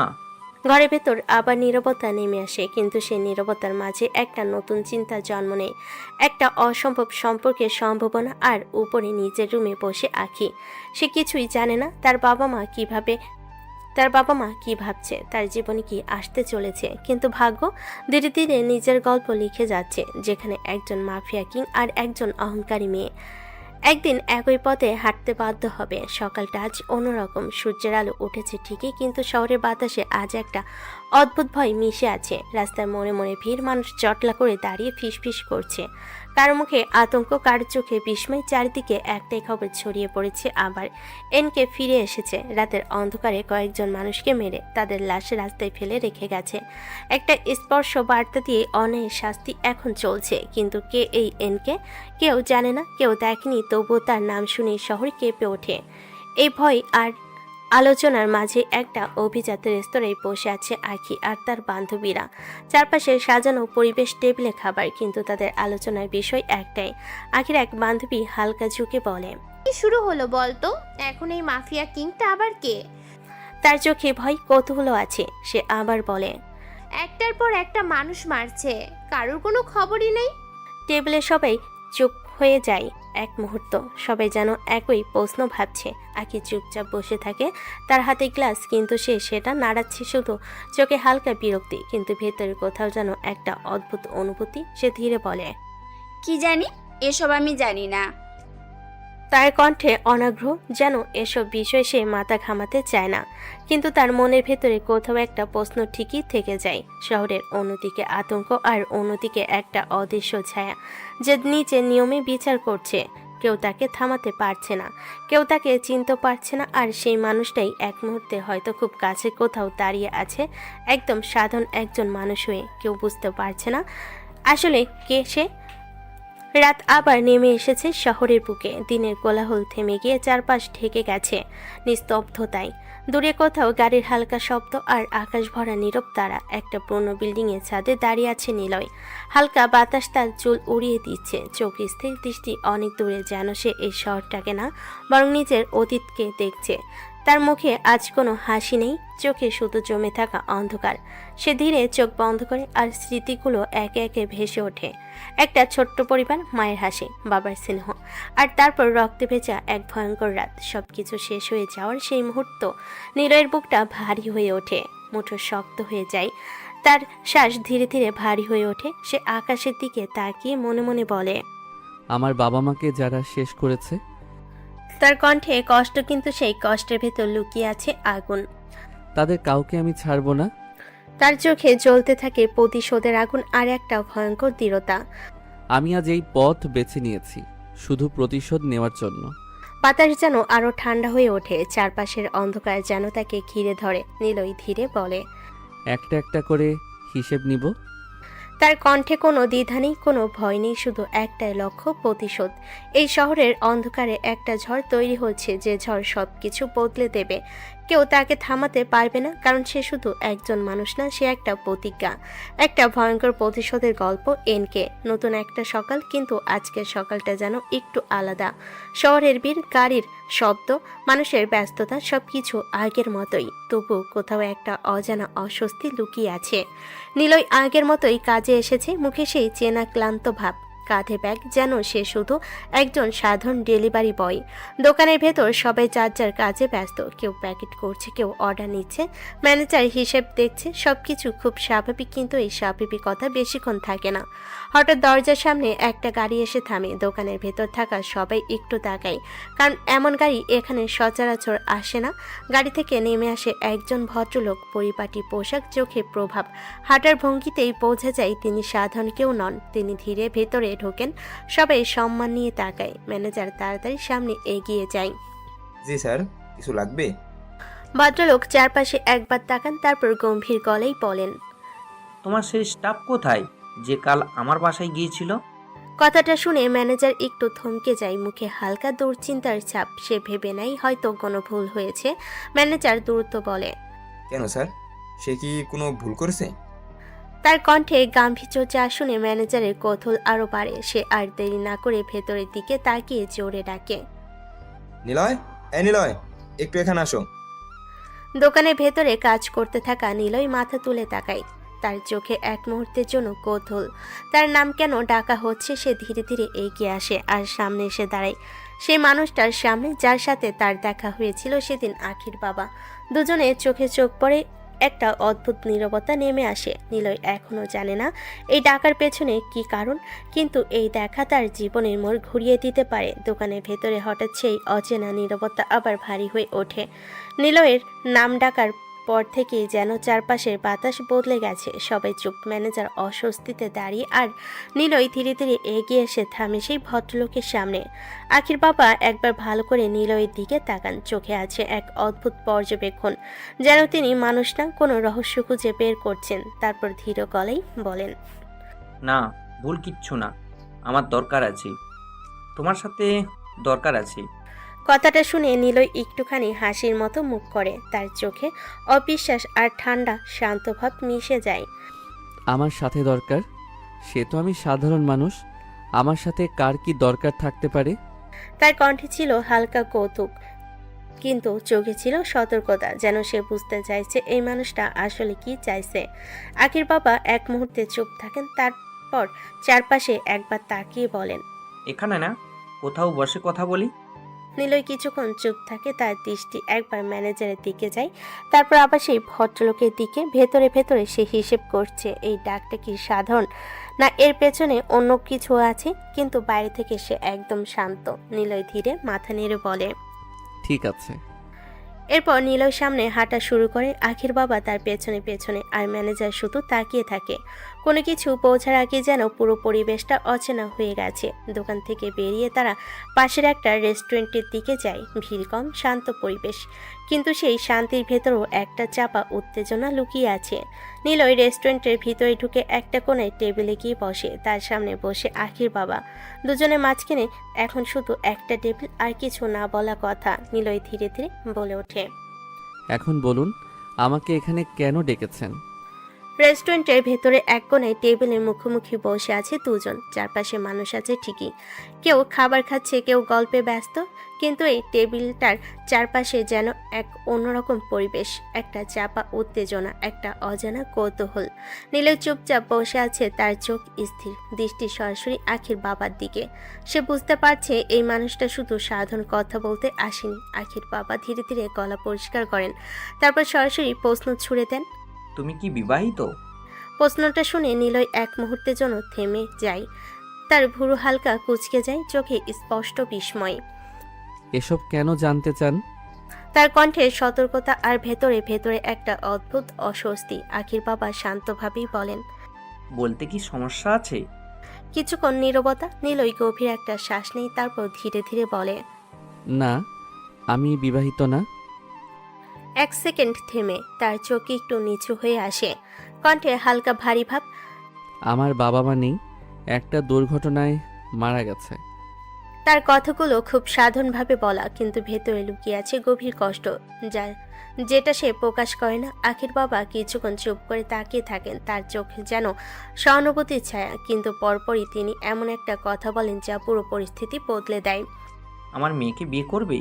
ঘরের ভেতর আবার নীরবতা নেমে আসে, কিন্তু সেই নীরবতার মাঝে একটা নতুন চিন্তা জন্ম নেয়, একটা অসম্ভব সম্পর্কের সম্ভাবনা। আর উপরে নিজের রুমে বসে আখি, সে কিছুই জানে না তার বাবা মা কি ভাবছে, তার জীবনে কি আসতে চলেছে। কিন্তু ভাগ্য ধীরে ধীরে নিজের গল্প লিখে যাচ্ছে, যেখানে একজন মাফিয়া কিং আর একজন অহংকারী মেয়ে একদিন একই পথে হাঁটতে বাধ্য হবে। সকালটা আজ অন্যরকম, সূর্যের আলো উঠেছে ঠিকই, কিন্তু শহরের বাতাসে আজ একটা অদ্ভুত ভয় মিশে আছে। রাস্তায় মনে মনে ভিড়, মানুষ জটলা করে দাঁড়িয়ে ফিসফিস করছে, কারো মুখে আতঙ্ক, কারো চোখে বিস্ময়। চারিদিকে একটাই খবর ছড়িয়ে পড়েছে, আবার এনকে ফিরে এসেছে। রাতের অন্ধকারে কয়েকজন মানুষকে মেরে তাদের লাশ রাস্তায় ফেলে রেখে গেছে। একটা স্পর্শ বার্তা দিয়ে অন্যায়ের শাস্তি এখন চলছে, কিন্তু কে এই এনকে কেউ জানে না, কেউ দেখেনি, তবুও তার নাম শুনে শহর কেঁপে ওঠে। এই ভয় আর আলোচনার মাঝে একটা অভিজাত রেস্তোরাঁয় বসে আছে আখি আর তার বান্ধবীরা। চারপাশে সাজানো পরিবেশ, টেবিলে খাবার, কিন্তু তাদের আলোচনার বিষয় একটাই। আখির এক বান্ধবী হালকা ঝুঁকে বলে, কি শুরু হলো বলতো? এখন এই মাফিয়া কিংটা আবার কে? তার চোখে ভয় কৌতূহল আছে। সে আবার বলে, একটার পর একটা মানুষ মারছে, কারোর কোনো খবরই নেই। টেবিলে সবাই চুপ হয়ে যায় এক মুহূর্ত, সবাই যেন একই প্রশ্ন ভাবছে। আখি চুপচাপ বসে থাকে, তার হাতে গ্লাস, কিন্তু সে সেটা নাড়াচ্ছে শুধু, চোখে হালকা বিরক্তি, কিন্তু ভেতরে কোথাও যেন একটা অদ্ভুত অনুভূতি। সে ধীরে বলে, কি জানি, এসব আমি জানি না। তার কণ্ঠে অনাগ্রহ, যেন এসব বিষয়ে সে মাথা ঘামাতে চায় না, কিন্তু তার মনের ভেতরে কোথাও একটা প্রশ্ন ঠিকই থেকে যায়। শহরের অন্যদিকে আতঙ্ক, আর অন্যদিকে একটা অদৃশ্য ছায়া, যে নিজের নিয়মে বিচার করছে। কেউ তাকে থামাতে পারছে না, কেউ তাকে চিনতে পারছে না। আর সেই মানুষটাই এক মুহূর্তে হয়তো খুব কাছে কোথাও দাঁড়িয়ে আছে, একদম সাধারণ একজন মানুষ হয়ে। কেউ বুঝতে পারছে না আসলে কে সে। রাত আবার নেমে এসেছে শহরের বুকে। দিনের কোলাহল থেমে গিয়ে চারপাশ ঢেকে গেছে নিস্তব্ধতায়। দূরে কোথাও গাড়ির হালকা শব্দ, আর আকাশ ভরা নীরব তারা। একটা পুরনো বিল্ডিংয়ের ছাদে দাঁড়িয়ে আছে নিলয়। হালকা বাতাস তার চুল উড়িয়ে দিচ্ছে, চোখ স্থির, দৃষ্টি অনেক দূরে, যেন সে এই শহরটাকে না, বরং নিজের অতীতকে দেখছে। তার মুখে আজ কোনো হাসি নেই, চোখে শুধু জমে থাকা অন্ধকার। সে ধীরে চোখ বন্ধ করে, আর স্মৃতিগুলো একে একে ভেসে ওঠে। একটা ছোট্ট পরিবার, মায়ের হাসি, বাবার স্নেহ, আর তারপর রক্তে ভেজা এক ভয়ঙ্কর রাত। সবকিছু শেষ হয়ে যাওয়ার সেই মুহূর্ত নিলয়ের বুকটা ভারী হয়ে ওঠে, মুঠো শক্ত হয়ে যায়, তার শ্বাস ধীরে ধীরে ভারী হয়ে ওঠে। সে আকাশের দিকে তাকিয়ে মনে মনে বলে, আমার বাবা মাকে যারা শেষ করেছে তার কণ্ঠে কষ্ট, কিন্তু সেই কষ্টের ভেতর লুকিয়ে আছে আগুন। তাদের কাউকে আমি ছাড়বো না। তার চোখে জ্বলতে থাকে প্রতিশোধের আগুন আর একটা ভয়ঙ্কর দৃঢ়তা। আমি আজ এই পথ বেছে নিয়েছি শুধু প্রতিশোধ নেওয়ার জন্য। বাতাস যেন আরো ঠান্ডা হয়ে ওঠে, চারপাশের অন্ধকার যেন তাকে ঘিরে ধরে। নিলয় ধীরে বলে, একটা একটা করে হিসেব নিব। তার কণ্ঠে কোনো দ্বিধা নেই, কোনো ভয় নেই, শুধু একটাই লক্ষ্য, প্রতিশোধ। এই শহরের অন্ধকারে একটা ঝড় তৈরি হচ্ছে, যে ঝড় সবকিছু বদলে দেবে। কেউ তাকে থামাতে পারবে না, কারণ সে শুধু একজন মানুষ না, সে একটা প্রতিজ্ঞা, একটা ভয়ঙ্কর প্রতিশোধের গল্প। এনকে নতুন একটা সকাল, কিন্তু আজকের সকালটা যেন একটু আলাদা। শহরের ভিড়, গাড়ির শব্দ, মানুষের ব্যস্ততা, সবকিছু আগের মতোই, তবু কোথাও একটা অজানা অস্বস্তি লুকিয়ে আছে। নিলয় আগের মতোই কাজে এসেছে, মুখে সেই চেনা ক্লান্ত ভাব, কাঁধে ব্যাগ, যেন সে শুধু একজন সাধারণ ডেলিভারি বয়। দোকানের ভেতর সবাই যার যার কাজে ব্যস্ত, কেউ প্যাকেট করছে, কেউ অর্ডার নিচ্ছে, ম্যানেজার হিসেব দেখছে। সবকিছু খুব স্বাভাবিক, কিন্তু এই স্বাভাবিকতা বেশিক্ষণ থাকে না। হঠাৎ দরজার সামনে একটা গাড়ি এসে থামে। দোকানের ভেতর থাকা সবাই একটু তাকায়, কারণ এমন গাড়ি এখানে সচরাচর আসে না। গাড়ি থেকে নেমে আসে একজন ভদ্রলোক, পরিপাটি পোশাক, চোখে প্রভাব, হাঁটার ভঙ্গিতেই বোঝা যায় তিনি সাধারণ কেউ নন। তিনি ধীরে ভেতরে ঢোকেন, সবাই সম্মান নিয়ে তাকায়। ম্যানেজার তাড়াতাড়ি সামনে এগিয়ে যায়। জি স্যার, কিছু লাগবে? ভদ্রলোক চারপাশে একবার তাকান, তারপর গম্ভীর গলায় বলেন, তোমার সেই স্টাফ কোথায় যে কাল আমার বাসায় গিয়েছিল? কথাটা শুনে ম্যানেজার একটু থমকে যায়, মুখে হালকা দুশ্চিন্তার ছাপ। সে ভেবে নেয় হয়তো কোনো ভুল হয়েছে। ম্যানেজার দ্রুত বলে, কেন স্যার, সে কি কোনো ভুল করেছে? তার কণ্ঠে গাম্ভীর্য যা শুনে ম্যানেজারের কৌতূহল আরো বাড়ে। সে আর দেরি না করে ভেতরের দিকে তাকিয়ে জোরে ডাকে, নিলয়, এই নিলয়, একটু এখানে আসো। দোকানের ভেতরে কাজ করতে থাকা নিলয় মাথা তুলে তাকায়। তার চোখে এক মুহূর্তের জন্য কৌতূহল। তার নাম কেন ডাকা হচ্ছে। সে ধীরে ধীরে এগিয়ে আসে আর সামনে এসে দাঁড়ায়, সেই মানুষটার সামনে যার সাথে তার দেখা হয়েছিল সেদিন, আখির বাবা। দুজনের চোখে চোখ পড়ে, একটা অদ্ভুত নীরবতা নেমে আসে। নিলয় এখনো জানে না এই ডাকার পেছনে কি কারণ, কিন্তু এই দেখা তার জীবনের মোড় ঘুরিয়ে দিতে পারে। দোকানের ভেতরে হঠাৎ সেই অচেনা নীরবতা আবার ভারী হয়ে ওঠে। নিলয়ের নাম ডাকার পর থেকেই যেন চারপাশের বাতাস বদলে গেছে। সবাই চুপ। ম্যানেজার অস্বস্তিতে দাঁড়িয়ে, আর নিলয় ধীরে ধীরে এগিয়ে এসে থামে সেই ভদ্রলোকের সামনে। আখির বাবা একবার ভালো করে নিলয়ের দিকে তাকান, চোখে আছে এক অদ্ভুত পর্যবেক্ষণ, যেন তিনি মানুষ না, কোনো রহস্য খুঁজে বের করছেন। তারপর ধীর গলায় বলেন, না, ভুল কিচ্ছু না, আমার দরকার আছে, তোমার সাথে দরকার আছে। কথাটা শুনে নিলয় একটুখানি হাসির মতো মুখ করে। তার চোখে অবিশ্বাস আর ঠান্ডা শান্ত ভাব মিশে যায়। আমার সাথে দরকার? সে তো আমি সাধারণ মানুষ, আমার সাথে কার কি দরকার থাকতে পারে? তার কণ্ঠে ছিল হালকা কৌতুক, কিন্তু চোখে ছিল সতর্কতা, যেন সে বুঝতে চাইছে এই মানুষটা আসলে কি চাইছে। আখির বাবা এক মুহূর্তে চুপ থাকেন, তারপর চারপাশে একবার তাকিয়ে বলেন, এখানে না, কোথাও বসে কথা বলি। নিলয় কিছুক্ষণ চুপ থাকে, তার দৃষ্টি একবার ম্যানেজারের দিকে যায়, তারপর আবার সেই ভদ্রলোকের দিকে। ভেতরে ভেতরে সে হিসেব করছে, এই ডাকটা কি সাধারণ, না এর পেছনে অন্য কিছু আছে। কিন্তু বাইরে থেকে সে একদম শান্ত। নিলয় ধীরে মাথা নেড়ে বলে, ঠিক আছে। এরপর নিলয় সামনে হাঁটা শুরু করে। আখির বাবা তার পেছনে পেছনে, আর ম্যানেজার শুধু তাকিয়ে থাকে। কোনো কিছু পৌঁছার আগে যেন পুরো পরিবেশটা অচেনা হয়ে গেছে। দোকান থেকে বেরিয়ে তারা পাশের একটা রেস্টুরেন্টের দিকে যায়। ভিড় কম, শান্ত পরিবেশ, কিন্তু সেই শান্তির ভেতরেও একটা চাপা উত্তেজনা লুকিয়ে আছে। নিলয় রেস্টুরেন্টের ভিতরে ঢুকে একটা কোণায় টেবিলে গিয়ে বসে। তার সামনে বসে আখির বাবা। দুজনের মাঝখানে এখন শুধু একটা টেবিল, আর কিছু না বলা কথা। নিলয় ধীরে ধীরে বলে ওঠে, এখন বলুন, আমাকে এখানে কেন ডেকেছেন? রেস্টুরেন্টের ভেতরে এক কোণায় টেবিলের মুখোমুখি বসে আছে দুজন। চারপাশে মানুষ আছে ঠিকই, কেউ খাবার খাচ্ছে, কেউ গল্পে ব্যস্ত, কিন্তু এই টেবিলটার চারপাশে যেন এক অন্যরকম পরিবেশ, একটা চাপা উত্তেজনা, একটা অজানা কৌতূহল। নিলয় চুপচাপ বসে আছে, তার চোখ স্থির, দৃষ্টি সরাসরি আখির বাবার দিকে। সে বুঝতে পারছে এই মানুষটা শুধু সাধারণ কথা বলতে আসেনি। আখির বাবা ধীরে ধীরে গলা পরিষ্কার করেন, তারপর সরাসরি প্রশ্ন ছুড়ে দেন, তুমি কি বিবাহিত? প্রশ্নটা শুনে নিলয় এক মুহূর্তের জন্য থেমে যায়। তার ভুরু হালকা কুঁচকে যায়, চোখে স্পষ্ট বিস্ময়। এসব কেন জানতে চান? তার কণ্ঠে সতর্কতা আর ভেতরে ভেতরে একটা অদ্ভুত অস্বস্তি। আখির বাবা শান্তভাবেই বলেন। বলতে কি সমস্যা আছে? কিছুক্ষণ নীরবতা। নিলয় গভীর একটা শ্বাস নেই, তারপর ধীরে ধীরে বলে, না, আমি বিবাহিত না। এক সেকেন্ড থেমে তার চোখ একটু নিচু হয়ে আসে, কণ্ঠে হালকা ভারী ভাব। আমার বাবা মা নেই, একটা দুর্ঘটনায় মারা গেছে। তার কথাগুলো খুব সাধারণভাবে বলা, কিন্তু ভেতরে লুকিয়ে আছে গভীর কষ্ট, যেটা সে প্রকাশ করে না। আখির বাবা কিছুক্ষণ চুপ করে তাকিয়ে থাকেন, তার চোখে যেন সহানুভূতির ছায়া, কিন্তু পরপরই তিনি এমন একটা কথা বলেন যা পুরো পরিস্থিতি বদলে দেয়। আমার মেয়েকে বিয়ে করবে?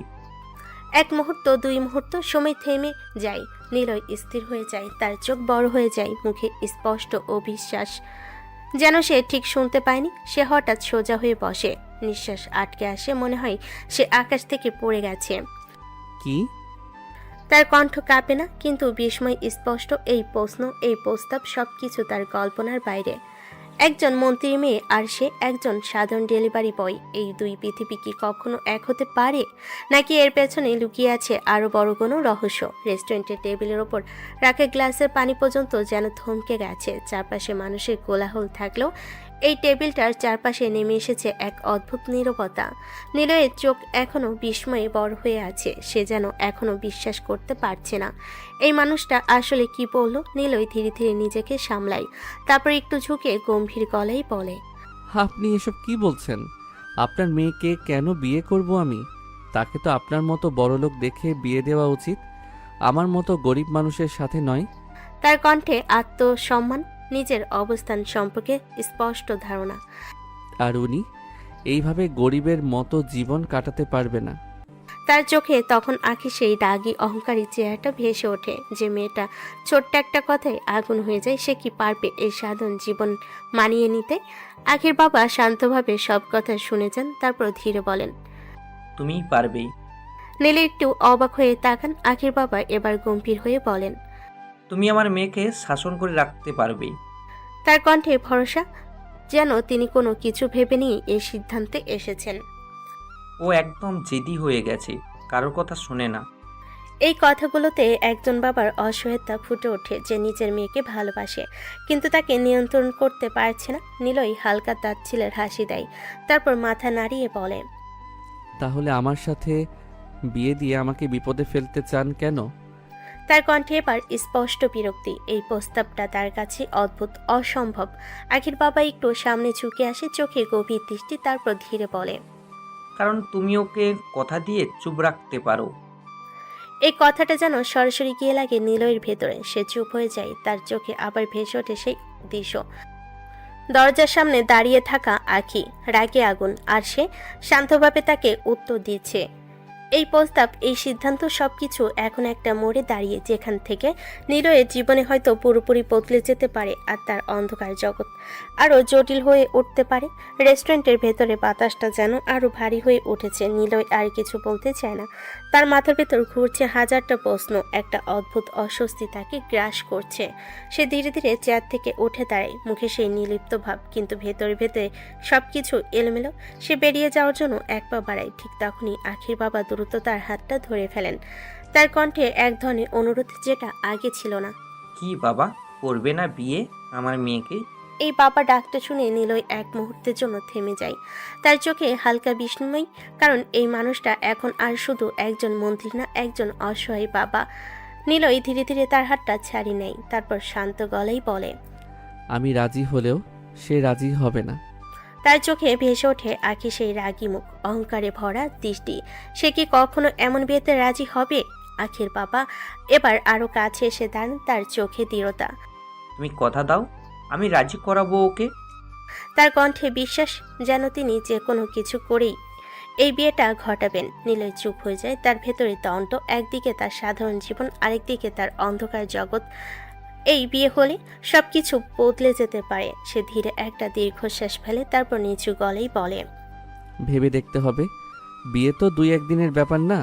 এক মুহূর্ত, দুই মুহূর্ত, সময় থেমে যায়। নিলয় স্থির হয়ে যায়, তার চোখ বড় হয়ে যায়, মুখে স্পষ্ট অবিশ্বাস, যেন সে ঠিক শুনতে পায়নি। সে হঠাৎ সোজা হয়ে বসে, নিঃশ্বাস আটকে আসে, মনে হয় সে আকাশ থেকে পড়ে গেছে। কি? তার কণ্ঠ কাঁপে না, কিন্তু বিস্ময় স্পষ্ট। এই প্রশ্ন, এই প্রস্তাব সবকিছু তার কল্পনার বাইরে। একজন মন্ত্রীর মেয়ে আর সে একজন সাধারণ ডেলিভারি বয়, এই দুই পৃথিবী কি কখনো এক হতে পারে, নাকি এর পেছনে লুকিয়ে আছে আরো বড় কোনো রহস্য? রেস্টুরেন্টের টেবিলের ওপর রাখা গ্লাসের পানি পর্যন্ত যেন থমকে গেছে। চারপাশে মানুষের কোলাহল থাকলেও এই টেবিলটার চারপাশে নেমে এসেছে এক অদ্ভুত নীরবতা। নিলয়ের চোখ এখনো বিস্ময়ে বড় হয়ে আছে, সে যেন এখনো বিশ্বাস করতে পারছে না এই মানুষটা আসলে কি বলল। নিলয় ধীরে ধীরে নিজেকে সামলায়, তারপর একটু ঝুঁকে গম্ভীর গলায় বলে, আপনি এসব কি বলছেন? আপনার মেয়েকে কেন বিয়ে করব আমি? তাকে তো আপনার মতো বড়লোক দেখে বিয়ে দেওয়া উচিত, আমার মতো গরিব মানুষের সাথে নয়। তার কণ্ঠে আত্মসম্মান, নিজের অবস্থান সম্পর্কে স্পষ্ট ধারণা। আর উনি এইভাবে গরিবের মতো জীবন কাটাতে পারবে না। তার চোখে তখন আঁখি সেই রাগী অহংকারী চেহারাটা ভেসে ওঠে। যে মেয়েটা ছোট্ট একটা কথায় আগুন হয়ে যায়, সে কি পারবে এই সাধারণ জীবন মানিয়ে নিতে? আখির বাবা শান্তভাবে সব কথা শুনে যান, তারপর ধীরে বলেন, তুমিই পারবে। নীলে একটু অবাক হয়ে তাকান। আখির বাবা এবার গম্ভীর হয়ে বলেন, তুমি আমার মেয়েকে শাসন করে রাখতে পারবে। তার কণ্ঠে ভরসা, যেন তিনি কোনো কিছু ভেবে নিয়ে এই সিদ্ধান্তে এসেছেন। ও একদম জেদি হয়ে গেছে, কারোর কথা শোনে না। এই কথাগুলোতে একজন বাবার অসহায়তা ফুটে ওঠে, যে নিজের মেয়েকে ভালোবাসে কিন্তু তাকে নিয়ন্ত্রণ করতে পারছে না। নিলয় হালকা তাচ্ছিলের হাসি দেয়, তারপর মাথা নাড়িয়ে বলে, তাহলে আমার সাথে বিয়ে দিয়ে আমাকে বিপদে ফেলতে চান কেন? তার কণ্ঠে এবার স্পষ্ট বিরক্তি। এই প্রস্তাবটা তার কাছে অদ্ভুত, অসম্ভব। আখির বাবা একটু সামনে ঝুঁকে আসে, চোখে গভীর দৃষ্টি, তারপর ধীরে বলে, কারণ তুমি ওকে কথা দিয়ে চুপ রাখতে পারো। এই কথাটা যেন সরাসরি গিয়ে লাগে নিলয়ের ভেতরে। সে চুপ হয়ে যায়, তার চোখে আবার ভেসে ওঠে সেই দৃশ্য। দরজার সামনে দাঁড়িয়ে থাকা আখি, রাগে আগুন, আর সে শান্তভাবে তাকে উত্তর দিচ্ছে। এই প্রস্তাব, এই সিদ্ধান্ত, সবকিছু এখন একটা মোড়ে দাঁড়িয়ে, যেখান থেকে নিলয়ের জীবনে হয়তো পুরোপুরি বদলে যেতে পারে, আর তার অন্ধকার জগৎ আরও জটিল হয়ে উঠতে পারে। রেস্টুরেন্টের ভেতরে বাতাসটা যেন আরও ভারী হয়ে উঠেছে। নিলয় আর কিছু বলতে চায় না, তার মাথার ভেতর ঘুরছে হাজারটা প্রশ্ন। একটা অদ্ভুত অস্বস্তি তাকে গ্রাস করছে। সে ধীরে ধীরে চেয়ার থেকে উঠে দাঁড়ায়, মুখে সেই নির্লিপ্ত ভাব, কিন্তু ভেতরে ভেতরে সবকিছু এলোমেলো। সে বেরিয়ে যাওয়ার জন্য এক পা বাড়ায়, ঠিক তখনই আখির বাবা দ্রুত তার হাতটা ধরে ফেলেন। তার কণ্ঠে এক ধরনের অনুরোধ, যেটা আগে ছিল না। কি বাবা, করবে না বিয়ে আমার মেয়েকে? এই বাবা ডাকটা শুনে নিলয় এক মুহূর্তের জন্য থেমে যায়। তার চোখে হালকা বিস্ময়, কারণ এই মানুষটা এখন আর শুধু একজন মন্ত্রী না, একজন অসহায় বাবা। নিলয় ধীরে ধীরে তার হাতটা ছাড়ি নেয়, তারপর শান্ত গলায় বলে, আমি রাজি হলেও সে রাজি হবে না। তার চোখে ভেসে ওঠে আঁখি সেই রাগী মুখ, অহংকারে ভরা দৃষ্টি। সে কি কখনো এমন বিয়েতে রাজি হবে? আখির বাবা এবার আরো কাছে এসে দাঁড়ান, তার চোখে দৃঢ়তা। তুমি কথা দাও, আমি রাজি করাবো ওকে। তার কণ্ঠে বিশ্বাস, যেন তিনি যে কোনো কিছু করেই এই বিয়েটা ঘটাবেন। নিলয় চুপ হয়ে যায়, তার ভেতরে দণ্ড, একদিকে তার সাধারণ জীবন, আরেকদিকে তার অন্ধকার জগৎ। এই বিয়ে হলে সবকিছু বদলে যেতে পারে। সে ধীরে একটা দীর্ঘশ্বাস ফেলে, তারপর নিচু গলেই বলে, ভেবে দেখতে হবে, বিয়ে তো 2-1 দিনের ব্যাপার না।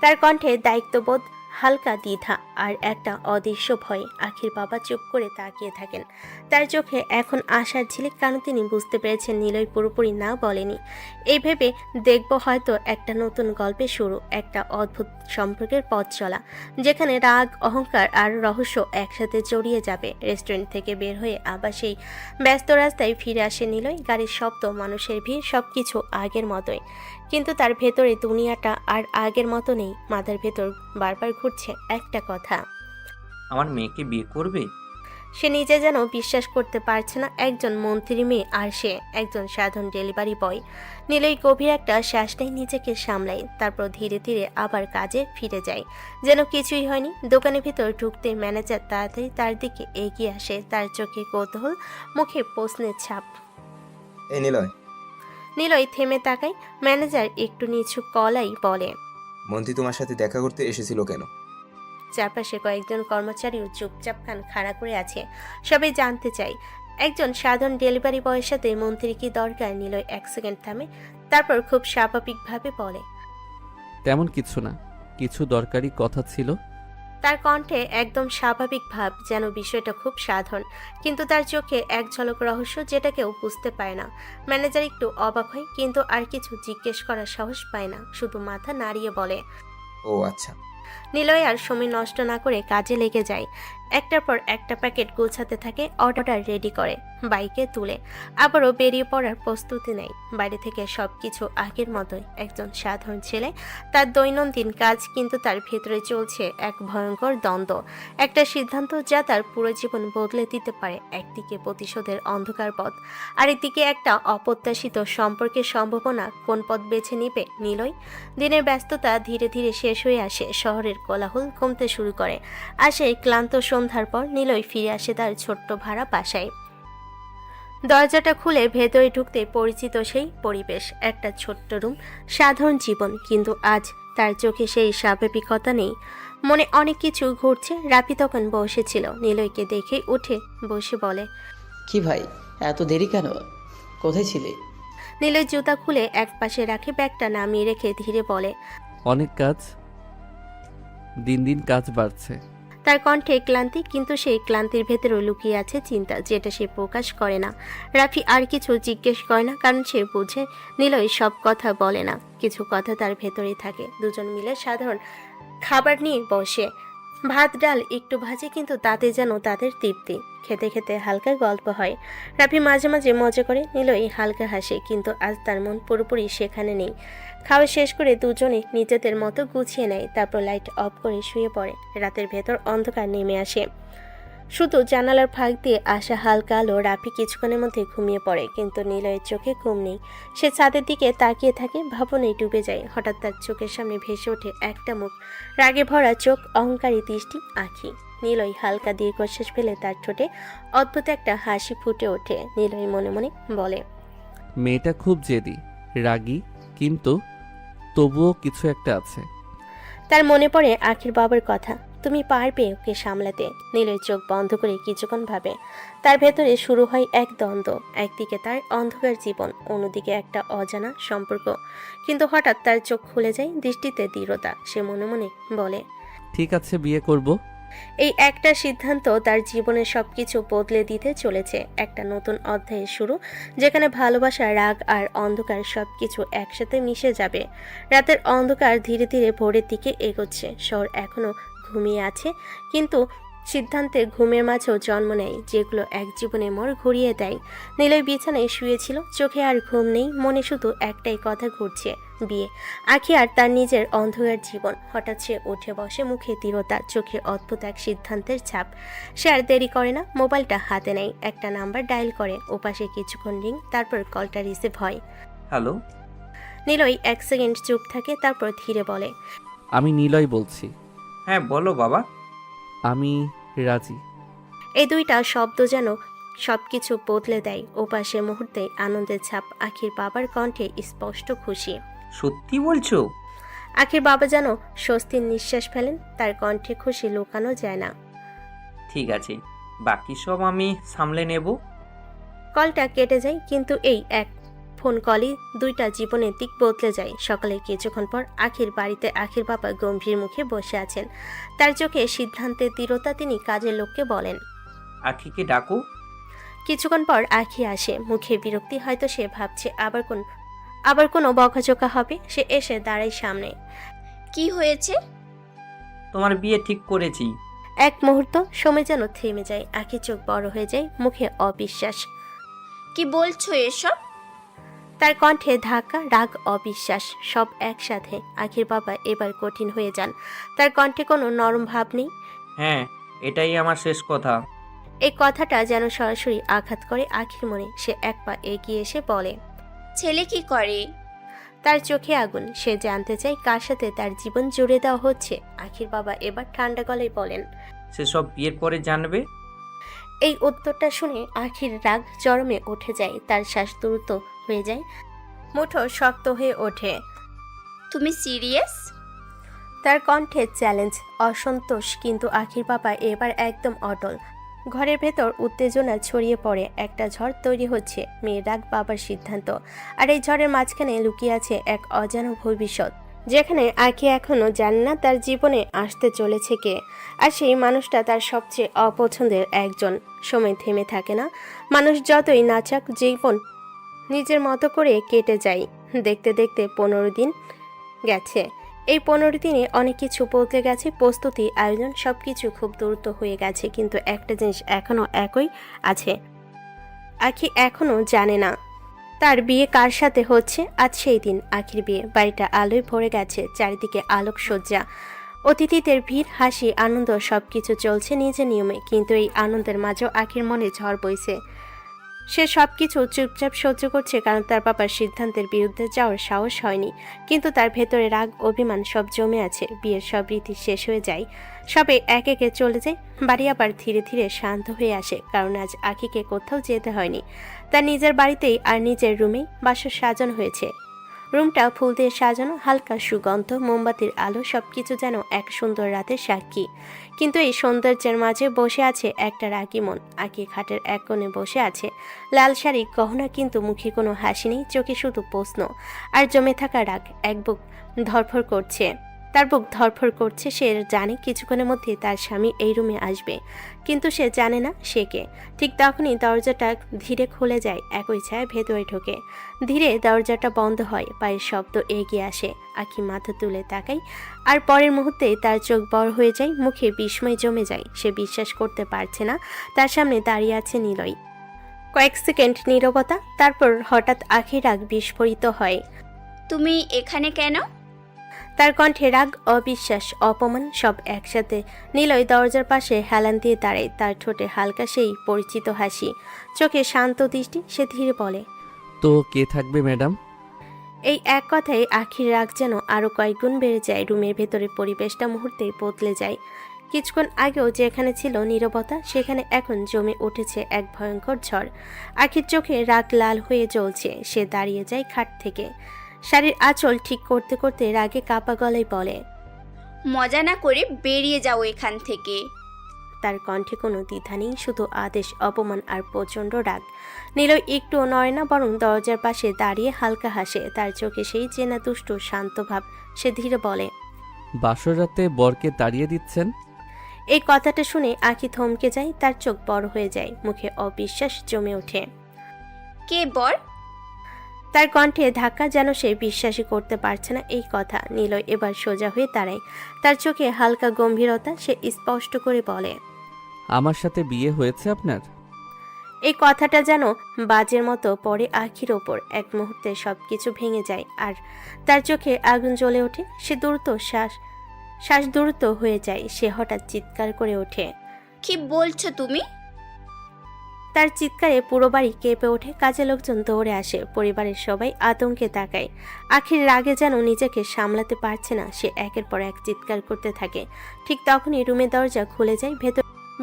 তার কণ্ঠে দায়িত্ববোধ, হালকা দ্বিধা আর একটা অদৃশ্য ভয়ে আখির বাবা চুপ করে তাকিয়ে থাকেন। তার চোখে এখন আশার ঝিলিক, কারণ তিনি বুঝতে পেরেছেন নিলয় পুরোপুরি না বলেনি। এই ভেবে দেখব হয়তো একটা নতুন গল্পের শুরু, একটা অদ্ভুত সম্পর্কের পথ চলা, যেখানে রাগ, অহংকার আর রহস্য একসাথে জড়িয়ে যাবে। রেস্টুরেন্ট থেকে বের হয়ে আবার সেই ব্যস্ত রাস্তায় ফিরে আসে নিলয়। গাড়ির শব্দ, মানুষের ভিড়, সবকিছু আগের মতোই, কিন্তু তার ভেতরে দুনিয়াটা আর আগের মতো নেই। মাথার ভেতর বারবার ঘুরছে একটা কথা, আমার মেয়েকে বিয়ে করবে? সে নিজে যেন বিশ্বাস করতে পারছে না। একজন মন্ত্রী মেয়ে আর সে একজন সাধারণ ডেলিভারি বয়। নিলয় গভীর একটা শ্বাস নেয়, নিজেকে সামলায়, তারপর ধীরে ধীরে আবার কাজে ফিরে যায়, যেন কিছুই হয়নি। দোকানের ভিতর ঢুকতে ম্যানেজার তাড়াতাড়ি তার দিকে এগিয়ে আসে, তার চোখে কৌতূহল, মুখে প্রশ্নের ছাপ। এই নিলয়, নিলয় থেমে তাকায়। ম্যানেজার একটু নিচু গলায় বলে, মন্ত্রী তোমার সাথে দেখা করতে এসেছিল কেন? চারপাশে কয়েকজন কর্মচারীও চুপচাপ কান খাড়া করে আছে। সবাই জানতে চায় একজন সাধারণ ডেলিভারি বয়ের সাথে মন্ত্রী কি দরকার। নিলয় এক সেকেন্ড থামে, তারপর খুব স্বাভাবিকভাবে বলে, তেমন কিছু না, কিছু দরকারি কথা ছিল। তার কণ্ঠে একদম স্বাভাবিক ভাব, যেন বিষয়টা খুব সাধারণ, কিন্তু তার চোখে এক ঝলক রহস্য, যেটা কেউ বুঝতে পারে না। ম্যানেজার একটু অবাক হয়, কিন্তু আর কিছু জিজ্ঞেস করার সাহস পায় না, শুধু মাথা নাড়িয়ে বলে, ও আচ্ছা। নিলয় আর সময় নষ্ট না করে কাজে লেগে যায়। একটার পর একটা প্যাকেট গোছাতে থাকে, অর্ডার রেডি করে, বাইকে তুলে আবারও বেরিয়ে পড়ার প্রস্তুতি নেয়। বাইরে থেকে সবকিছু আগের মতোই, একজন সাধারণ ছেলে, তার দৈনন্দিন কাজ, কিন্তু তার ভেতরে চলছে এক ভয়ঙ্কর দ্বন্দ্ব, একটা সিদ্ধান্ত যা তার পুরো জীবন বদলে দিতে পারে। একদিকে প্রতিশোধের অন্ধকার পথ, আরেকদিকে একটা অপ্রত্যাশিত সম্পর্কের সম্ভাবনা। কোন পথ বেছে নিবে নিলয়? দিনের ব্যস্ততা ধীরে ধীরে শেষ হয়ে আসে, শহরের কোলাহল কমতে শুরু করে। আসে ক্লান্ত সন্ধ্যার পর নিলয় ফিরে আসে তার ছোট্ট ভাড়া বাসায়। দরজাটা খুলে ভেতরে ঢুকতে পরিচিত সেই পরিবেশ, একটা ছোট্ট রুম, সাধারণ জীবন, কিন্তু আজ তার চোখে সেই স্বাভাবিকতা নেই। মনে অনেক কিছু ঘুরছে। রাফি তখন বসেছিল, নিলয়কে দেখে উঠে বসে বলে, কি ভাই, এত দেরি কেন? কোথায় ছিলে? নিলয় জুতা খুলে এক পাশে রাখে, ব্যাগটা নামিয়ে রেখে ধীরে বলে, অনেক কাজ, দিন দিন কাজ বাড়ছে। তার কণ্ঠে ক্লান্তি, কিন্তু সেই ক্লান্তির ভেতরেও লুকিয়ে আছে চিন্তা, যেটা সে প্রকাশ করে না। রাফি আর কিছু জিজ্ঞেস করে না, কারণ সে বুঝে নিলয় সব কথা বলে না, কিছু কথা তার ভেতরেই থাকে। দুজন মিলে সাধারণ খাবার নিয়ে বসে, ভাত ডাল একটু ভাজে, কিন্তু তাতে যেন তাদের তৃপ্তি। খেতে খেতে হালকা গল্প হয়। রাফি মাঝে মাঝে মজা করে, নিলয় হালকা হাসে, কিন্তু আজ তার মন পুরোপুরি সেখানে নেই। খাওয়া শেষ করে দুজনে নিজেদের মতো গুছিয়ে নেয়, তারপর লাইট অফ করে শুয়ে পড়ে। রাতের ভেতর অন্ধকার নেমে আসে, শুধু জানালার ফাঁক দিয়ে আসা হালকা আলো। রাফি কিছুক্ষণের মধ্যে ঘুমিয়ে পড়ে, কিন্তু নিলয়ের চোখে ঘুম নেই। সে ছাদের দিকে তাকিয়ে থাকে, ভাবনায় ডুবে যায়। হঠাৎ তার চোখের সামনে ভেসে ওঠে একটা মুখ, রাগে ভরা চোখ, অহংকারী দৃষ্টি, আঁখি। নিলয় হালকা দীর্ঘশ্বাস ফেলে তার ঠোঁটে অদ্ভুত একটা হাসি ফুটে ওঠে। নিলয় মনে মনে বলে, মেয়েটা খুব জেদি, রাগী, কিন্তু তবুও কিছু একটা আছে। তার মনে পড়ে আখির বাবার কথা, তুমি পারবে ওকে সামলাতে। নীলের চোখ বন্ধ করে কিছুক্ষণ ভাবে। তার ভেতরে শুরু হয় এক দ্বন্দ্ব, একদিকে তার অন্ধকার জীবন, অন্যদিকে একটা অজানা সম্পর্ক। কিন্তু হঠাৎ তার চোখ খুলে যায়, দৃষ্টিতে দৃঢ়তা। সে মনে মনে বলে, ঠিক আছে, বিয়ে করব। এই একটা সিদ্ধান্ত তার জীবনের সবকিছু বদলে দিতে চলেছে। একটা নতুন অধ্যায়ের শুরু, যেখানে ভালোবাসা, রাগ আর অন্ধকার সবকিছু একসাথে মিশে যাবে। রাতের অন্ধকার ধীরে ধীরে ভোরের দিকে এগোচ্ছে। শহর এখনো ঘুমিয়ে আছে, কিন্তু সিদ্ধান্তে ঘুমের মাঝেও জন্ম নেয়, যেগুলো এক জীবনে মোড় ঘুরিয়ে দেয়। নীলয় বিছানায় শুয়েছিল, চোখে আর ঘুম নেই, মনে শুধু একটাই কথা ঘুরছে, বিয়ে। আখি আর তার নিজের অন্ধকার জীবন। হঠাৎ সে উঠে বসে, মুখে দৃঢ়তা, চোখে অদ্ভুত এক সিদ্ধান্তের ছাপ। সে আর দেরি করে না, মোবাইলটা হাতে নেয়, একটা নাম্বার ডায়াল করে। ওপাশে কিছুক্ষণ রিং, তারপর কলটা রিসিভ হয়। হ্যালো। নীলয় এক সেকেন্ড চুপ থাকে, তারপর ধীরে বলে, আমি নিলয় বলছি। হ্যাঁ বলো বাবা। আমি রাজি। এই দুইটা শব্দ যেন সবকিছু বদলে দেয়। ওপাশে মুহূর্তে আনন্দের ছাপ, আখির বাবার কণ্ঠে স্পষ্ট খুশি। সত্যি বলছো? আখির বাবা যেন স্বস্তির নিঃশ্বাস ফেলেন, তার কণ্ঠে খুশি লুকানো যায় না। ঠিক আছে, বাকি সব আমি সামলে নেব। কলটা কেটে যায়, কিন্তু এই এক ফোন কলই দুইটা জীবনের দিক বদলে যায়। সকালে কিছুক্ষণ পর আখির বাড়িতে আখির বাবা গম্ভীর মুখে বসে আছেন। তার চোখে সিদ্ধান্তের দৃঢ়তা। তিনি কাজের লোককে বলেন, আখিকে ডাকো। কিছুক্ষণ পর আখি আসে, মুখে বিরক্তি। হয়তো সে ভাবছে আবার কোনো বকাঝোকা হবে। সে এসে দাঁড়ায় সামনে। কি হয়েছে? তোমার বিয়ে ঠিক করেছি। এক মুহূর্ত সময় যেন থেমে যায়। আখির চোখ বড় হয়ে যায়, মুখে অবিশ্বাস। কি বলছো এসব? তার কণ্ঠে ধাক্কা, রাগ, অবিশ্বাস সব একসাথে। আখির বাবা এবার কঠিন হয়ে যান। তার কণ্ঠে কোনো নরম ভাব নেই। হ্যাঁ, এটাই আমার শেষ কথা। এই কথাটা যেন সরাসরি আঘাত করে আখির মনে। সে এক পা এগিয়ে এসে বলে, ছেলে কি করে? তার চোখে আগুন। সে জানতে চায় কার সাথে তার জীবন জুড়ে দেওয়া হচ্ছে। আখির বাবা এবার ঠান্ডা গলায় বলেন, সেসব বিয়ের পরে জানবে। এই উত্তরটা শুনে আখির রাগ চরমে উঠে যায়। তার শ্বাস দ্রুত হয়ে যায়, মুঠো শক্ত হয়ে ওঠে। তুমি সিরিয়াস? তার কণ্ঠে চ্যালেঞ্জ, অসন্তোষ। কিন্তু আখির বাবা এবার একদম অটল। ঘরের ভেতর উত্তেজনা ছড়িয়ে পড়ে। একটা ঝড় তৈরি হচ্ছে। মেয়ের রাগ, বাবার সিদ্ধান্ত, আর এই ঝড়ের মাঝখানে লুকিয়ে আছে এক অজানা ভবিষ্যৎ, যেখানে আখি এখনো জানে না তার জীবনে আসতে চলেছে কে। আর সেই মানুষটা তার সবচেয়ে অপছন্দের একজন। সময় থেমে থাকে না। মানুষ যতই নাচাক, জীবন নিজের মতো করে কেটে যায়। দেখতে দেখতে 15 দিন গেছে। এই 15 দিনে অনেক কিছু বদলে গেছে। প্রস্তুতি, আয়োজন সবকিছু খুব দ্রুত হয়ে গেছে। কিন্তু একটা জিনিস এখনো একই আছে। আখি এখনো জানে না তার বিয়ে কার সাথে হচ্ছে। আজ সেই দিন, আখির বিয়ে। বাড়িটা আলোয় ভরে গেছে, চারিদিকে আলোকসজ্জা, অতিথিদের ভিড়, হাসি, আনন্দ সবকিছু চলছে নিজের নিয়মে। কিন্তু এই আনন্দের মাঝেও আখির মনে ঝড় বইছে। সে সবকিছু চুপচাপ সহ্য করছে, কারণ তার বাবার সিদ্ধান্তের বিরুদ্ধে যাওয়ার সাহস হয়নি। কিন্তু তার ভেতরে রাগ, অভিমান সব জমে আছে। বিয়ের সব রীতি শেষ হয়ে যায়, সবে এক একে চলে যায়। বাড়ি আবার ধীরে ধীরে শান্ত হয়ে আসে, কারণ আজ আখিকে কোথাও যেতে হয়নি। তার নিজের বাড়িতেই আর নিজের রুমেই বাসর সাজানো হয়েছে। রুমটা ফুল দিয়ে সাজানো, হালকা সুগন্ধ, মোমবাতির আলো, সবকিছু যেন এক সুন্দর রাতের সাক্ষী। কিন্তু এই সৌন্দর্যের মাঝে বসে আছে একটা রাগী মন। আঁকি খাটের এক কোণে বসে আছে, লাল শাড়ি, গহনা, কিন্তু মুখে কোনো হাসি নেই, চোখে শুধু প্রশ্ন আর জমে থাকা রাগ। এক বুক ধরফর করছে, তার বুক ধরফর করছে। সে জানে কিছুক্ষণের মধ্যে তার স্বামী এই রুমে আসবে, কিন্তু সে জানে না সে কে। ঠিক তখনই দরজাটা ধীরে খুলে যায়। একই ছায়া ভেতরে ঢোকে। ধীরে দরজাটা বন্ধ হয়, পায়ের শব্দ এগিয়ে আসে। আখি মাথা তুলে তাকায়, আর পরের মুহূর্তেই তার চোখ বড় হয়ে যায়, মুখে বিস্ময় জমে যায়। সে বিশ্বাস করতে পারছে না তার সামনে দাঁড়িয়ে আছে নিলয়। কয়েক সেকেন্ড নীরবতা, তারপর হঠাৎ আখির রাগ বিস্ফোরিত হয়। তুমি এখানে কেন? তার কণ্ঠে রাগ, অবিশ্বাস, অপমান সব একসাথে। নিলয় দরজার পাশে হেলান দিয়ে দাঁড়ায়, তার ঠোঁটে হালকা সেই পরিচিত হাসি, চোখে শান্ত দৃষ্টি। সে ধীরে বলে, তো কে থাকবে ম্যাডাম? এই এক কথায় আখির রাগ যেন আরো কয়েক গুণ বেড়ে যায়। রুমের ভেতরে পরিবেশটা মুহূর্তেই বদলে যায়। কিছুক্ষণ আগেও যেখানে ছিল নীরবতা, সেখানে এখন জমে উঠেছে এক ভয়ঙ্কর ঝড়। আখির চোখে রাগ লাল হয়ে জ্বলছে। সে দাঁড়িয়ে যায় খাট থেকে, শাড়ির আঁচল ঠিক করতে করতে রাগে কাপা গলায় বলে, মজা না করে বেরিয়ে যাও এখান থেকে। তার কণ্ঠে কোনো দ্বিধা নেই, শুধু আদেশ, অপমান আর প্রচণ্ড রাগ। নিলয় একটুও নয় না, বরং দরজার পাশে দাঁড়িয়ে হালকা হাসে। তার চোখে সেই চেনা দুষ্ট শান্ত ভাব। সে ধীরে বলে, বাসর রাতে বরকে তাড়িয়ে দিচ্ছেন? এই কথাটা শুনে আখি থমকে যায়, তার চোখ বড় হয়ে যায়, মুখে অবিশ্বাস জমে ওঠে। কে বর? তার কণ্ঠে ধাক্কা, যেন সে বিশ্বাসই করতে পারছে না এই কথা। নিলয় এবার সোজা হয়ে দাঁড়ায়, তার চোখে হালকা গম্ভীরতা। সে স্পষ্ট করে বলে, আমার সাথে বিয়ে হয়েছে আপনার? এই কথাটা যেন বাজের মতো পড়ে আখির ওপর। এক মুহূর্তে সবকিছু ভেঙে যায়, আর তার চোখে আগুন জ্বলে ওঠে। সে দ্রুত শ্বাস দ্রুত হয়ে যায়। সে হঠাৎ চিৎকার করে ওঠে। কি বলছো তুমি? তার চিৎকারে পুরো বাড়ি কেঁপে ওঠে। কাজে লোকজন দৌড়ে আসে, পরিবারের সবাই আতঙ্কে তাকায়। আখির রাগে যেন নিজেকে সামলাতে পারছে না। সে একের পর এক চিৎকার করতে থাকে। ঠিক তখনই রুমের দরজা খুলে যায়।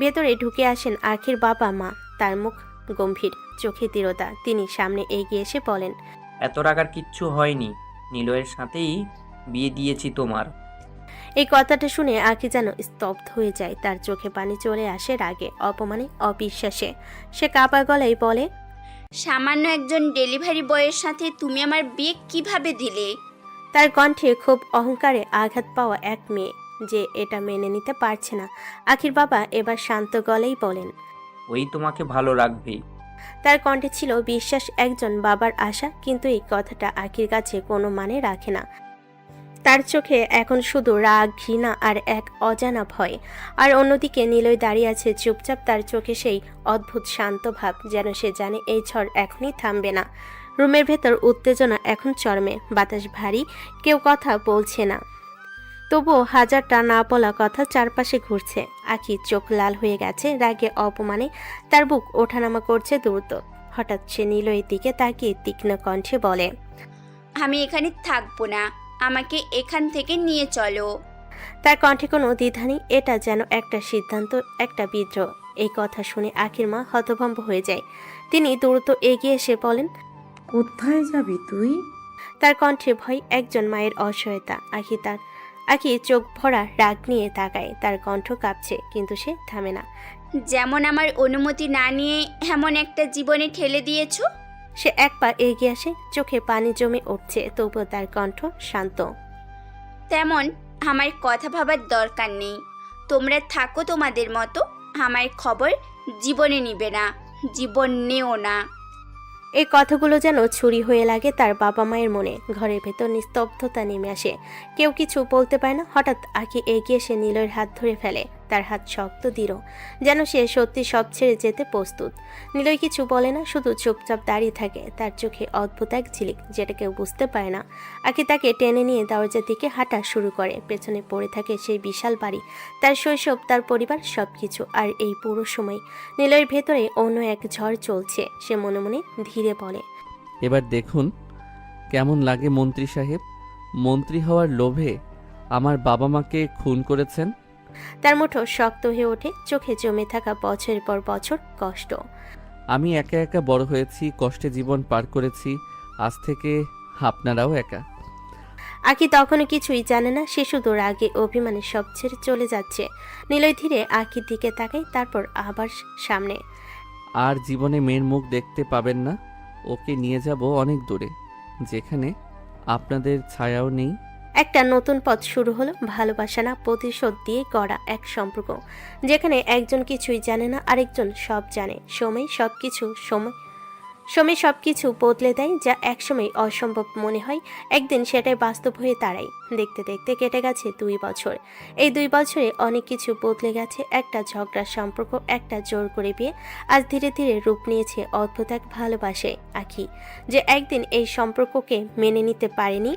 ভেতরে ঢুকে আসেন আখির বাবা মা। তার মুখ গম্ভীর, চোখে দৃঢ়তা। তিনি সামনে এগিয়ে এসে বলেন, এত রাগার কিচ্ছু হয়নি, নিলয়ের সাথেই বিয়ে দিয়েছি তোমার। এই কথাটা শুনে আখি যেন স্তব্ধ হয়ে যায়। তার চোখে পানি চলে আসে রাগে, অপমানে, অবিশ্বাসে। সে কাপা গলায় বলে, সামান্য একজন ডেলিভারি বয়ের সাথে তুমি আমার বিয়ে কিভাবে দিলে? তার কণ্ঠে খুব অহংকারে আঘাত পাওয়া এক মেয়ে যে এটা মেনে নিতে পারছে না। আখির বাবা এবার শান্ত গলেই বলেন। ওই তোমাকে ভালো রাখবে। তার কণ্ঠে ছিল বিশ্বাস, একজন বাবার আশা, কিন্তু এই কথাটা আখির কাছে কোনো মানে রাখে না। তার চোখে এখন শুধু রাগ, ঘৃণা আর এক অজানা ভয়। আর অন্যদিকে নিলয় দাঁড়িয়ে আছে চুপচাপ, তার চোখে সেই অদ্ভুত শান্ত ভাব, যেন সে জানে এই ঝড় এখনই থামবে না। রুমের ভেতর উত্তেজনা এখন চরমে, বাতাস ভারী, কেউ কথা বলছে না, তবুও হাজারটা না বলা কথা চারপাশে ঘুরছে। আখি চোখ লাল হয়ে গেছে রাগে, অপমানে, তার বুক ওঠানামা করছে দ্রুত। হঠাৎ সে নিলয়ের দিকে তাকিয়ে তীক্ষ্ণ কণ্ঠে বলে, আমি এখানে থাকবো না, আমাকে এখান থেকে নিয়ে চলো। তার কণ্ঠে কোনো দ্বিধা নেই, এটা যেন একটা সিদ্ধান্ত, একটা বিদ্রোহ। এই কথা শুনে আখির মা হতভম্ব হয়ে যায়। তিনি দ্রুত এগিয়ে এসে বলেন, কোথায় যাবি তুই? তার কণ্ঠে ভয়, একজন মায়ের অসহায়তা। আখি চোখ ভরা রাগ নিয়ে তাকায়, তার কণ্ঠ কাঁপছে, কিন্তু সে থামে না। যেমন আমার অনুমতি না নিয়ে এমন একটা জীবনে ঠেলে দিয়েছো। সে এক পা এগিয়ে আসে, চোখে পানি জমে উঠছে, তবুও তার কণ্ঠ শান্ত। তেমন আমার কথা ভাবার দরকার নেই, তোমরা থাকো তোমাদের মতো, আমার খবর জীবনে নিবে না, জীবন নেও না। এই কথাগুলো যেন ছুরি হয়ে লাগে তার বাবা মায়ের মনে। ঘরের ভেতর নিস্তব্ধতা নেমে আসে, কেউ কিছু বলতে পারে না। হঠাৎ আখি এগিয়ে এসে নিলয়ের হাত ধরে ফেলে, তার হাত শক্ত দৃঢ়, যেন সে সত্যি সব ছেড়ে যেতে প্রস্তুত। নিলয় কিছু বলে না, শুধু চুপচাপ দাঁড়িয়ে থাকে, তার চোখে অদ্ভুত এক ঝিলিক, যেটা কেউ বুঝতে পারে না। আখি তাকে টেনে নিয়ে দরজার দিকে হাঁটা শুরু করে। পেছনে পড়ে থাকে সেই বিশাল বাড়ি, তার শৈশব, তার পরিবার, সবকিছু। আর এই পুরো সময় নিলয়ের ভেতরে অন্য এক ঝড় চলছে। সে মনে মনে ধীরে বলে, এবার দেখুন কেমন লাগে মন্ত্রী সাহেব, মন্ত্রী হওয়ার লোভে আমার বাবা মাকে খুন করেছেন। তার মুঠো শক্ত হয়ে ওঠে, চোখে জমে থাকা বছরের পর বছর কষ্ট। আমি একা একা বড় হয়েছি, কষ্টে জীবন পার করেছি, আজ থেকে আপনারাও একা। আখি তখনও কিছুই জানে না, সে শুধু রাগে অভিমানে সব ছেড়ে চলে যাচ্ছে। নিলয় ধীরে আখির দিকে তাকায়, তারপর আবার সামনে। আর জীবনে মেয়ের মুখ দেখতে পাবেন না, ওকে নিয়ে যাব অনেক দূরে, যেখানে আপনাদের ছায়াও নেই। একটা নতুন পথ শুরু হলো, ভালোবাসা না, প্রতিশোধ দিয়ে গড়া এক সম্পর্ক, যেখানে একজন কিছুই জানে না, আরেকজন সব জানে। সময় সবকিছু বদলে দেয়, যা একসময় অসম্ভব মনে হয়, একদিন সেটাই বাস্তব হয়ে দাঁড়ায়। দেখতে দেখতে কেটে গেছে 2 বছর। এই 2 বছরে অনেক কিছু বদলে গেছে। একটা ঝগড়ার সম্পর্ক, একটা জোর করে বিয়ে, আজ ধীরে ধীরে রূপ নিয়েছে অদ্ভুত এক ভালোবাসায়। আখি যে একদিন এই সম্পর্ককে মেনে নিতে পারেনি,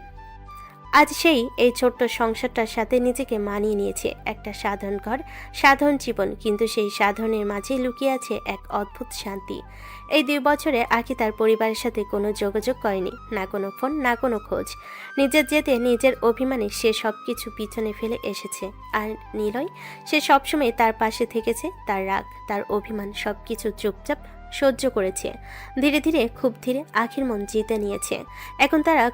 আজ সেই এই ছোট্ট সংসারটার সাথে নিজেকে মানিয়ে নিয়েছে। একটা সাধারণ ঘর, সাধারণ জীবন, কিন্তু সেই সাধারণের মাঝে লুকিয়ে আছে এক অদ্ভুত শান্তি। এই 2 বছরে আখি তার পরিবারের সাথে কোনো যোগাযোগ করেনি, না কোনো ফোন, না কোনো খোঁজ। নিজের জেদে, নিজের অভিমানে সে সব কিছু পিছনে ফেলে এসেছে। আর নিলয়, সে সবসময় তার পাশে থেকেছে, তার রাগ, তার অভিমান সব কিছু চুপচাপ সহ্য করেছে। ধীরে ধীরে, খুব ধীরে আখির মন জিতে নিয়েছে। এখন তারা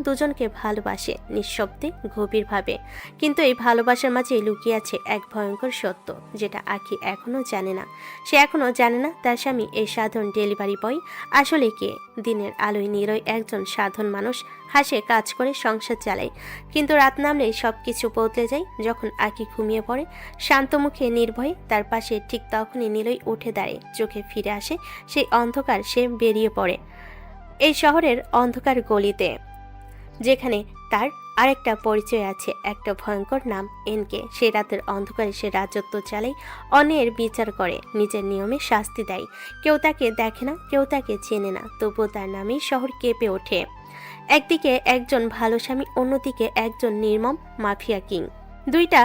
দুজনকে ভালোবাসে, নিঃশব্দে, গভীরভাবে। কিন্তু এই ভালোবাসার মাঝে লুকিয়ে আছে এক ভয়ঙ্কর সত্য, যেটা আখি এখনো জানে না। সে এখনো জানে না তার স্বামী, এই সাধারণ ডেলিভারি বয়, আসলে কে। দিনের আলোয় নিলয় একজন সাধারণ মানুষ, হাসে, কাজ করে, সংসার চালায়। কিন্তু রাত নামলেই সব কিছু বদলে যায়। যখন আখি ঘুমিয়ে পড়ে শান্ত মুখে, নির্ভয়ে, তার পাশে ঠিক তখনই নিলয় উঠে দাঁড়ায়। চোখে ফিরে আসে সেই অন্ধকার, সে বেরিয়ে পড়ে এই শহরের অন্ধকার গলিতে, যেখানে তার আরেকটা পরিচয় আছে, একটা ভয়ঙ্কর নাম, এনকে। সে রাতের অন্ধকারে সে রাজত্ব চালায়, অন্যের বিচার করে, নিজের নিয়মে শাস্তি দেয়। কেউ তাকে দেখে না, কেউ তাকে চেনে না, তবুও তার নামেই শহর কেঁপে ওঠে। একদিকে একজন ভালো স্বামী, অন্যদিকে একজন নির্মম মাফিয়া কিং। দুইটা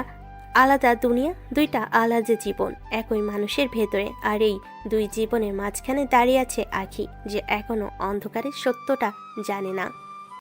আলাদা দুনিয়া, দুইটা আলাদা জীবন একই মানুষের ভেতরে। আর এই 2 জীবনের মাঝখানে দাঁড়িয়ে আছে আখি, যে এখনো অন্ধকারের সত্যটা জানে না।